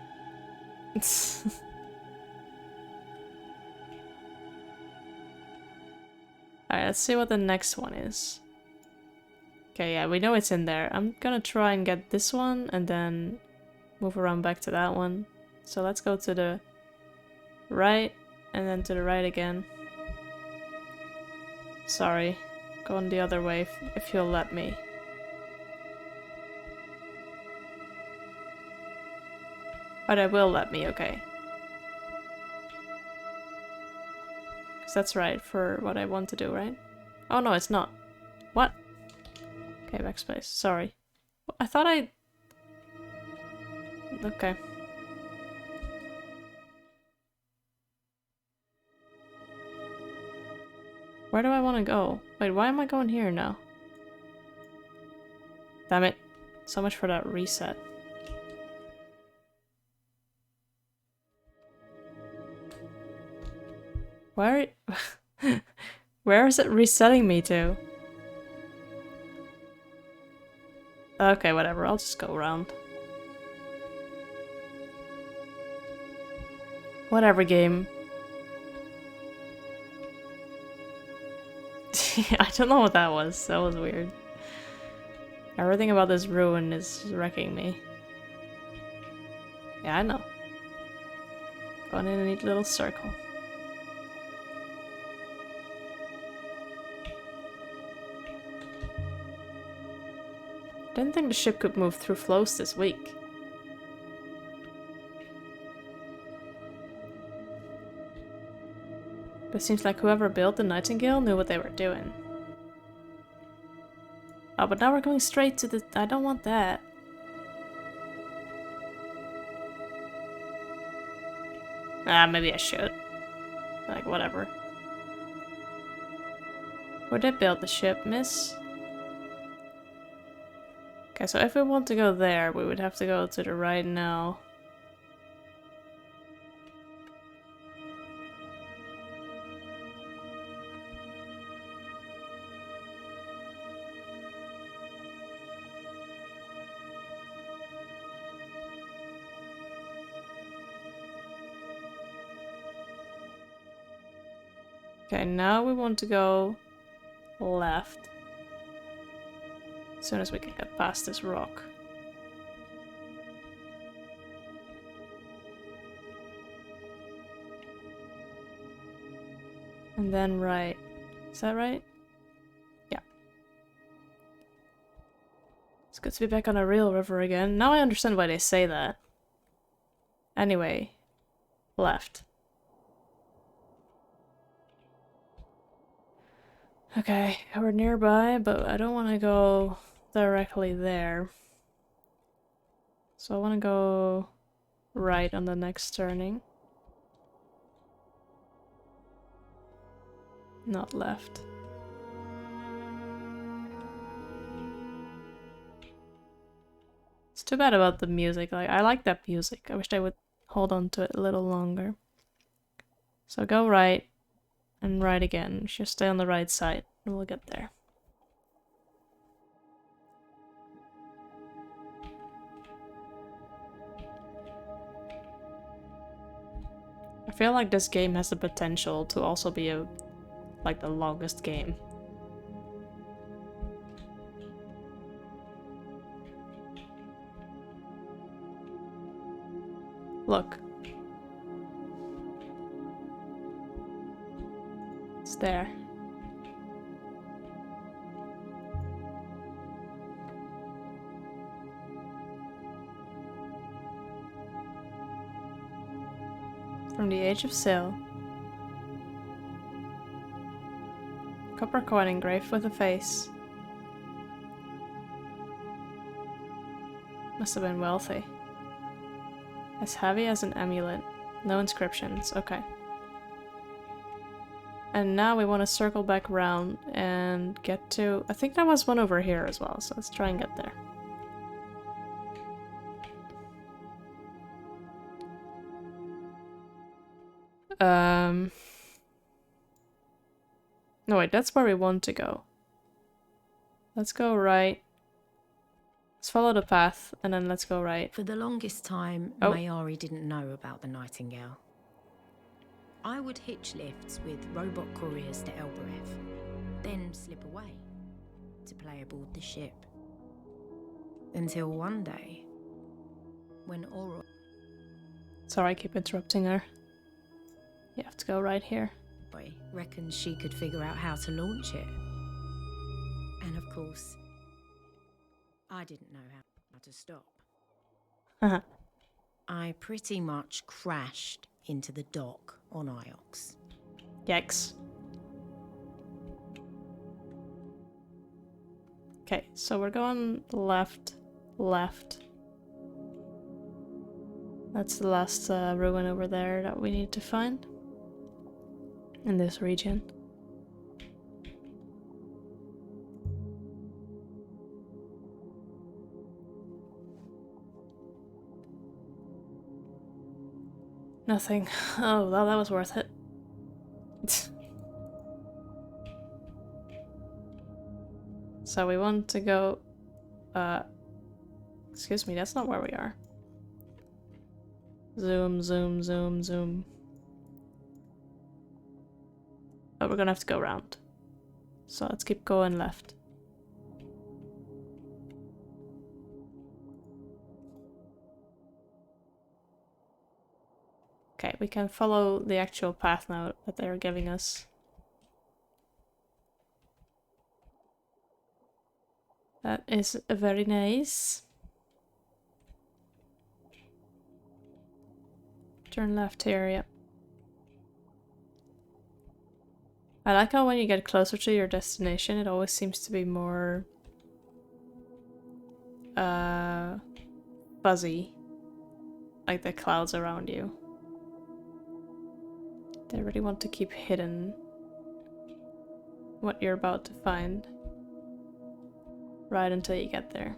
Alright, let's see what the next one is. Okay, yeah, we know it's in there. I'm gonna try and get this one and then move around back to that one. So let's go to the right and then to the right again. Sorry. Going the other way if you'll let me. But I will let me, okay. Because that's right for what I want to do, right? Oh no, it's not. What? Okay, backspace. Sorry. I thought I... Okay. Where do I want to go? Wait, why am I going here now? Damn it. So much for that reset. Where... Where is it resetting me to? Okay, whatever. I'll just go around. Whatever, game. I don't know what that was. That was weird. Everything about this ruin is wrecking me. Yeah, I know. Going in a neat little circle. Didn't think the ship could move through flows this week. But it seems like whoever built the Nightingale knew what they were doing. Oh, but now we're going straight to the... I don't want that. Ah, maybe I should. Like, whatever. Where'd they build the ship, miss? Okay, so if we want to go there, we would have to go to the right now. Okay, now we want to go left. As soon as we can get past this rock. And then right. Is that right? Yeah. It's good to be back on a real river again. Now I understand why they say that. Anyway. Left. Okay, we're nearby, but I don't want to go directly there. So I want to go right on the next turning. Not left. It's too bad about the music. Like, I like that music. I wish they would hold on to it a little longer. So go right and right again. Just stay on the right side and we'll get there. I feel like this game has the potential to also be like the longest game. Look. It's there. From the Age of Sail. Copper coin engraved with a face. Must have been wealthy. As heavy as an amulet. No inscriptions. Okay. And now we want to circle back around and get to... I think there was one over here as well, so let's try and get there. No, wait, that's where we want to go. Let's go right. Let's follow the path, and then let's go right. For the longest time, Oh. Mayari didn't know about the Nightingale. I would hitch lifts with robot couriers to Elbereth, then slip away to play aboard the ship. Until one day, when Aurora... Sorry, I keep interrupting her. You have to go right here. reckoned she could figure out how to launch it. And of course, I didn't know how to stop. Uh-huh. I pretty much crashed into the dock on Iox. Yikes. Okay, so we're going left, left. That's the last ruin over there that we need to find in this region. Nothing. Oh, well, that was worth it. So we want to go... excuse me, that's not where we are. Zoom, zoom, zoom, zoom. Oh, we're gonna have to go around. So let's keep going left. Okay, we can follow the actual path now that they're giving us. That is very nice. Turn left here, yep. I like how when you get closer to your destination, it always seems to be more fuzzy. Like the clouds around you. They really want to keep hidden what you're about to find. Right until you get there.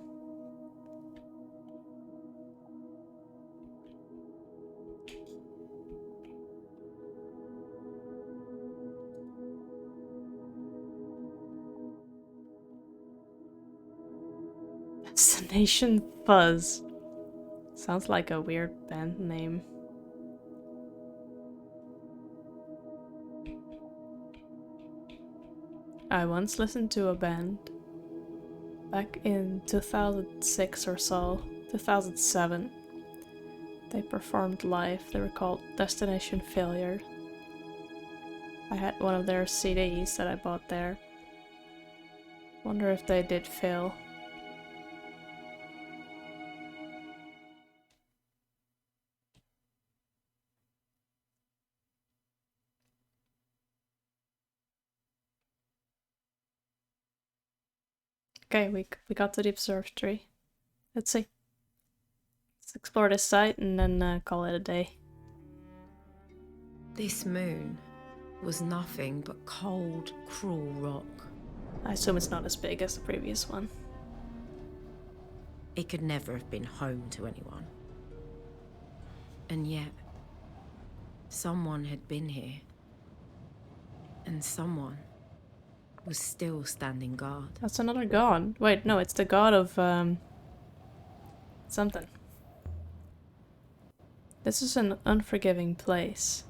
Destination Fuzz. Sounds like a weird band name. I once listened to a band back in 2006 or so, 2007. They performed live. They were called Destination Failure. I had one of their CDs that I bought there. Wonder if they did fail. Okay, we got to the observatory. Let's see. Let's explore this site and then call it a day. This moon was nothing but cold, cruel rock. I assume it's not as big as the previous one. It could never have been home to anyone. And yet, someone had been here. And someone was still standing guard. That's another god. Wait, no, it's the god of something. This is an unforgiving place.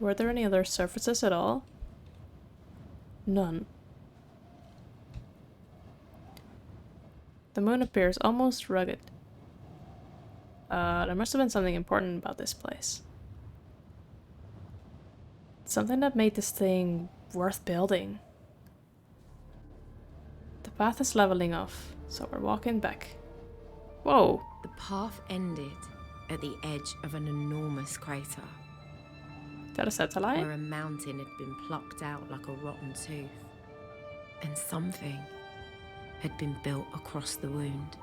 Were there any other surfaces at all? None. The moon appears almost rugged. There must have been something important about this place. Something that made this thing worth building. The path is leveling off, so we're walking back. Whoa! The path ended at the edge of an enormous crater, Is that a satellite? where a mountain had been plucked out like a rotten tooth, and something had been built across the wound.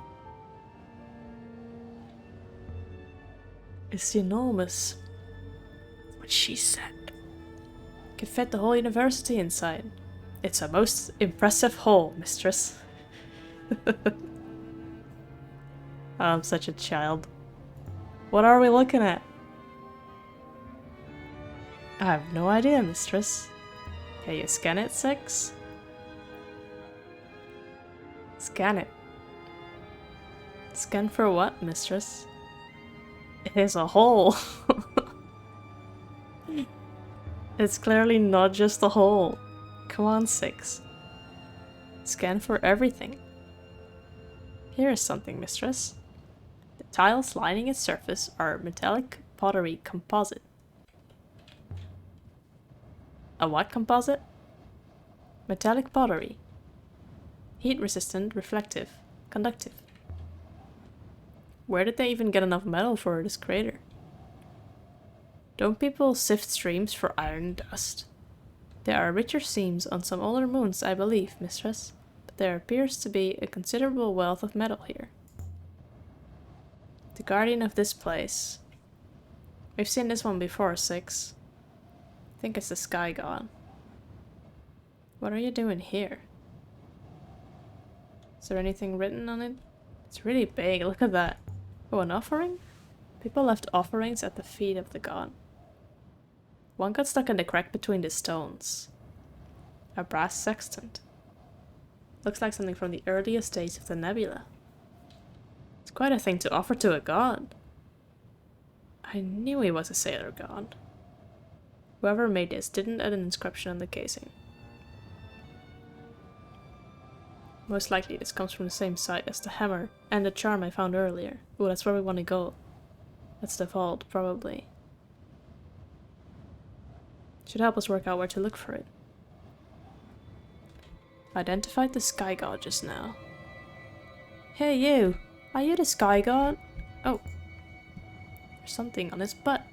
It's enormous. What she said. Could fit the whole university inside. It's a most impressive hole, mistress. I'm such a child. What are we looking at? I have no idea, mistress. Can you scan it, 6? Scan it. Scan for what, mistress? It is a hole. It's clearly not just a hole. Come on, 6. Scan for everything. Here is something, mistress. The tiles lining its surface are metallic pottery composite. A what composite? Metallic pottery. Heat resistant, reflective, conductive. Where did they even get enough metal for this crater? Don't people sift streams for iron dust? There are richer seams on some older moons, I believe, mistress, but there appears to be a considerable wealth of metal here. The guardian of this place. We've seen this one before, 6. I think it's the sky god. What are you doing here? Is there anything written on it? It's really big, look at that. Oh, an offering? People left offerings at the feet of the god. One got stuck in the crack between the stones. A brass sextant. Looks like something from the earliest days of the nebula. It's quite a thing to offer to a god. I knew he was a sailor god. Whoever made this didn't add an inscription on the casing. Most likely this comes from the same site as the hammer and the charm I found earlier. Ooh, that's where we want to go. That's the vault, probably. Should help us work out where to look for it. Identified the sky god just now. Hey you! Are you the sky god? Oh. There's something on his butt.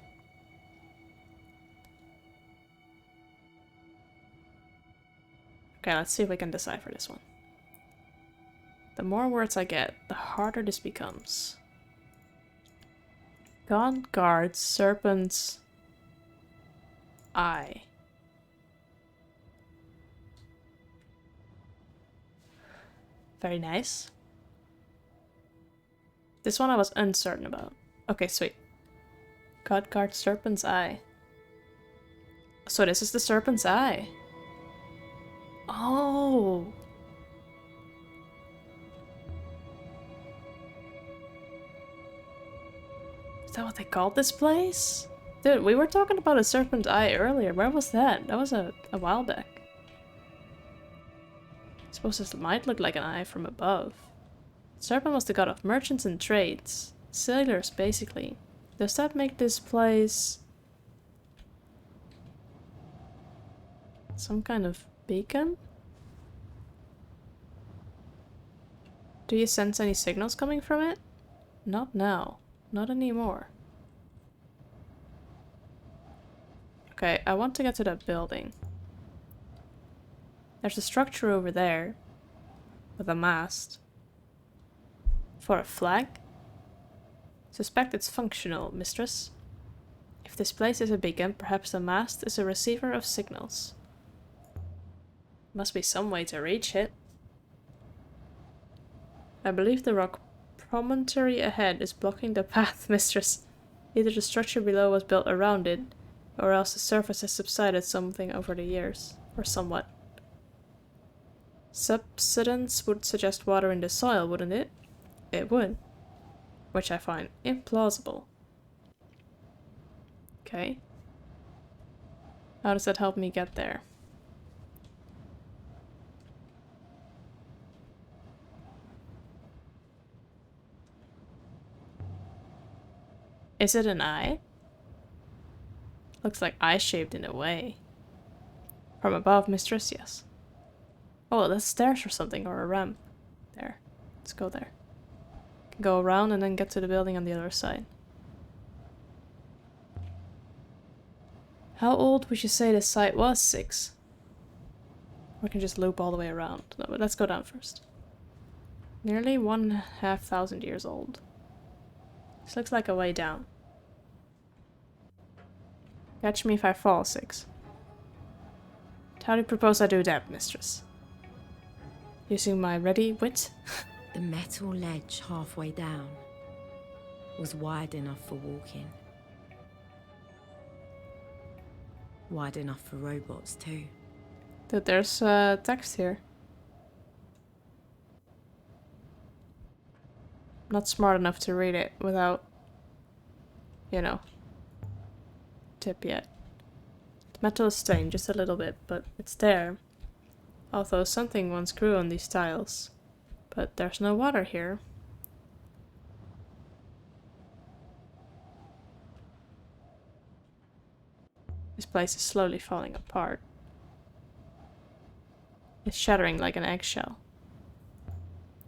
Okay, let's see if we can decipher this one. The more words I get, the harder this becomes. God guards serpent's eye. Very nice. This one I was uncertain about. Okay, sweet. God guards serpent's eye. So this is the serpent's eye. Oh. Is that what they called this place? Dude, we were talking about a serpent's eye earlier. Where was that? That was a while back. I suppose this might look like an eye from above. Serpent was the god of merchants and trades. Sailors, basically. Does that make this place some kind of beacon? Do you sense any signals coming from it? Not now. Not anymore. Okay, I want to get to that building. There's a structure over there with a mast. For a flag? Suspect it's functional, mistress. If this place is a beacon, perhaps the mast is a receiver of signals. Must be some way to reach it. I believe the rock promontory ahead is blocking the path, mistress. Either the structure below was built around it, or else the surface has subsided something over the years, or somewhat. Subsidence would suggest water in the soil, wouldn't it? It would. Which I find implausible. Okay. How does that help me get there? Is it an eye? Looks like eye-shaped in a way. From above, mistress, yes. Oh, that's stairs or something, or a ramp. There. Let's go there. Can go around and then get to the building on the other side. How old would you say this site was? 6. We can just loop all the way around. No, but let's go down first. Nearly 1,500 years old. This looks like a way down. Catch me if I fall, 6. How do you propose I do that, mistress? Using my ready wit? The metal ledge halfway down was wide enough for walking. Wide enough for robots too. Dude, there's text here. Not smart enough to read it without, you know, tip yet. The metal is stained just a little bit, but it's there. Although something once grew on these tiles. But there's no water here. This place is slowly falling apart. It's shattering like an eggshell.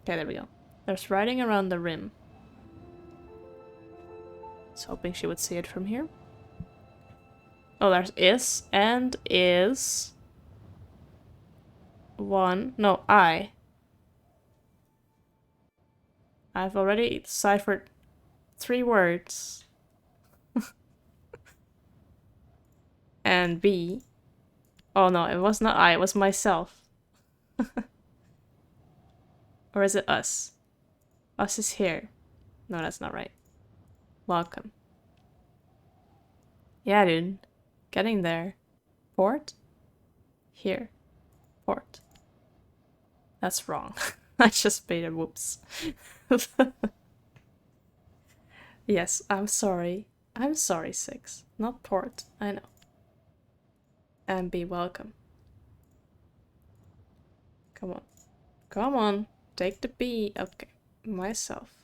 Okay, there we go. There's writing around the rim. I was hoping she would see it from here. Oh, there's is and is. One. No, I. I've already deciphered 3 words. And B. Oh no, it was not I, it was myself. Or is it us? Us is here. No, that's not right. Welcome. Yeah, dude. Getting there. Port? Here. Port. That's wrong. I just made a whoops. Yes, I'm sorry. I'm sorry, 6. Not port. I know. And be welcome. Come on. Come on. Take the B. Okay. Myself.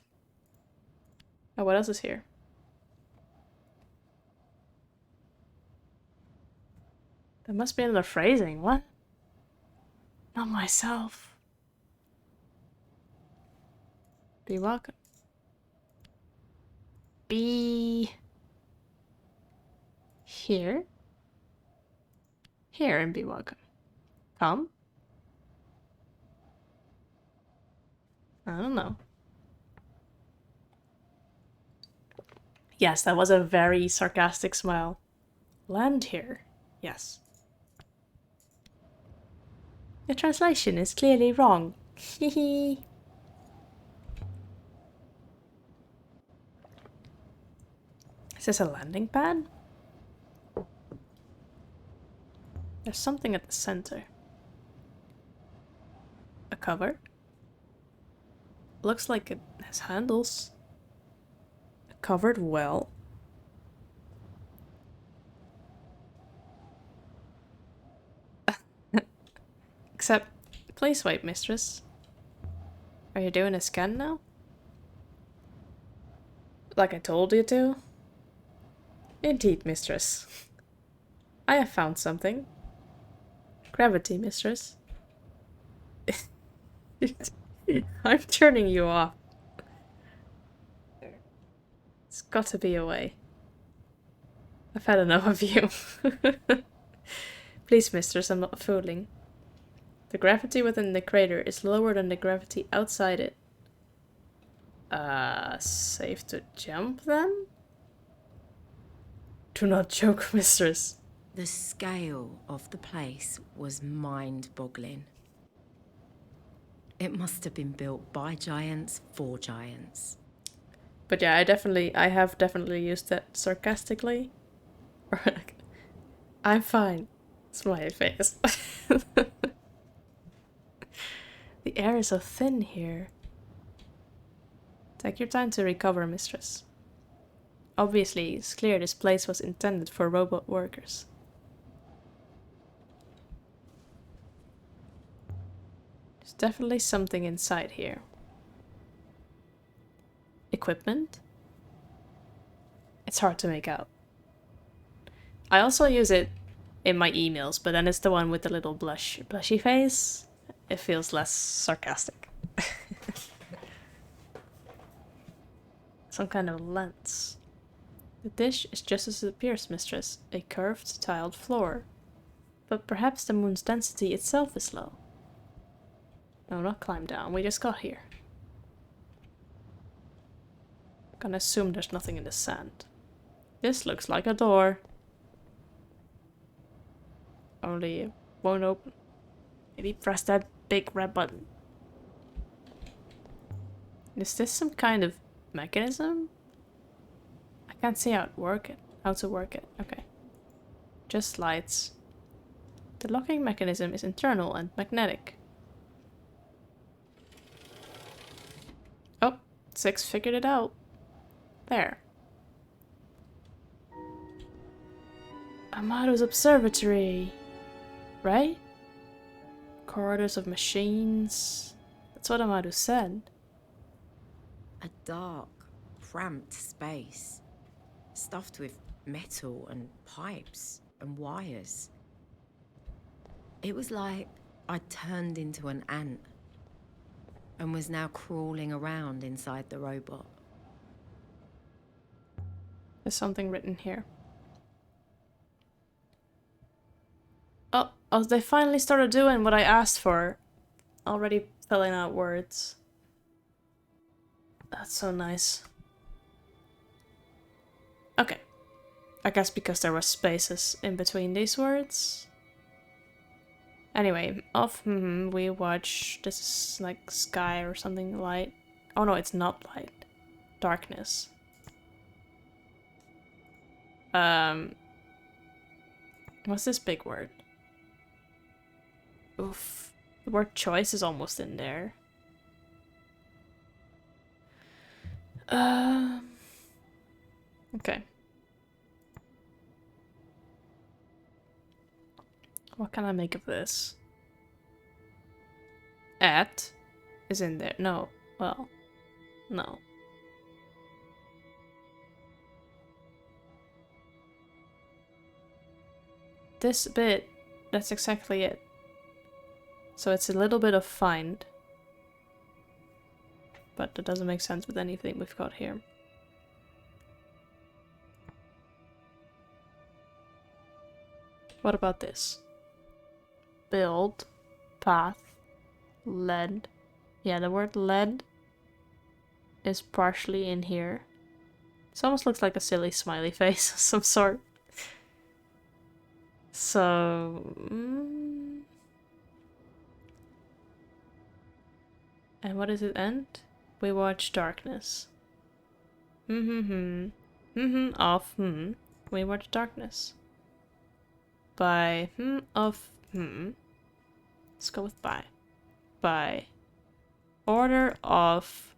Oh, what else is here? There must be another phrasing. What? Not myself. Be welcome. Be here. Here and be welcome. Come. I don't know. Yes, that was a very sarcastic smile. Land here. Yes. The translation is clearly wrong. Hehe. Is this a landing pad? There's something at the center. A cover? Looks like it has handles. Covered well. Except, please wait, mistress. Are you doing a scan now? Like I told you to? Indeed, mistress. I have found something. Gravity, mistress. I'm turning you off. It's got to be a way. I've had enough of you. Please, mistress, I'm not fooling. The gravity within the crater is lower than the gravity outside it. Safe to jump then? Do not joke, mistress. The scale of the place was mind-boggling. It must have been built by giants for giants. But yeah, I have definitely used that sarcastically. Or like, I'm fine. Smiley face. The air is so thin here. Take your time to recover, mistress. Obviously, it's clear this place was intended for robot workers. There's definitely something inside here. Equipment? It's hard to make out. I also use it in my emails, but then it's the one with the little blushy face. It feels less sarcastic. Some kind of lens. The dish is just as it appears, mistress, a curved, tiled floor. But perhaps the moon's density itself is low. No, not climb down, we just got here. Gonna assume there's nothing in the sand. This looks like a door. Only won't open. Maybe press that big red button. Is this some kind of mechanism? I can't see how to work it. Okay. Just lights. The locking mechanism is internal and magnetic. Oh, 6 figured it out. There. Amado's observatory. Right? Corridors of machines. That's what Amado said. A dark, cramped space, stuffed with metal and pipes and wires. It was like I'd turned into an ant and was now crawling around inside the robot. There's something written here. Oh, they finally started doing what I asked for. Already filling out words. That's so nice. Okay. I guess because there were spaces in between these words. Anyway, we watch, this is like sky or something, light. Oh no, it's not light. Darkness. What's this big word? Oof. The word choice is almost in there. Okay. What can I make of this? At is in there. No. Well, no. This bit, that's exactly it. So it's a little bit of find. But that doesn't make sense with anything we've got here. What about this? Build, path, lead. Yeah, the word lead is partially in here. This almost looks like a silly smiley face of some sort. So... And what does it end? We watch darkness. Off, We watch darkness. By, of, Let's go with by. By order of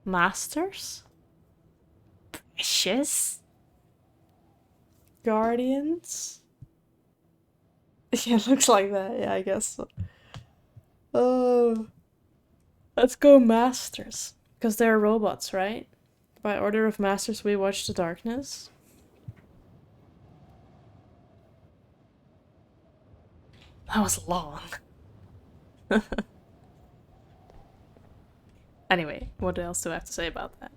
masters? Precious? Guardians? Yeah, it looks like that. Yeah, I guess so. Oh. Let's go masters. Because they're robots, right? By order of masters, we watch the darkness. That was long. Anyway, what else do I have to say about that?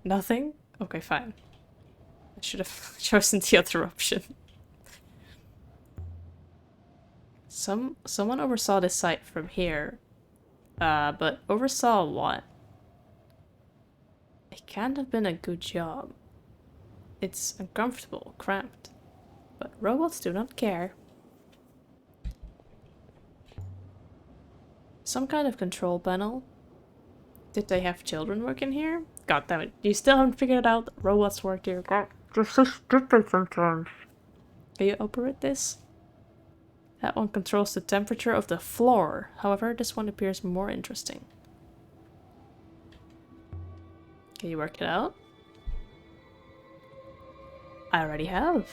Nothing? Okay, fine. I should have chosen the other option. Someone oversaw this site from here. But oversaw what? It can't have been a good job. It's uncomfortable, cramped. But robots do not care. Some kind of control panel. Did they have children working here? God damn it. You still haven't figured it out that robots work here. God, they're so stupid sometimes. Can you operate this? That one controls the temperature of the floor. However, this one appears more interesting. Can you work it out? I already have.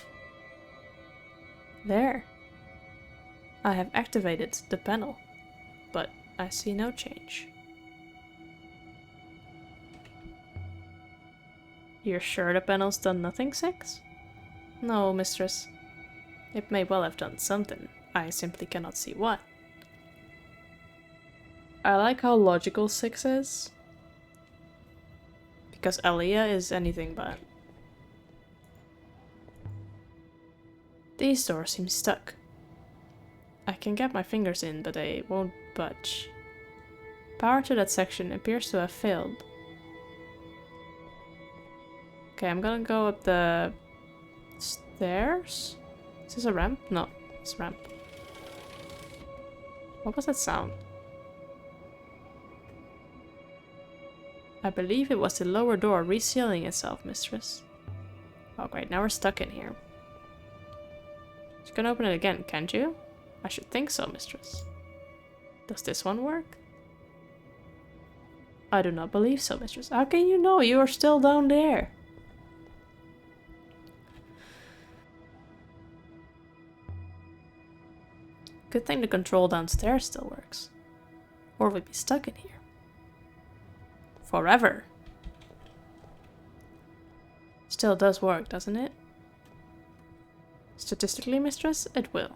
There. I have activated the panel, but I see no change. You're sure the panel's done nothing, 6? No, mistress. It may well have done something. I simply cannot see what. I like how logical 6 is. Because Aliyah is anything but. These doors seem stuck. I can get my fingers in, but they won't budge. Power to that section appears to have failed. Okay, I'm gonna go up the stairs. Is this a ramp? No, it's a ramp. What was that sound? I believe it was the lower door resealing itself, mistress. Oh great, now we're stuck in here. You can open it again, can't you? I should think so, mistress. Does this one work? I do not believe so, mistress. How can you know? You are still down there. Good thing the control downstairs still works. Or we'd be stuck in here. Forever. Still does work, doesn't it? Statistically, mistress, it will.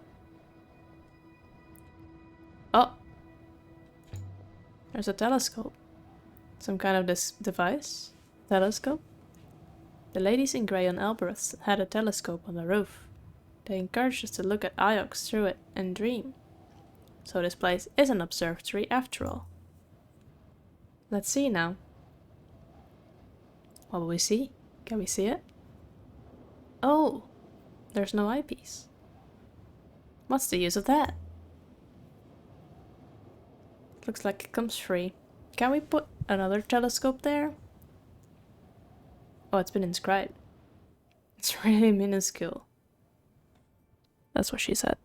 Oh! There's a telescope. Some kind of this device? Telescope? The ladies in grey on Albereth had a telescope on the roof. They encouraged us to look at Iox through it and dream. So this place is an observatory after all. Let's see now. What will we see? Can we see it? Oh! There's no eyepiece. What's the use of that? Looks like it comes free. Can we put another telescope there? Oh, it's been inscribed. It's really minuscule. That's what she said.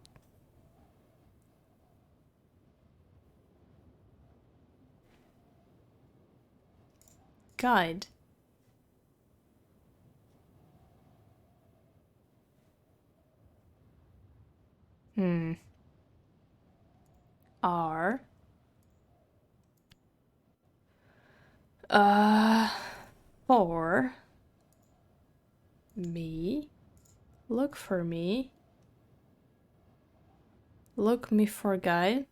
Guide. R. For me. Look for me. Look me for guide.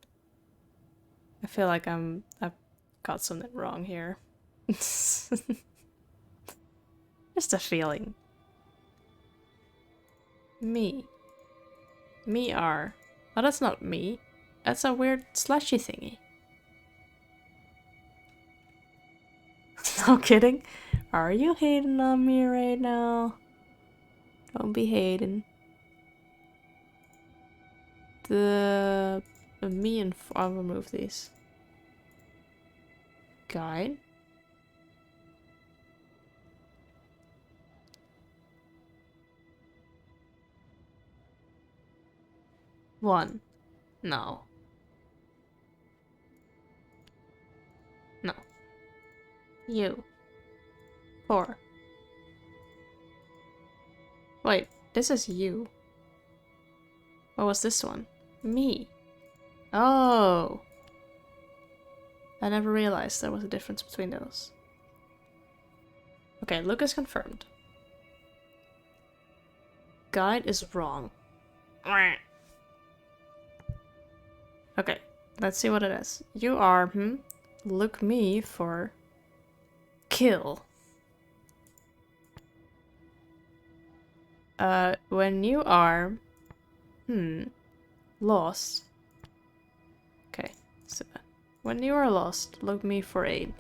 I feel like I've got something wrong here. Just a feeling. Me. Me are. Oh, that's not me. That's a weird slashy thingy. No kidding. Are you hating on me right now? Don't be hating. The me and I'll remove these. Guide. One. No. No. You. 4. Wait, this is you. What was this one? Me. Oh. I never realized there was a difference between those. Okay, look is confirmed. Guide is wrong. Okay, let's see what it is. You are, look me for kill. When you are, lost. Okay, so when you are lost, look me for aid.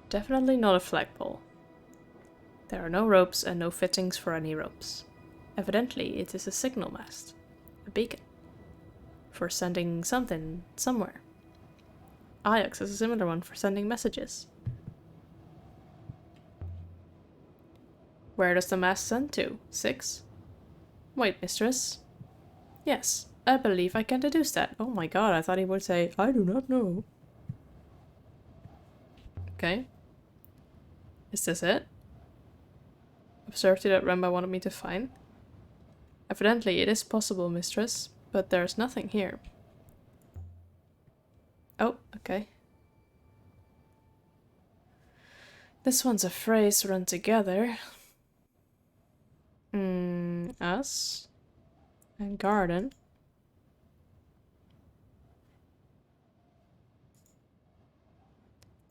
Definitely not a flagpole. There are no ropes and no fittings for any ropes. Evidently, it is a signal mast, a beacon, for sending something somewhere. Ajax has a similar one for sending messages. Where does the mast send to? 6? Wait, mistress. Yes, I believe I can deduce that. Oh my god, I thought he would say, I do not know. Okay. Is this it? Observatory that Remba wanted me to find. Evidently, it is possible, mistress, but there's nothing here. Oh, okay. This one's a phrase run together. Us. And garden.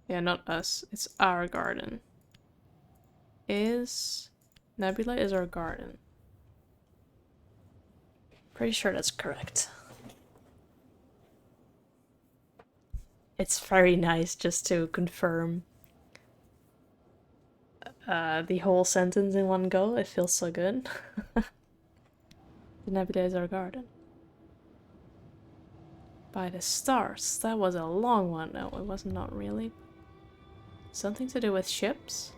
Yeah, not us. It's our garden. Nebula is our garden. Pretty sure that's correct. It's very nice just to confirm the whole sentence in one go. It feels so good. The nebula is our garden. By the stars. That was a long one. No, it was not really. Something to do with ships?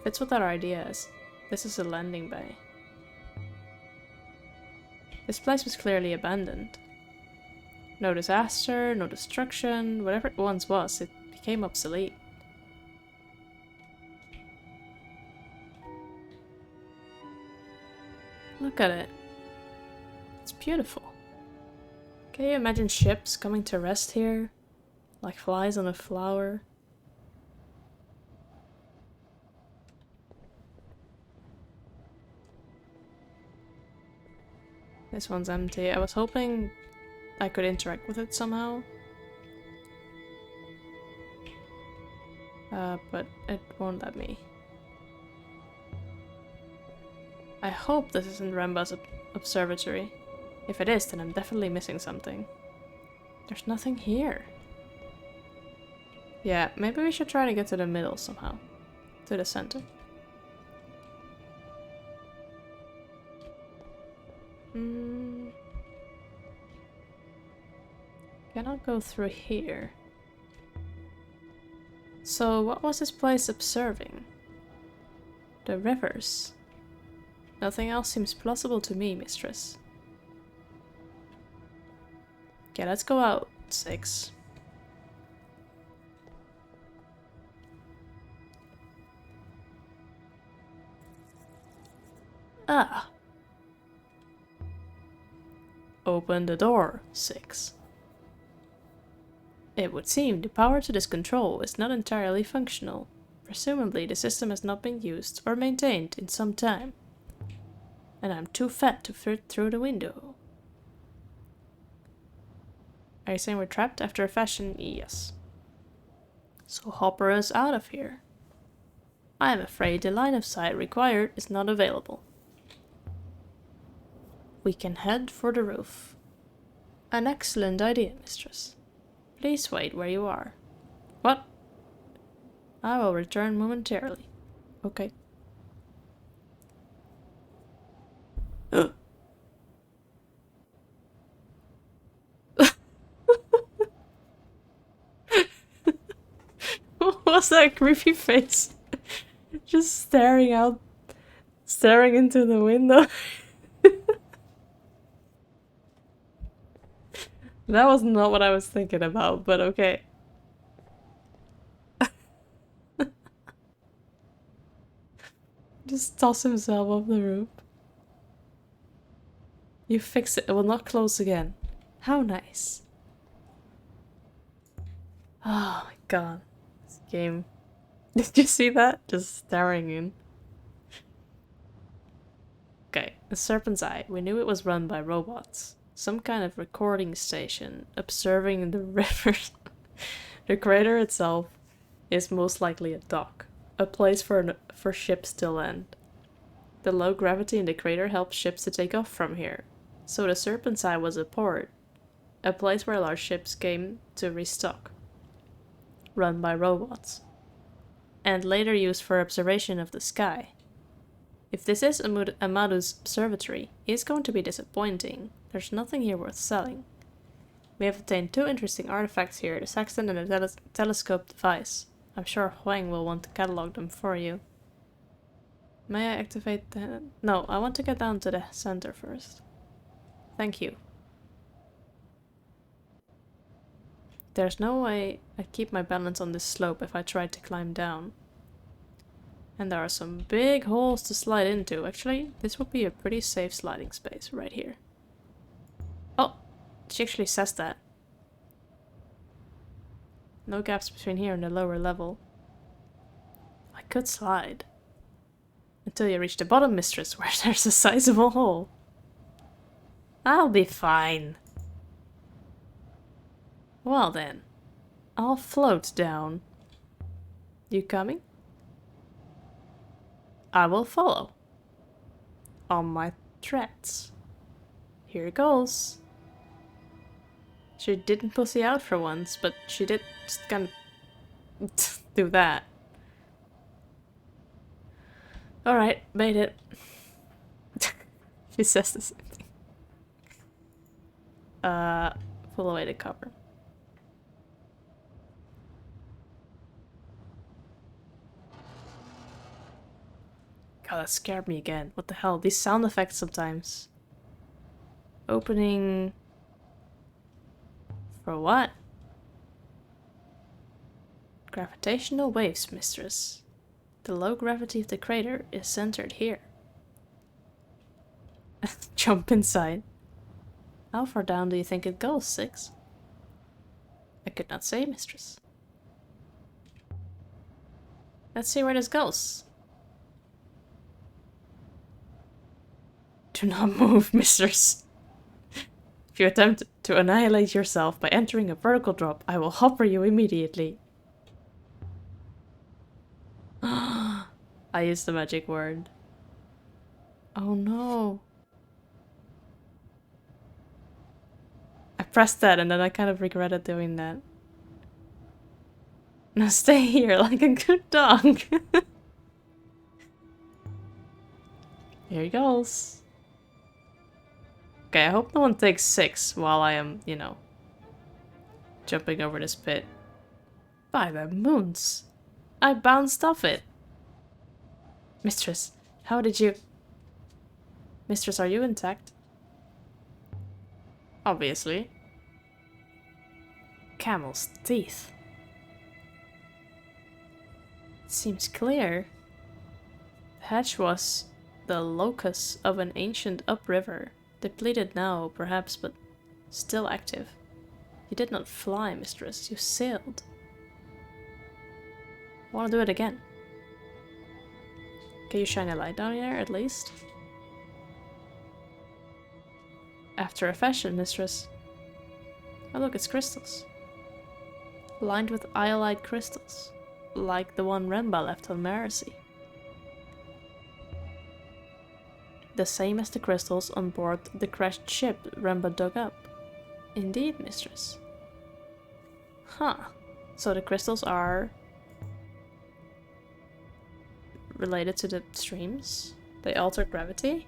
Fits with our ideas. This is a landing bay. This place was clearly abandoned. No disaster, no destruction, whatever it once was, it became obsolete. Look at it. It's beautiful. Can you imagine ships coming to rest here? Like flies on a flower? This one's empty. I was hoping I could interact with it somehow. But it won't let me. I hope this isn't Remba's observatory. If it is, then I'm definitely missing something. There's nothing here. Yeah, maybe we should try to get to the middle somehow. To the center. Cannot go through here. So what was this place observing? The rivers. Nothing else seems plausible to me, mistress. Okay, let's go out. 6. Ah. Open the door. 6. It would seem the power to this control is not entirely functional. Presumably the system has not been used or maintained in some time. And I'm too fat to fit through the window. Are you saying we're trapped after a fashion? Yes. So hopper us out of here. I am afraid the line of sight required is not available. We can head for the roof. An excellent idea, mistress. Please wait where you are. What? I will return momentarily. Okay. What was that creepy face? Just staring out, staring into the window. That was not what I was thinking about, but okay. Just toss himself off the roof. You fix it, it will not close again. How nice. Oh my god. This game. Did you see that? Just staring in. Okay, the Serpent's Eye. We knew it was run by robots. Some kind of recording station observing the rivers. The crater itself is most likely a dock, a place for ships to land. The low gravity in the crater helps ships to take off from here, so the Serpent's Eye was a port, a place where large ships came to restock, run by robots, and later used for observation of the sky. If this is Amadu's observatory, it's going to be disappointing. There's nothing here worth selling. We have obtained 2 interesting artifacts here, the sextant and the telescope device. I'm sure Huang will want to catalog them for you. May I activate the... No, I want to get down to the center first. Thank you. There's no way I'd keep my balance on this slope if I tried to climb down. And there are some big holes to slide into. Actually, this would be a pretty safe sliding space right here. Oh, she actually says that. No gaps between here and the lower level. I could slide. Until you reach the bottom, mistress, where there's a sizable hole. I'll be fine. Well then, I'll float down. You coming? I will follow. On my threads. Here goes. She didn't pussy out for once, but she did just kind of do that. Alright, made it. She says the same thing. Pull away the cover. God, that scared me again. What the hell? These sound effects sometimes. Opening... For what? Gravitational waves, mistress. The low gravity of the crater is centered here. Jump inside. How far down do you think it goes, Six? I could not say, mistress. Let's see where this goes. Do not move, mistress. If you attempt to annihilate yourself by entering a vertical drop, I will hopper you immediately. I used the magic word. Oh no. I pressed that and then I kind of regretted doing that. Now stay here like a good dog. Here he goes. Okay, I hope no one takes 6 while I am, you know, jumping over this pit. By the moons. I bounced off it. Mistress, how did you... Mistress, are you intact? Obviously. Camel's teeth. It seems clear. The hatch was the locus of an ancient upriver. Depleted now, perhaps, but still active. You did not fly, mistress. You sailed. I want to do it again. Can you shine a light down here, at least? After a fashion, mistress. Oh look, it's crystals. Lined with iolite crystals. Like the one Remba left on Marasi. The same as the crystals on board the crashed ship Remba dug up. Indeed, mistress. Huh. So the crystals are... related to the streams? They alter gravity?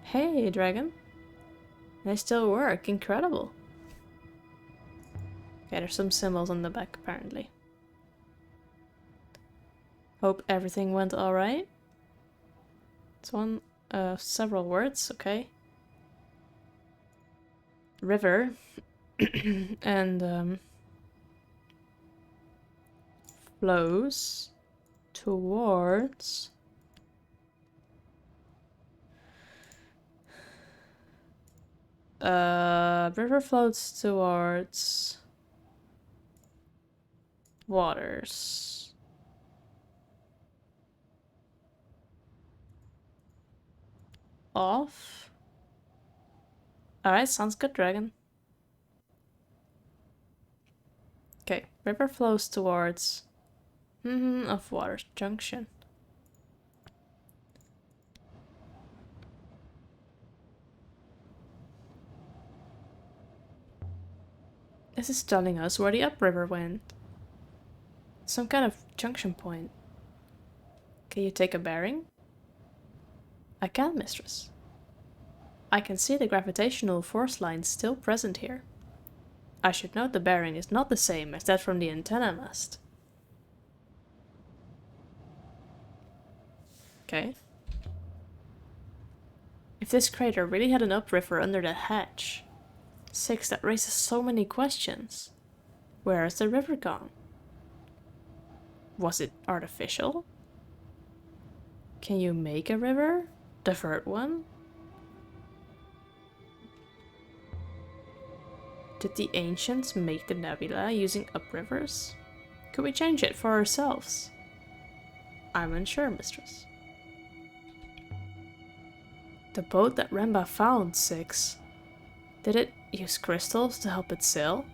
Hey, dragon. They still work. Incredible. Okay, there's some symbols on the back, apparently. Hope everything went alright. It's one... several words, okay. River. And, flows towards... river floats towards... waters. Off. Alright, sounds good, dragon. Okay, river flows towards of waters junction. This is telling us where the upriver went. Some kind of junction point. Can you take a bearing? I can, mistress. I can see the gravitational force lines still present here. I should note the bearing is not the same as that from the antenna mast. Okay. If this crater really had an upriver under the hatch... 6, that raises so many questions. Where has the river gone? Was it artificial? Can you make a river? Divert one? Did the ancients make the nebula using uprivers? Could we change it for ourselves? I'm unsure, mistress. The boat that Remba found, 6. Did it use crystals to help it sail?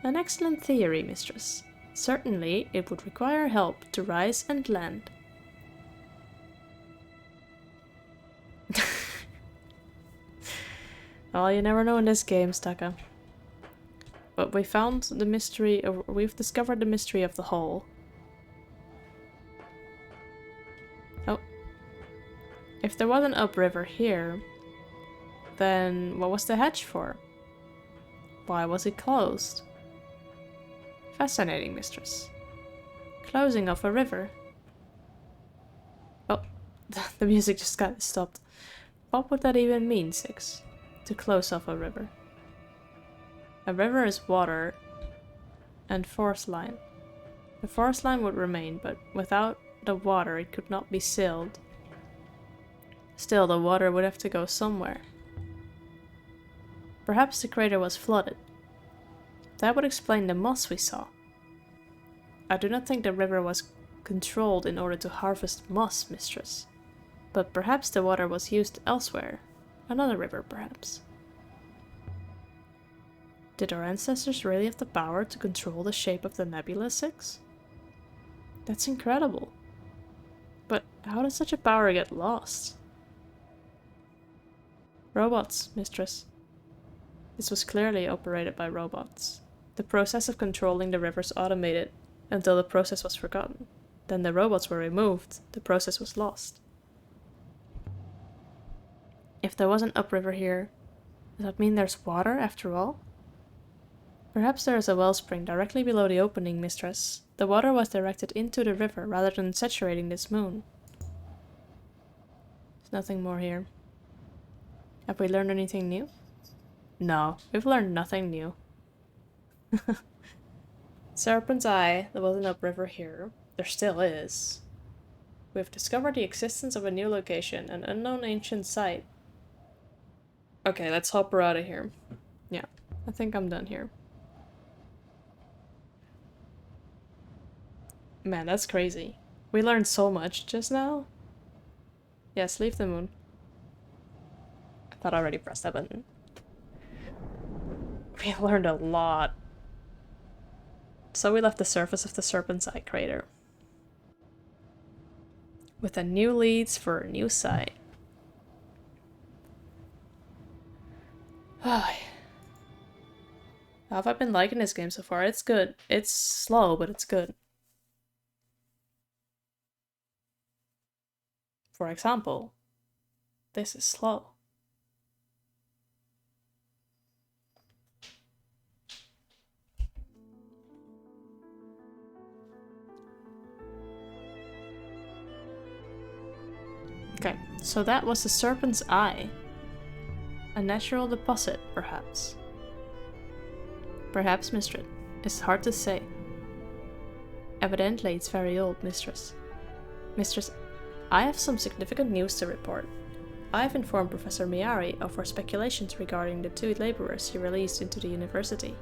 An excellent theory, mistress. Certainly, it would require help to rise and land. Well, you never know in this game, Staka. But we found the mystery, or we've discovered the mystery of the hole. Oh, If there was an upriver here, then what was the hatch for? Why was it closed? Fascinating, mistress. Closing of a river. Oh, the music just got stopped. What would that even mean, Six? To close off a river. A river is water and force line. The force line would remain, but without the water it could not be sealed. Still, the water would have to go somewhere. Perhaps the crater was flooded. That would explain the moss we saw. I do not think the river was controlled in order to harvest moss, mistress. But perhaps the water was used elsewhere. Another river, perhaps. Did our ancestors really have the power to control the shape of the nebula, Six? That's incredible. But how does such a power get lost? Robots, mistress. This was clearly operated by robots. The process of controlling the rivers automated until the process was forgotten. Then the robots were removed. The process was lost. If there was an upriver here, does that mean there's water after all? Perhaps there is a wellspring directly below the opening, mistress. The water was directed into the river rather than saturating this moon. There's nothing more here. Have we learned anything new? No, we've learned nothing new. Serpent's Eye, there was an upriver here. There still is. We have discovered the existence of a new location, an unknown ancient site. Okay, let's hop her out of here. Yeah, I think I'm done here. Man, that's crazy. We learned so much just now. Yes, leave the moon. I thought I already pressed that button. We learned a lot. So we left the surface of the Serpent's Eye crater. With a new leads for a new site. How have I been liking this game so far? It's good. It's slow, but it's good. For example, this is slow. Okay, so that was the Serpent's Eye. A natural deposit, perhaps. Perhaps, mistress. It's hard to say. Evidently, it's very old, mistress. Mistress, I have some significant news to report. I have informed Professor Miyari of our speculations regarding the 2 laborers he released into the university.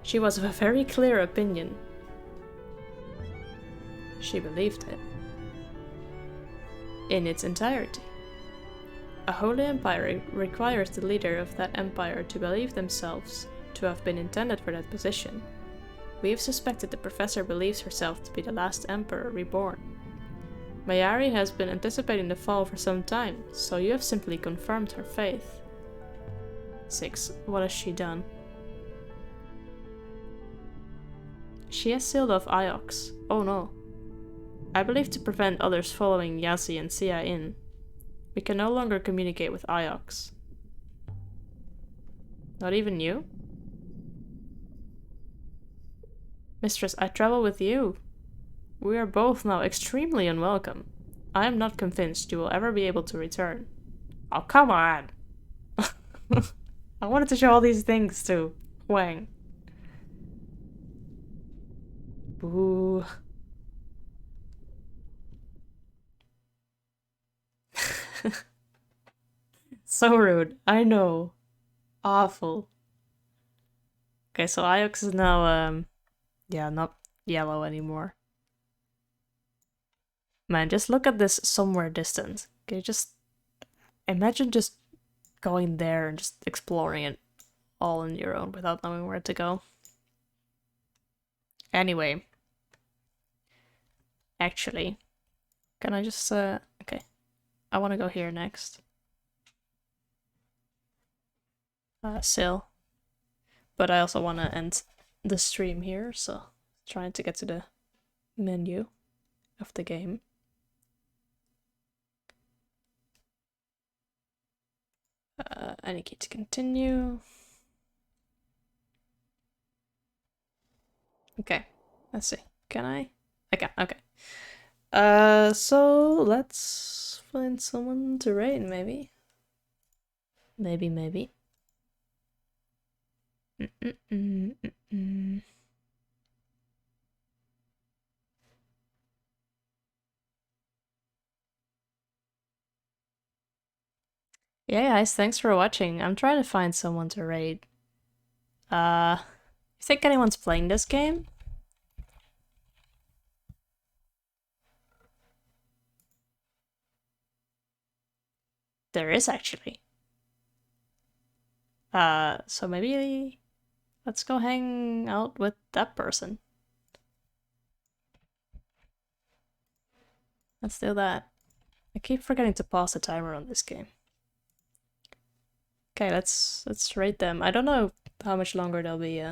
She was of a very clear opinion. She believed it. In its entirety. A holy empire requires the leader of that empire to believe themselves to have been intended for that position. We have suspected the professor believes herself to be the last emperor reborn. Mayari has been anticipating the fall for some time, so you have simply confirmed her faith. 6. What has she done? She has sealed off Iox. Oh no. I believe to prevent others following Yazi and Sia in. We can no longer communicate with Iox. Not even you? Mistress, I travel with you. We are both now extremely unwelcome. I am not convinced you will ever be able to return. Oh, come on! I wanted to show all these things to Wang. Boo. So rude. I know. Awful. Okay, so Iox is now, yeah, not yellow anymore. Man, just look at this somewhere distant. Okay, just imagine just going there and just exploring it all on your own without knowing where to go. Anyway. Actually, can I just, okay. I want to go here next. Sail. But I also want to end the stream here, so trying to get to the menu of the game. Any key to continue. Okay, let's see. Can I? I can, okay. So let's find someone to raid, maybe. Maybe. Yeah, guys, thanks for watching. I'm trying to find someone to raid. You think anyone's playing this game? There is actually. So maybe let's go hang out with that person. Let's do that. I keep forgetting to pause the timer on this game. Okay, let's rate them. I don't know how much longer they'll be.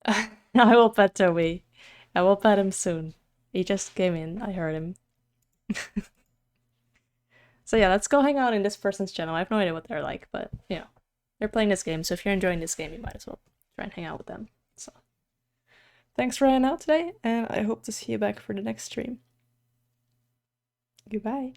I will pet Toby. I will pet him soon. He just came in. I heard him. So yeah, let's go hang out in this person's channel. I have no idea what they're like, but you know, they're playing this game. So if you're enjoying this game, you might as well try and hang out with them. So thanks for hanging out today, and I hope to see you back for the next stream. Goodbye.